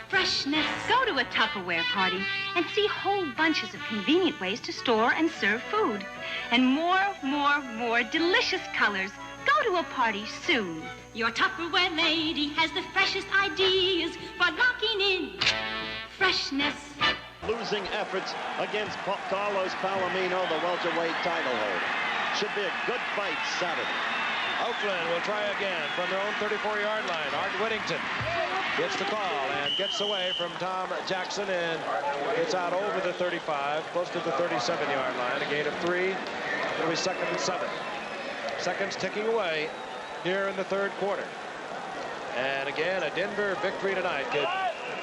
freshness. Go to a Tupperware party and see whole bunches of convenient ways to store and serve food. And more delicious colors. Go to a party soon. Your Tupperware lady has the freshest ideas for locking in freshness. Losing efforts against Carlos Palomino, the welterweight title holder. Should be a good fight Saturday. Oakland will try again from their own 34-yard line. Art Whittington gets the call and gets away from Tom Jackson and gets out over the 35, close to the 37-yard line. A gain of 3. It'll be 2nd and 7. Seconds ticking away here in the third quarter. And again, a Denver victory tonight could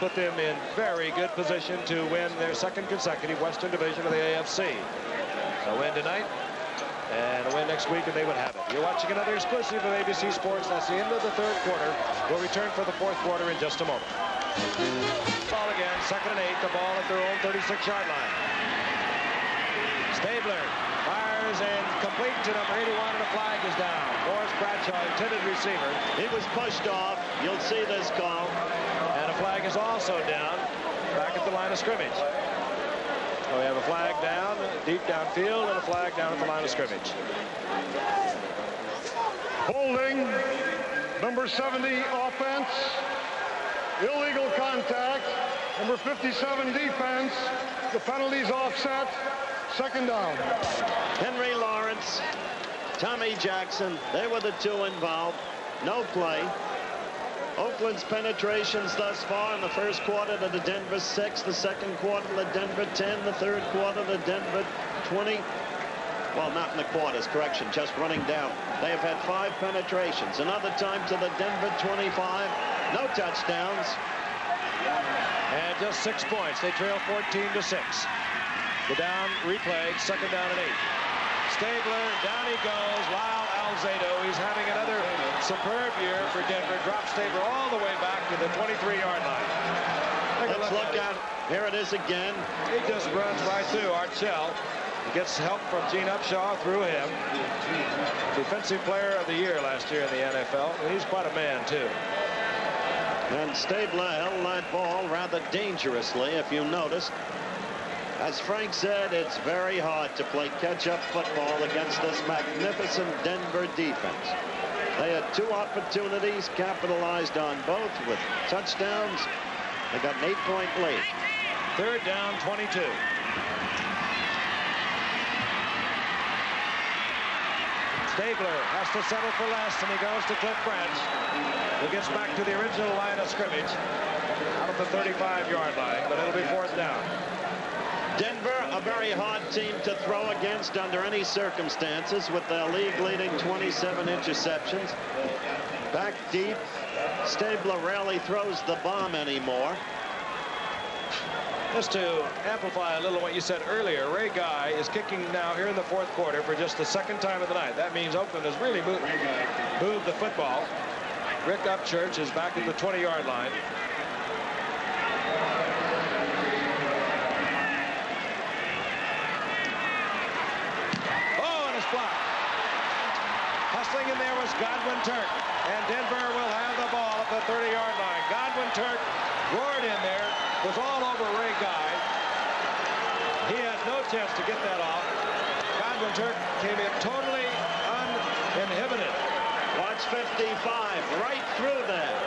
put them in very good position to win their 2nd consecutive Western Division of the AFC. A win tonight and a win next week, and they would have it. You're watching another exclusive of ABC Sports. That's the end of the third quarter. We'll return for the fourth quarter in just a moment. Ball again, 2nd and 8. The ball at their own 36-yard line. Stabler fires and complete to number 81, and a flag is down. Morris Bradshaw, intended receiver. He was pushed off. You'll see this call. And a flag is also down back at the line of scrimmage. So we have a flag down, deep downfield, and a flag down at the line of scrimmage. Holding, number 70 offense, illegal contact, number 57 defense, the penalty's offset, 2nd down. Henry Lawrence, Tommy Jackson, they were the 2 involved. No play. Oakland's penetrations thus far in the first quarter to the Denver 6, the second quarter to the Denver 10, the third quarter to Denver 20. Well, not in the quarters, correction, just running down. They have had 5 penetrations. Another time to the Denver 25. No touchdowns. And just 6 points. They trail 14-6. The down replay, second down and 8. Stabler, down he goes. Lyle Alzado. He's having another superb year for Denver. Drops Stabler all the way back to the 23-yard line. Let's look at it. Here it is again. He just runs right through Art Shell. He gets help from Gene Upshaw through him. Defensive player of the year last year in the NFL. And he's quite a man, too. And Stabler held that ball rather dangerously, if you noticed. As Frank said, it's very hard to play catch-up football against this magnificent Denver defense. They had 2 opportunities, capitalized on both with touchdowns. They got an 8-point lead. Third down, 22. Stabler has to settle for less, and he goes to Cliff Branch, who gets back to the original line of scrimmage out of the 35-yard line, but it'll be 4th down. Denver, a very hard team to throw against under any circumstances, with their league-leading 27 interceptions. Back deep, Stabler rarely throws the bomb anymore. Just to amplify a little what you said earlier, Ray Guy is kicking now here in the 4th quarter for just the 2nd time of the night. That means Oakland has really moved the football. Rick Upchurch is back at the 20-yard line. Oh, and it's blocked. Hustling in there was Godwin Turk, and Denver will have the ball at the 30-yard line. Godwin Turk roared in there, was all over Ray Guy. He had no chance to get that off. Godwin Turk came in totally uninhibited. Watch 55, right through there.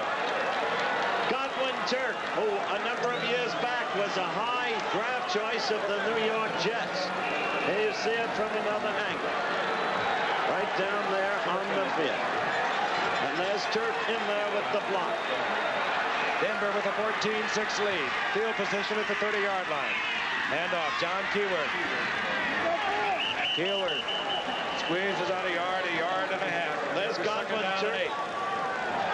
Godwin Turk, who a number of years back was a high draft choice of the New York Jets. Here you see it from another angle. Right down there on the field. And there's Turk in there with the block. Denver with a 14-6 lead. Field position at the 30-yard line. Handoff, John Keyword. Keyword squeezes out a yard and a half. There's Godwin Turk.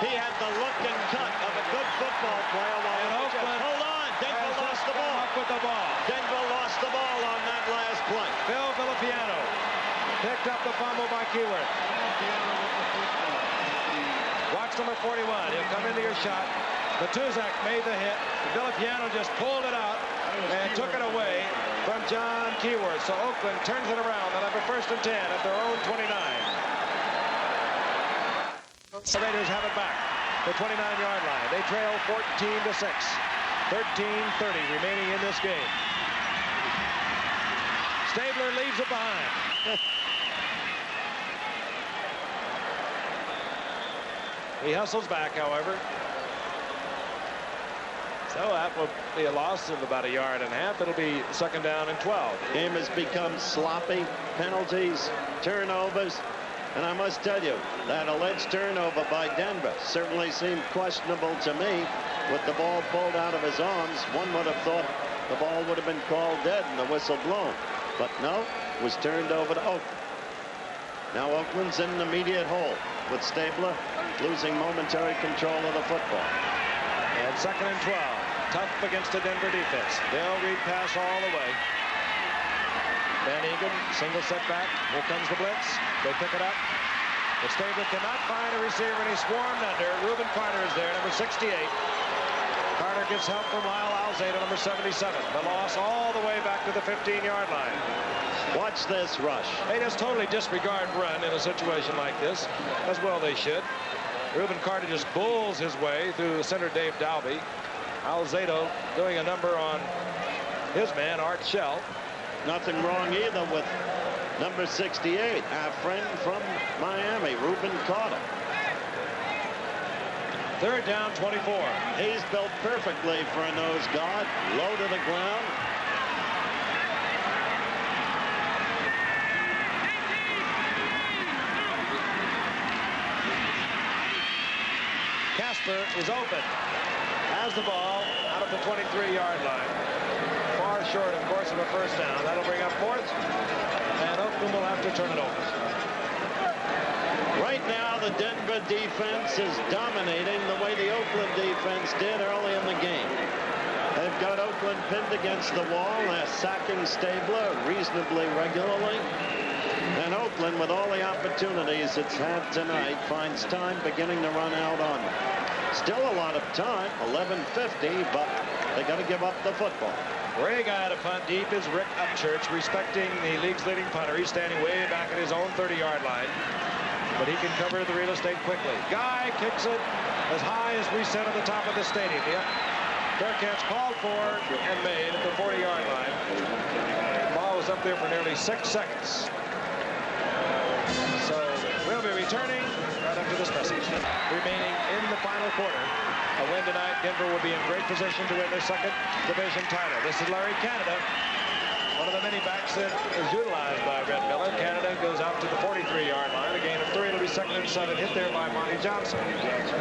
He had the look and cut of a good football player. And Oakland, hold on, Denver lost the ball. Up with the ball. Denver lost the ball on that last play. Phil Villapiano picked up the fumble by Keyword. Watch number 41. He'll come into your shot. Matuzak made the hit. Villapiano just pulled it out and took it away from John Keyword. So Oakland turns it around. They'll have a 1st and 10 at their own 29. The Raiders have it back. The 29-yard line. They trail 14-6. 13:30 remaining in this game. Stabler leaves it behind. He hustles back, however. So that will be a loss of about a yard and a half. It'll be 2nd down and 12. Game has become sloppy. Penalties, turnovers. And I must tell you, that alleged turnover by Denver certainly seemed questionable to me. With the ball pulled out of his arms, one would have thought the ball would have been called dead and the whistle blown. But no, it was turned over to Oakland. Now Oakland's in an immediate hole, with Stabler losing momentary control of the football. And 2nd and 12. Tough against the Denver defense. They'll read pass all the way. Van Egan, single setback. Here comes the blitz. They pick it up. But Stabler cannot find a receiver, and he's swarmed under. Reuben Carter is there, number 68. Carter gets help from Lyle Alzado, number 77. The loss all the way back to the 15-yard line. Watch this rush. They just totally disregard run in a situation like this, as well they should. Reuben Carter just bulls his way through center Dave Dalby. Alzado doing a number on his man, Art Shell. Nothing wrong either with number 68, our friend from Miami, Reuben Carter. 3rd down, 24. He's built perfectly for a nose guard. Low to the ground. Casper is open. Has the ball out of the 23-yard line. Far far short, of course, of a first down. That'll bring up fourth, and Oakland will have to turn it over. Right now, the Denver defense is dominating the way the Oakland defense did early in the game. They've got Oakland pinned against the wall. They're sacking Stabler reasonably regularly. And Oakland, with all the opportunities it's had tonight, finds time beginning to run out on them. Still a lot of time, 11:50, but they got to give up the football. Great guy to punt deep is Rick Upchurch, respecting the league's leading punter. He's standing way back at his own 30-yard line, but he can cover the real estate quickly. Guy kicks it as high as we said at the top of the stadium. Yep. Fair catch called for and made at the 40-yard line. The ball was up there for nearly 6 seconds. So we'll be returning right after this message. Remaining in the final quarter. A win tonight, Denver will be in great position to win their second division title. This is Larry Canada, one of the many backs that is utilized by Red Miller. Canada goes out to the 43-yard line. A gain of 3. It'll be 2nd and 7. Hit there by Monty Johnson.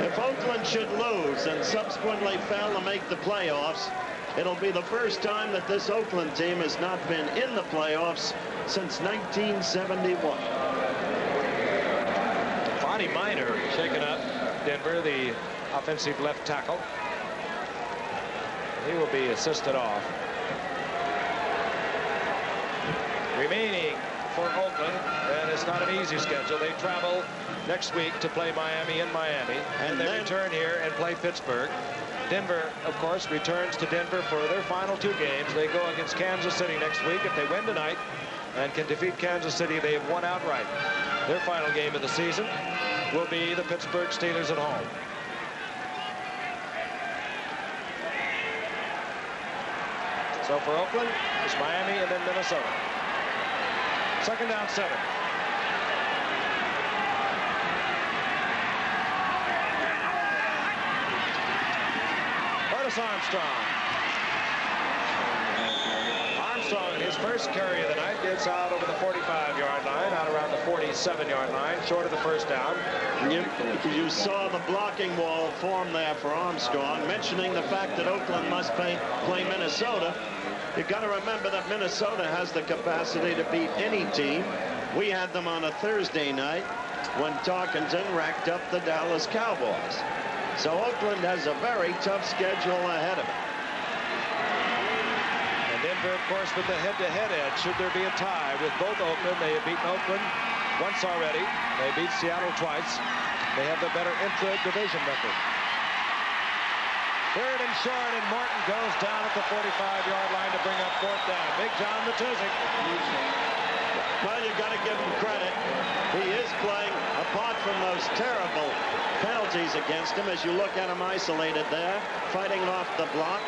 If Oakland should lose and subsequently fail to make the playoffs, it'll be the first time that this Oakland team has not been in the playoffs since 1971. Bonnie Miner shaken up. Denver, the offensive left tackle. He will be assisted off. Remaining for Oakland, and it's not an easy schedule. They travel next week to play Miami in Miami, and then return here and play Pittsburgh. Denver, of course, returns to Denver for their final 2 games. They go against Kansas City next week. If they win tonight and can defeat Kansas City, they have won outright. Their final game of the season will be the Pittsburgh Steelers at home. So for Oakland, it's Miami and then Minnesota. 2nd down 7. Curtis Armstrong. Armstrong, in his first carry of the night, gets out over the 45-yard line, out around the 47-yard line, short of the first down. You saw the blocking wall form there for Armstrong, mentioning the fact that Oakland must play Minnesota. You've got to remember that Minnesota has the capacity to beat any team. We had them on a Thursday night when Tarkenton racked up the Dallas Cowboys. So Oakland has a very tough schedule ahead of it. And Denver, of course, with the head-to-head edge, should there be a tie with both Oakland. They have beaten Oakland once already. They beat Seattle twice. They have the better intra-division record. 3rd and short, and Morton goes down at the 45-yard line to bring up 4th down. Big John Matuzik. Well, you've got to give him credit. He is playing, apart from those terrible penalties against him, as you look at him isolated there, fighting off the block,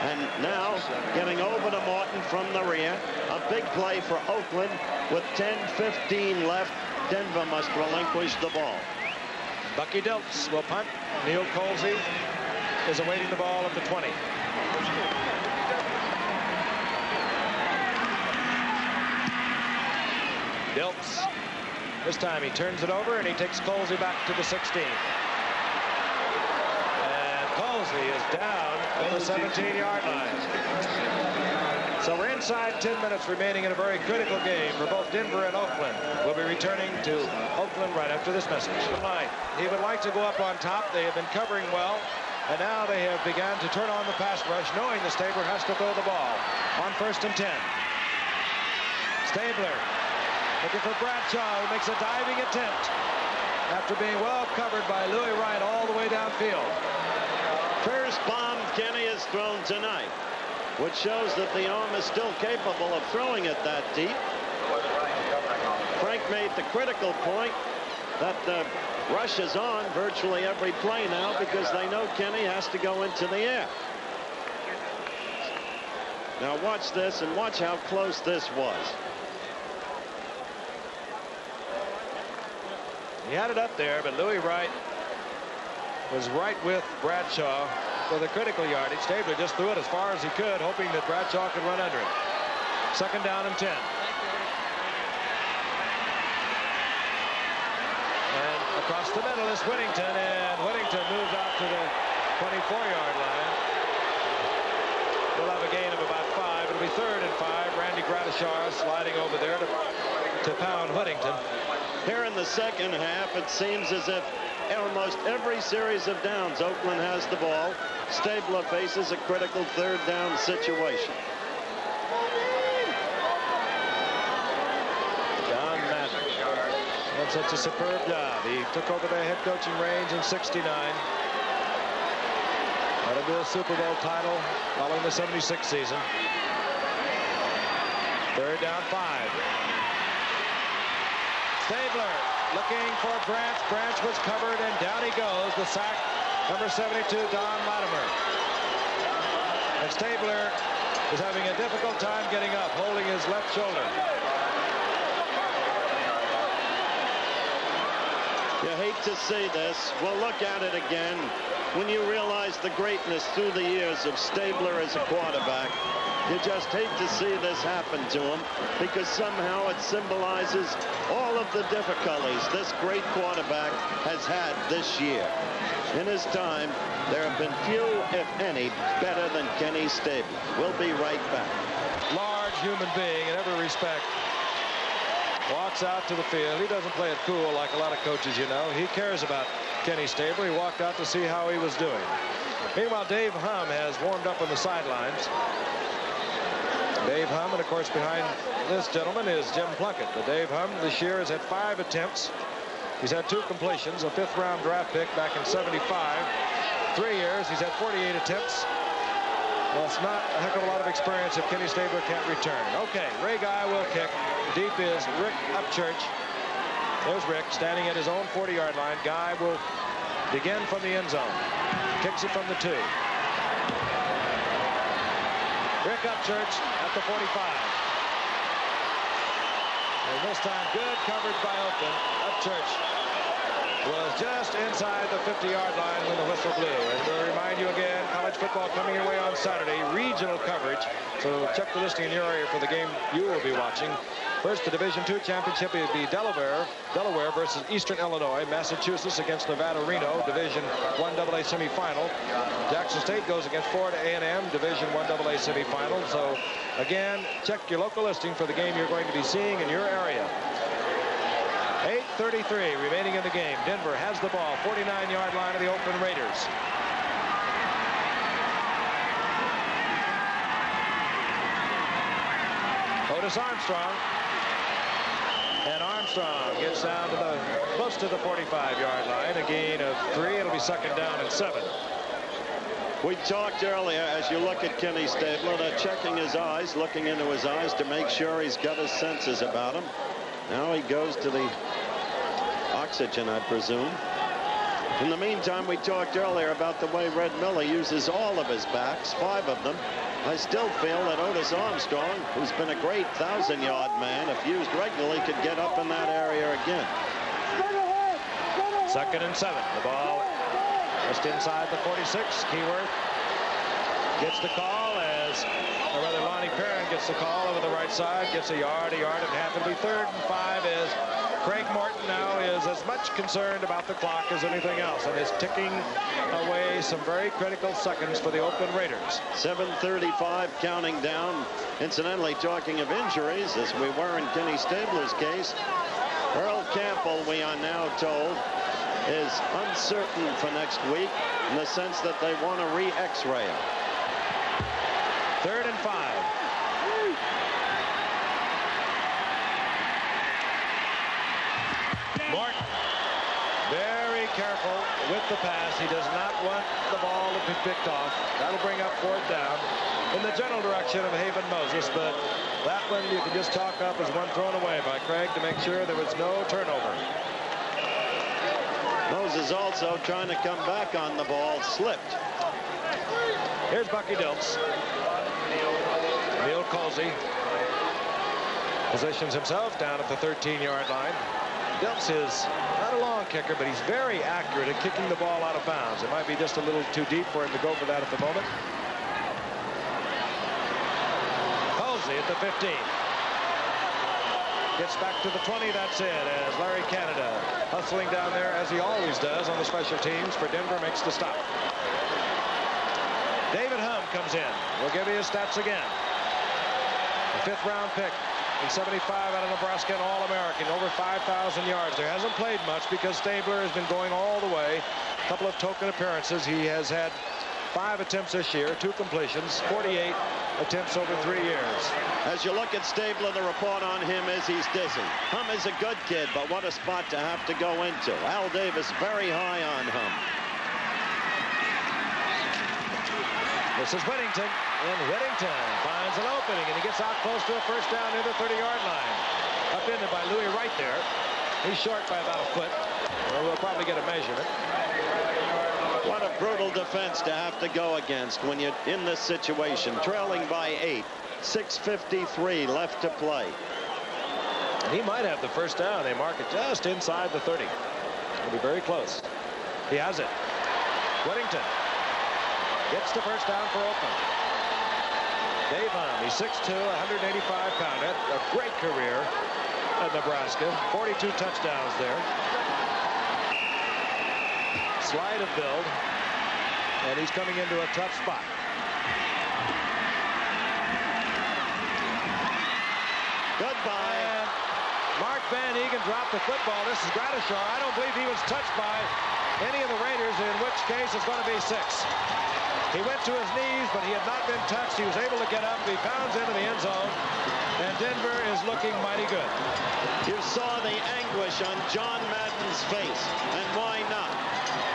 and now getting over to Morton from the rear. A big play for Oakland with 10:15 left. Denver must relinquish the ball. Bucky Dilts will punt. Neil Colsey is awaiting the ball at the 20. Dilts, this time he turns it over and he takes Colsey back to the 16. And Colsey is down at the 17-yard line. So we're inside 10 minutes remaining in a very critical game for both Denver and Oakland. We'll be returning to Oakland right after this message. He would like to go up on top. They have been covering well. And now they have begun to turn on the pass rush, knowing the Stabler has to throw the ball on 1st and 10. Stabler looking for Bradshaw, who makes a diving attempt after being well covered by Louis Wright all the way downfield. First bomb Kenny has thrown tonight, which shows that the arm is still capable of throwing it that deep. Frank made the critical point that the rush is on virtually every play now because they know Kenny has to go into the air. Now watch this and watch how close this was. He had it up there, but Louis Wright was right with Bradshaw for the critical yardage. Stabler just threw it as far as he could, hoping that Bradshaw could run under it. 2nd down and 10. And across the middle is Whittington, and Whittington moves out to the 24-yard line. We'll have a gain of about 5. It'll It'll be 3rd and 5. Randy Gradishar sliding over there to pound Whittington. Here in the second half, it seems as if almost every series of downs, Oakland has the ball. Stabler faces a critical 3rd down situation. John Madden did such a superb job. He took over the head coaching range in '69. Got a dual Super Bowl title following the '76 season. 3rd down 5. Stabler looking for Branch. Branch was covered, and down he goes. The sack, number 72, Don Latimer. And Stabler is having a difficult time getting up, holding his left shoulder. You hate to see this. We'll look at it again. When you realize the greatness through the years of Stabler as a quarterback, you just hate to see this happen to him, because somehow it symbolizes all of the difficulties this great quarterback has had this year. In his time, there have been few, if any, better than Kenny Stabler. We'll be right back. Large human being in every respect. Walks out to the field. He doesn't play it cool like a lot of coaches, you know. He cares about Kenny Stabler. He walked out to see how he was doing. Meanwhile, Dave Humm has warmed up on the sidelines. Dave Humm, and of course behind this gentleman is Jim Plunkett. But Dave Humm this year has had 5 attempts. He's had 2 completions, a 5th-round draft pick back in '75. 3 years, he's had 48 attempts. Well, it's not a heck of a lot of experience if Kenny Stabler can't return. Okay, Ray Guy will kick. Deep is Rick Upchurch. There's Rick standing at his own 40-yard line. Guy will begin from the end zone. Kicks it from the 2. Rick Upchurch at the 45. And this time, good coverage by Oakland. Upchurch was just inside the 50-yard line when the whistle blew. And we'll remind you again, college football coming your way on Saturday, regional coverage. So check the listing in your area for the game you will be watching. First, the Division II championship will be Delaware versus Eastern Illinois. Massachusetts against Nevada Reno, Division I AA semifinal. Jackson State goes against Florida A&M, Division I AA semifinal. So, again, check your local listing for the game you're going to be seeing in your area. 8:33 remaining in the game. Denver has the ball, 49-yard line of the Oakland Raiders. Otis Armstrong. And Armstrong gets down to close to the 45-yard line. A gain of 3. It'll be 2nd down and 7. We talked earlier, as you look at Kenny Stabler, they're checking his eyes, looking into his eyes to make sure he's got his senses about him. Now he goes to the oxygen, I presume. In the meantime, we talked earlier about the way Red Miller uses all of his backs, 5 of them. I still feel that Otis Armstrong, who's been a great 1,000-yard man, if used regularly, could get up in that area again. 2nd and 7. The ball just inside the 46. Keyworth gets the call or rather Lonnie Perrin gets the call over the right side, gets a yard and a half. It'll be 3rd and 5 as Craig Morton now is as much concerned about the clock as anything else and is ticking away some very critical seconds for the Oakland Raiders. 7:35 counting down. Incidentally, talking of injuries, as we were in Kenny Stabler's case, Earl Campbell, we are now told, is uncertain for next week in the sense that they want to re-X-ray him. 3rd and 5. Morton, very careful with the pass. He does not want the ball to be picked off. That'll bring up 4th down in the general direction of Haven Moses, but that one you can just chalk up as one thrown away by Craig to make sure there was no turnover. Moses also trying to come back on the ball, slipped. Here's Bucky Dilts. Neil Colsey positions himself down at the 13-yard line. Dilts is not a long kicker, but he's very accurate at kicking the ball out of bounds. It might be just a little too deep for him to go for that at the moment. Colsey at the 15. Gets back to the 20, that's it, as Larry Canada, hustling down there as he always does on the special teams for Denver, makes the stop. David Humm comes in. We'll give you his stats again. A fifth-round pick in 75 out of Nebraska, an All-American, over 5,000 yards. There hasn't played much because Stabler has been going all the way. A couple of token appearances. He has had 5 attempts this year, 2 completions, 48 attempts over 3 years. As you look at Stabler, the report on him is he's dizzy. Hum is a good kid, but what a spot to have to go into. Al Davis very high on Hum. This is Whittington, and Whittington finds an opening, and he gets out close to a first down near the 30-yard line. Upended by Louis right there. He's short by about a foot. Well, we'll probably get a measurement. What a brutal defense to have to go against when you're in this situation, trailing by 8, 6:53 left to play. And he might have the first down. They mark it just inside the 30. It'll be very close. He has it. Whittington gets the first down for Oakland. Dave Hum, he's 6'2", 185-pounder. A great career at Nebraska. 42 touchdowns there. Slide of build. And he's coming into a tough spot. Goodbye. And Mark Van Eegen dropped the football. This is Gradishar. I don't believe he was touched by any of the Raiders, in which case it's going to be 6. He went to his knees, but he had not been touched. He was able to get up. He pounds into the end zone, and Denver is looking mighty good. You saw the anguish on John Madden's face, and why not?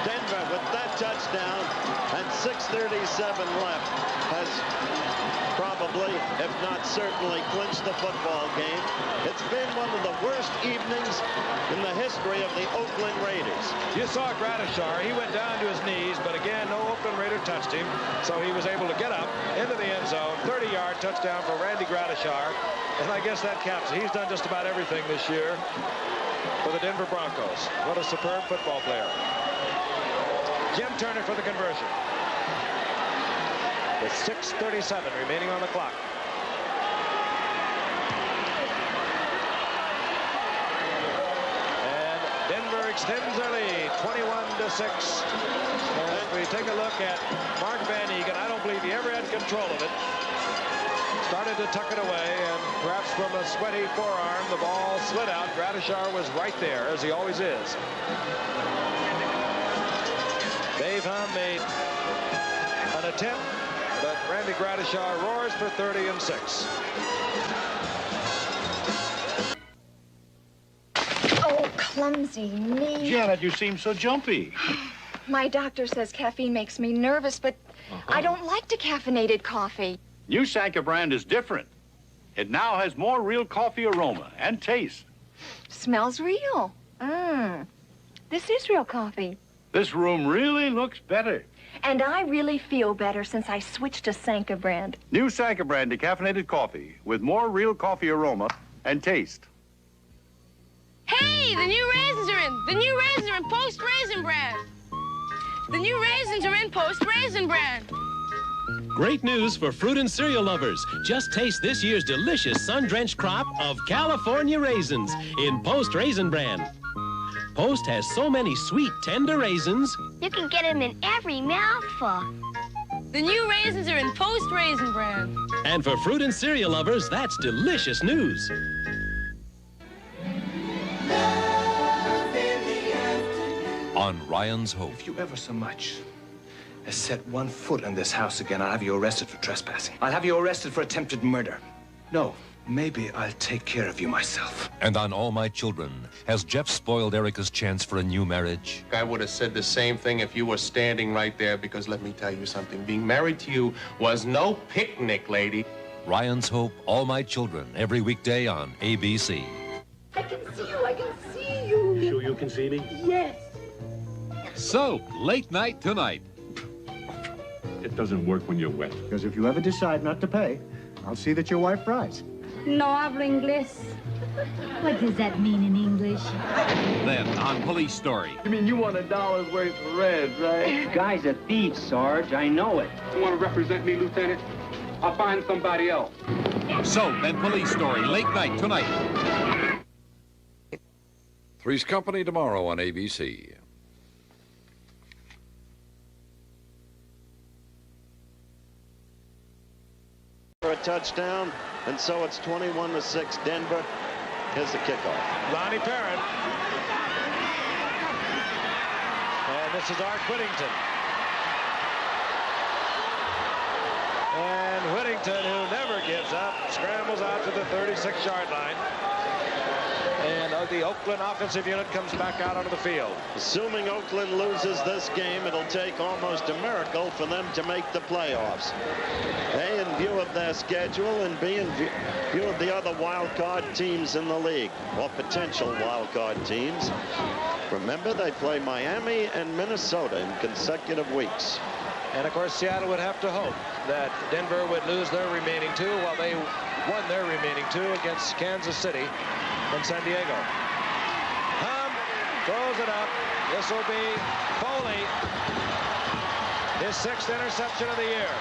Denver, with that touchdown and 6:37 left, has probably, if not certainly, clinched the football game. It's been one of the worst evenings in the history of the Oakland Raiders. You saw Gradishar. He went down to his knees, but again, no Oakland Raider touched him, so he was able to get up into the end zone. 30-yard touchdown for Randy Gradishar, and I guess that caps it. He's done just about everything this year for the Denver Broncos. What a superb football player. Jim Turner for the conversion. With 6:37 remaining on the clock. And Denver extends their lead, 21-6. And if we take a look at Mark Van Eegen, I don't believe he ever had control of it. Started to tuck it away, and perhaps from a sweaty forearm, the ball slid out. Gradishar was right there, as he always is. Dave Hum made an attempt, but Randy Gradishar roars for 30 and 6. Oh, clumsy me. Janet, you seem so jumpy. My doctor says caffeine makes me nervous, but I don't like decaffeinated coffee. New Sanka brand is different. It now has more real coffee aroma and taste. Smells real. This is real coffee. This room really looks better. And I really feel better since I switched to Sanka brand. New Sanka brand decaffeinated coffee with more real coffee aroma and taste. Hey, the new raisins are in. The new raisins are in Post Raisin Bran. The new raisins are in Post Raisin Bran. Great news for fruit and cereal lovers. Just taste this year's delicious sun-drenched crop of California raisins in Post Raisin Bran. Post has so many sweet, tender raisins. You can get them in every mouthful. The new raisins are in Post Raisin Bran. And for fruit and cereal lovers, that's delicious news. On Ryan's Hope. If you ever so much as set one foot in this house again, I'll have you arrested for trespassing. I'll have you arrested for attempted murder. No, maybe I'll take care of you myself. And on All My Children, has Jeff spoiled Erica's chance for a new marriage? I would have said the same thing if you were standing right there, because let me tell you something. Being married to you was no picnic, lady. Ryan's Hope, All My Children, every weekday on ABC. I can see you. I can see you. You sure you can see me? Yes. Soap, late night tonight. It doesn't work when you're wet. Because if you ever decide not to pay, I'll see that your wife fries. No hablo inglés. What does that mean in English? Then on Police Story. You mean you want $1 worth of red, right? Guy's a thief, Sarge. I know it. You want to represent me, Lieutenant? I'll find somebody else. Soap and Police Story, late night tonight. Three's Company tomorrow on ABC. For a touchdown, And so it's 21-6 Denver. Here's the kickoff. Lonnie Perrin. And this is Art Whittington. And Whittington, who never gives up, scrambles out to the 36-yard line. And the Oakland offensive unit comes back out onto the field. Assuming Oakland loses this game, it'll take almost a miracle for them to make the playoffs. A, in view of their schedule, and B, in view of the other wild card teams in the league, or potential wild card teams. Remember, they play Miami and Minnesota in consecutive weeks. And of course, Seattle would have to hope that Denver would lose their remaining two while they won their remaining two against Kansas City and San Diego. Hum throws it up. This will be Foley. His 6th interception of the year.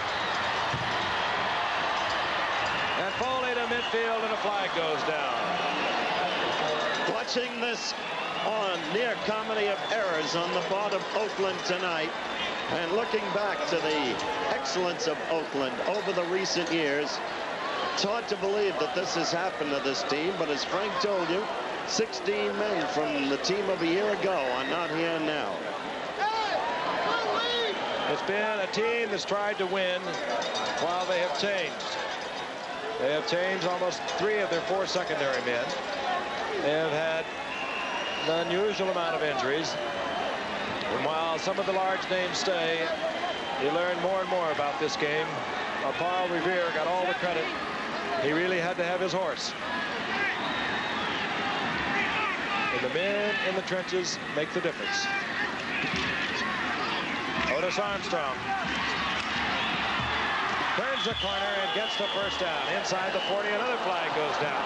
And Foley to midfield, and a flag goes down. Watching this on near comedy of errors on the part of Oakland tonight, and looking back to the excellence of Oakland over the recent years, it's hard to believe that this has happened to this team, but as Frank told you, 16 men from the team of a year ago are not here now. It's been a team that's tried to win while they have changed. They have changed almost 3 of their 4 secondary men. They have had an unusual amount of injuries. And while some of the large names stay, you learn more and more about this game. Paul Revere got all the credit. He really had to have his horse. And the men in the trenches make the difference. Otis Armstrong turns the corner and gets the first down. Inside the 40, another flag goes down.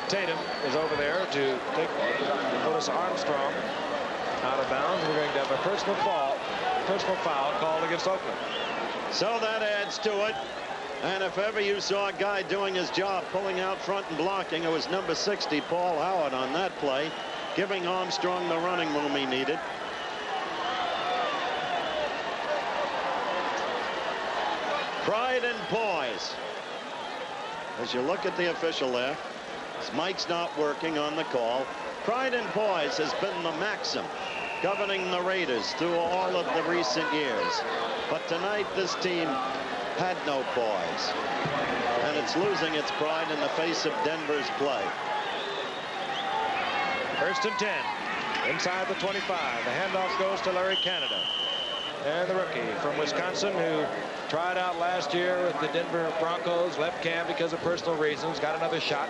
Tatum is over there to take Otis Armstrong out of bounds. We're going to have a personal foul called against Oakland. So that adds to it. And if ever you saw a guy doing his job, pulling out front and blocking, it was number 60, Paul Howard, on that play, giving Armstrong the running room he needed. Pride and poise. As you look at the official there, his mic's not working on the call. Pride and poise has been the maxim governing the Raiders through all of the recent years. But tonight, this team had no poise. And it's losing its pride in the face of Denver's play. 1st and 10. Inside the 25. The handoff goes to Larry Canada. And the rookie from Wisconsin, who tried out last year with the Denver Broncos, left camp because of personal reasons, got another shot.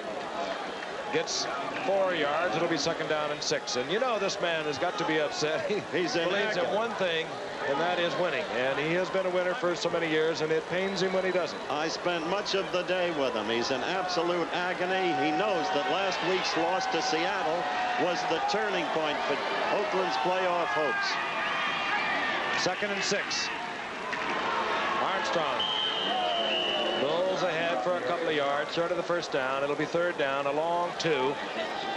Gets 4 yards. It'll be 2nd down and 6. And you know this man has got to be upset. He believes in one thing, and that is winning. And he has been a winner for so many years, and it pains him when he doesn't. I spent much of the day with him. He's in absolute agony. He knows that last week's loss to Seattle was the turning point for Oakland's playoff hopes. 2nd and 6. Armstrong rolls ahead for a couple of yards, short of the first down. It'll be 3rd down, a long 2.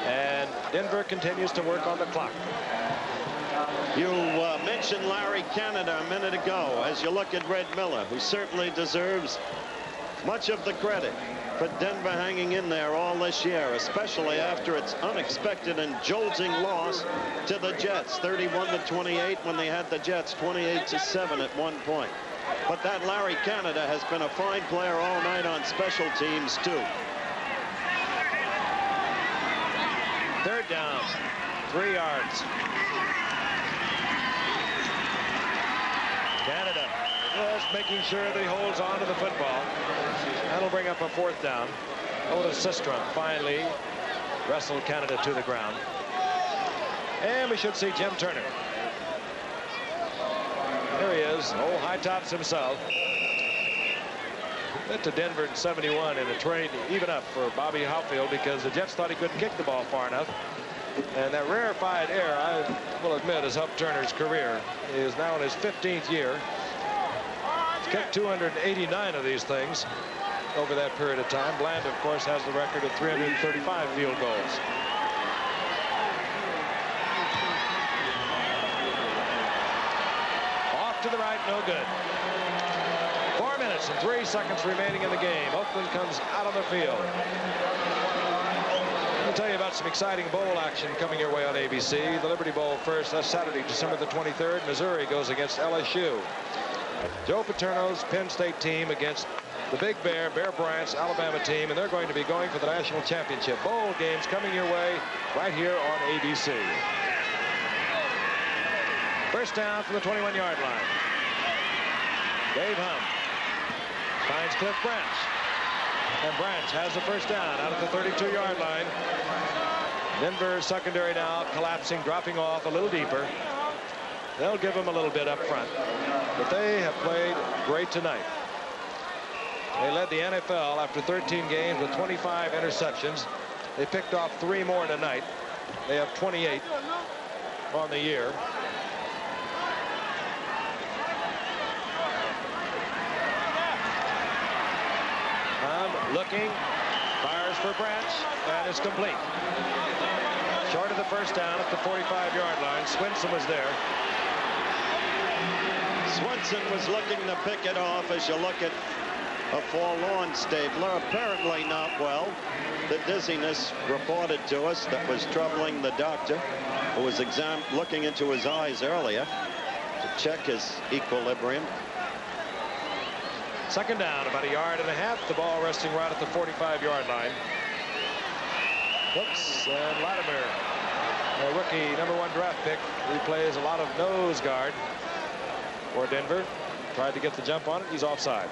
And Denver continues to work on the clock. You mentioned Larry Canada a minute ago. As you look at Red Miller, who certainly deserves much of the credit for Denver hanging in there all this year, especially after its unexpected and jolting loss to the Jets, 31-28, when they had the Jets 28-7 at one point. But that Larry Canada has been a fine player all night on special teams, too. 3rd down, 3 yards. Canada just making sure that he holds on to the football. That'll bring up a 4th down. Otis Sistrom finally wrestled Canada to the ground. And we should see Jim Turner. There he is, old High Tops himself. Went to Denver in '71 in a trade even up for Bobby Howfield because the Jets thought he couldn't kick the ball far enough. And that rarefied air, I will admit, has helped Turner's career. He is now in his 15th year. He's kicked 289 of these things over that period of time. Bland, of course, has the record of 335 field goals. no good. 4 minutes and 3 seconds remaining in the game. Oakland comes out on the field. I'll tell you about some exciting bowl action coming your way on ABC. The Liberty Bowl first. That's Saturday, December the 23rd. Missouri goes against LSU. Joe Paterno's Penn State team against the Big Bear Bryant's Alabama team, and they're going to be going for the national championship. Bowl games coming your way right here on ABC. First down from the 21-yard line. Dave Humm finds Cliff Branch. And Branch has the first down out of the 32-yard line. Denver's secondary now collapsing, dropping off a little deeper. They'll give them a little bit up front. But they have played great tonight. They led the NFL after 13 games with 25 interceptions. They picked off 3 more tonight. They have 28 on the year. Looking, fires for Branch, and it's complete. Short of the first down at the 45-yard line. Swinson was there. Swinson was looking to pick it off as you look at a forlorn Stabler, apparently not well. The dizziness reported to us that was troubling the doctor, who was looking into his eyes earlier to check his equilibrium. Second down, about 1.5 yards. The ball resting right at the 45-yard line. Hooks and Latimer, a rookie #1 draft pick. He plays a lot of nose guard for Denver. Tried to get the jump on it. He's offside.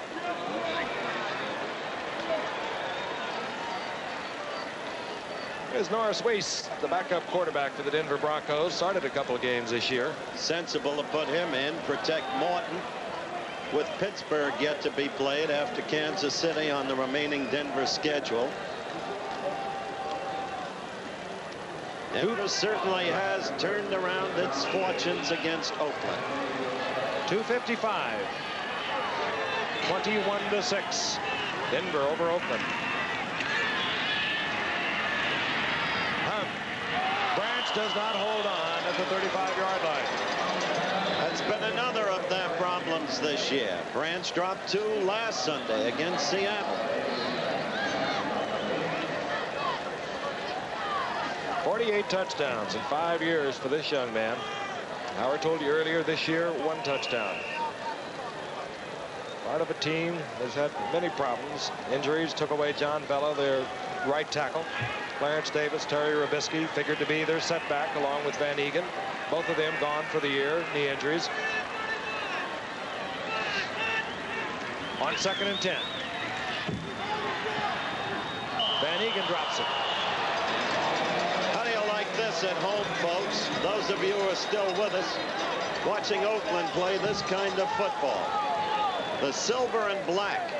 Here's Norris Weiss, the backup quarterback for the Denver Broncos. Started a couple of games this year. Sensible to put him in, protect Morton. With Pittsburgh yet to be played after Kansas City on the remaining Denver schedule. Denver certainly has turned around its fortunes against Oakland. 2:55. 21-6. Denver over Oakland. Branch does not hold on at the 35-yard line. That's been another of their problems this year. Branch dropped 2 last Sunday against Seattle. 48 touchdowns in 5 years for this young man. Howard told you earlier, this year, 1 touchdown. Part of a team that's had many problems. Injuries took away John Vella, their right tackle. Clarence Davis, Terry Robisky figured to be their setback along with Van Egan. Both of them gone for the year, knee injuries. On 2nd and 10. Van Egan drops it. How do you like this at home, folks? Those of you who are still with us, watching Oakland play this kind of football. The silver and black.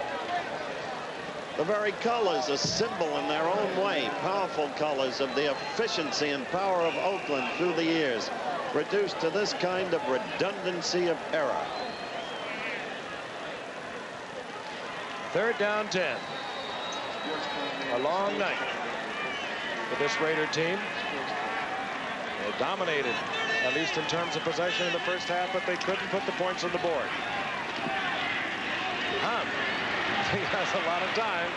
The very colors, a symbol in their own way. Powerful colors of the efficiency and power of Oakland through the years. Reduced to this kind of redundancy of error. 3rd down 10. A long night for this Raider team. They dominated, at least in terms of possession in the first half, but they couldn't put the points on the board. He has a lot of time.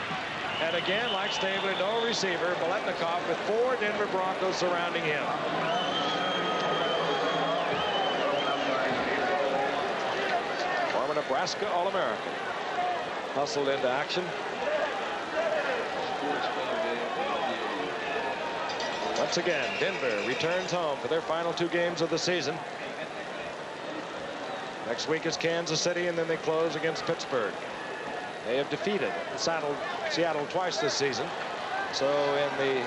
And again, like Stabler, no receiver. Biletnikoff with 4 Denver Broncos surrounding him. Former Nebraska All-American. Hustled into action. Once again, Denver returns home for their final 2 games of the season. Next week is Kansas City, and then they close against Pittsburgh. They have defeated Seattle twice this season. So in the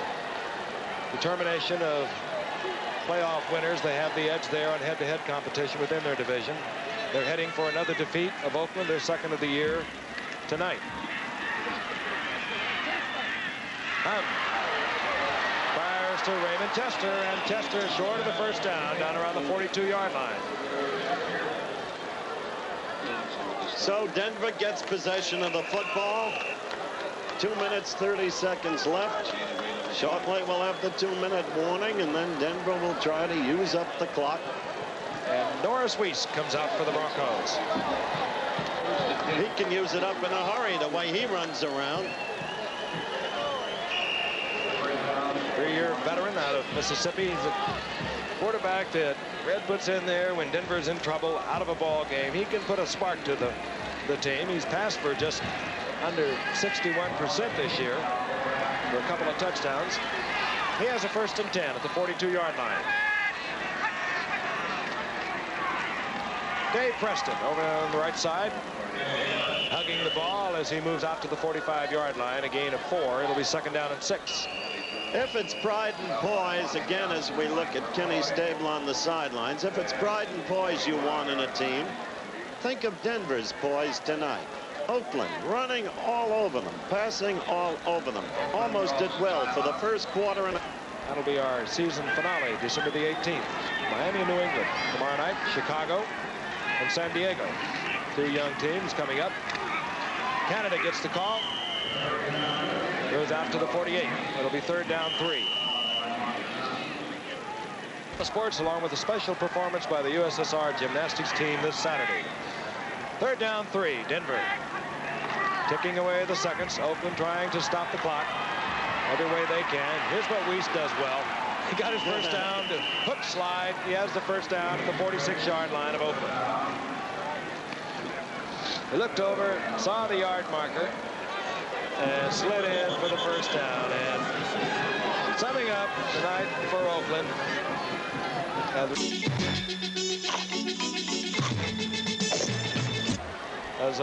determination of playoff winners, they have the edge there on head-to-head competition within their division. They're heading for another defeat of Oakland, their 2nd of the year, tonight. Fires to Raymond Tester, and Tester short of the first down around the 42-yard line. So Denver gets possession of the football. 2 minutes, 30 seconds left. Shortly we'll have the 2-minute warning, and then Denver will try to use up the clock. And Norris Weiss comes out for the Broncos. He can use it up in a hurry the way he runs around. 3-year veteran out of Mississippi. He's a quarterback that Red puts in there when Denver's in trouble, out of a ball game. He can put a spark to the team. He's passed for just under 61% this year for a couple of touchdowns. He has a 1st and 10 at the 42-yard line. Dave Preston over on the right side, hugging the ball as he moves out to the 45-yard line, a gain of 4. It'll be 2nd down and 6. If it's pride and poise, again, as we look at Kenny Stable on the sidelines, if it's pride and poise you want in a team, think of Denver's poise tonight. Oakland running all over them, passing all over them. Almost did well for the first quarter. That'll be our season finale, December the 18th. Miami and New England. Tomorrow night, Chicago and San Diego. 2 young teams coming up. Canada gets the call. Goes out to the 48. It'll be 3rd down 3. The sports, along with a special performance by the USSR gymnastics team this Saturday. 3rd down 3, Denver. Ticking away the seconds. Oakland trying to stop the clock every way they can. Here's what Weiss does well. He got his first down to hook slide. He has the first down at the 46-yard line of Oakland. He looked over, saw the yard marker, and slid in for the first down. And summing up tonight for Oakland. As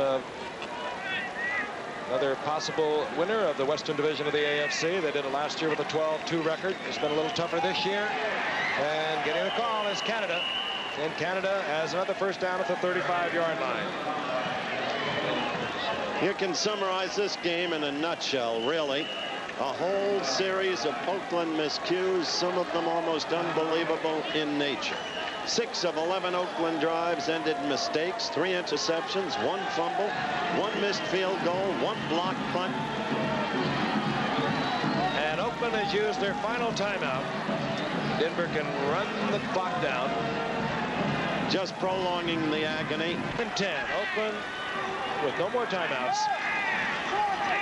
another possible winner of the Western Division of the AFC. They did it last year with a 12-2 record. It's been a little tougher this year. And getting the call is Canada. And Canada has another first down at the 35-yard line. You can summarize this game in a nutshell, really. A whole series of Oakland miscues, some of them almost unbelievable in nature. 6 of 11 Oakland drives ended in mistakes, 3 interceptions, 1 fumble, 1 missed field goal, 1 blocked punt. And Oakland has used their final timeout. Denver can run the clock down. Just prolonging the agony. And 10. Oakland with no more timeouts.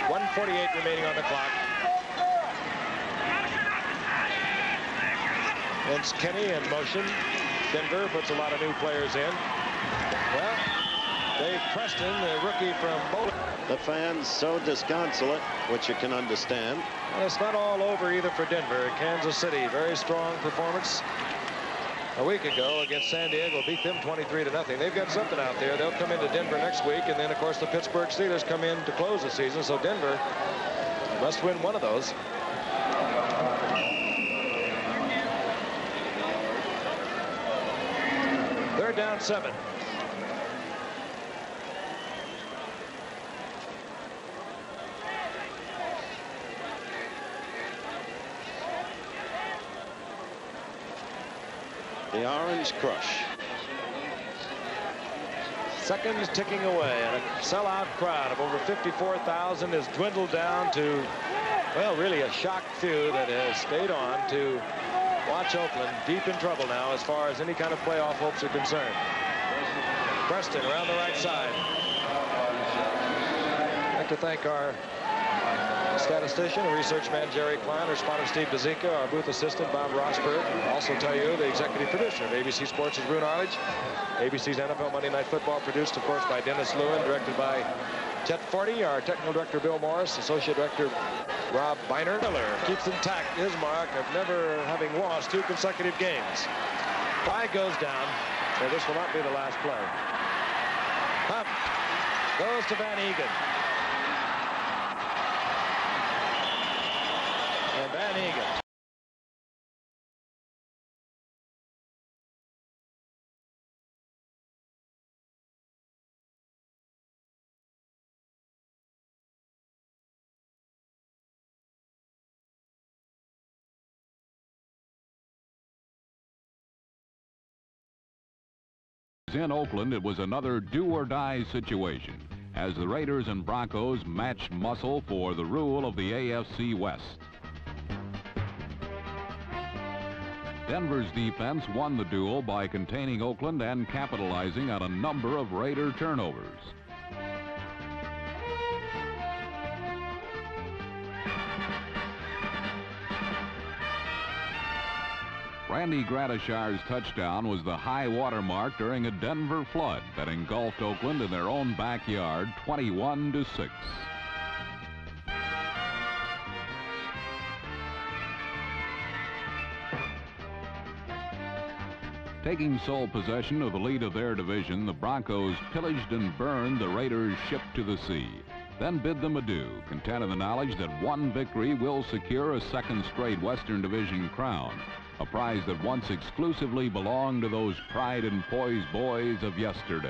1:48 remaining on the clock. Vince Kenny in motion. Denver puts a lot of new players in. Well, Dave Preston, the rookie from Bowling. The fans so disconsolate, which you can understand. And it's not all over either for Denver. Kansas City, very strong performance a week ago against San Diego. Beat them 23-0. They've got something out there. They'll come into Denver next week, and then, of course, the Pittsburgh Steelers come in to close the season. So Denver must win one of those. Third down 7. The Orange Crush. Seconds ticking away, and a sellout crowd of over 54,000 has dwindled down to, well, really a shocked few that has stayed on to watch Oakland deep in trouble now as far as any kind of playoff hopes are concerned. Preston around the right side. I'd like to thank our statistician and research man Jerry Klein, our sponsor Steve DeZica, our booth assistant Bob Rosberg. Also tell you the executive producer of ABC Sports is Brune Arledge. ABC's NFL Monday Night Football produced, of course, by Dennis Lewin, directed by Chet Forty, our technical director Bill Morris, associate director Rob Beiner. Miller keeps intact his mark of never having lost 2 consecutive games. Flag goes down, so this will not be the last play. Up goes to Van Egan. And Van Egan. In Oakland, it was another do-or-die situation as the Raiders and Broncos matched muscle for the rule of the AFC West. Denver's defense won the duel by containing Oakland and capitalizing on a number of Raider turnovers. Randy Gradishar's touchdown was the high water mark during a Denver flood that engulfed Oakland in their own backyard, 21-6. Taking sole possession of the lead of their division, the Broncos pillaged and burned the Raiders' ship to the sea, then bid them adieu, content in the knowledge that one victory will secure a second straight Western Division crown, a prize that once exclusively belonged to those pride and poise boys of yesterday.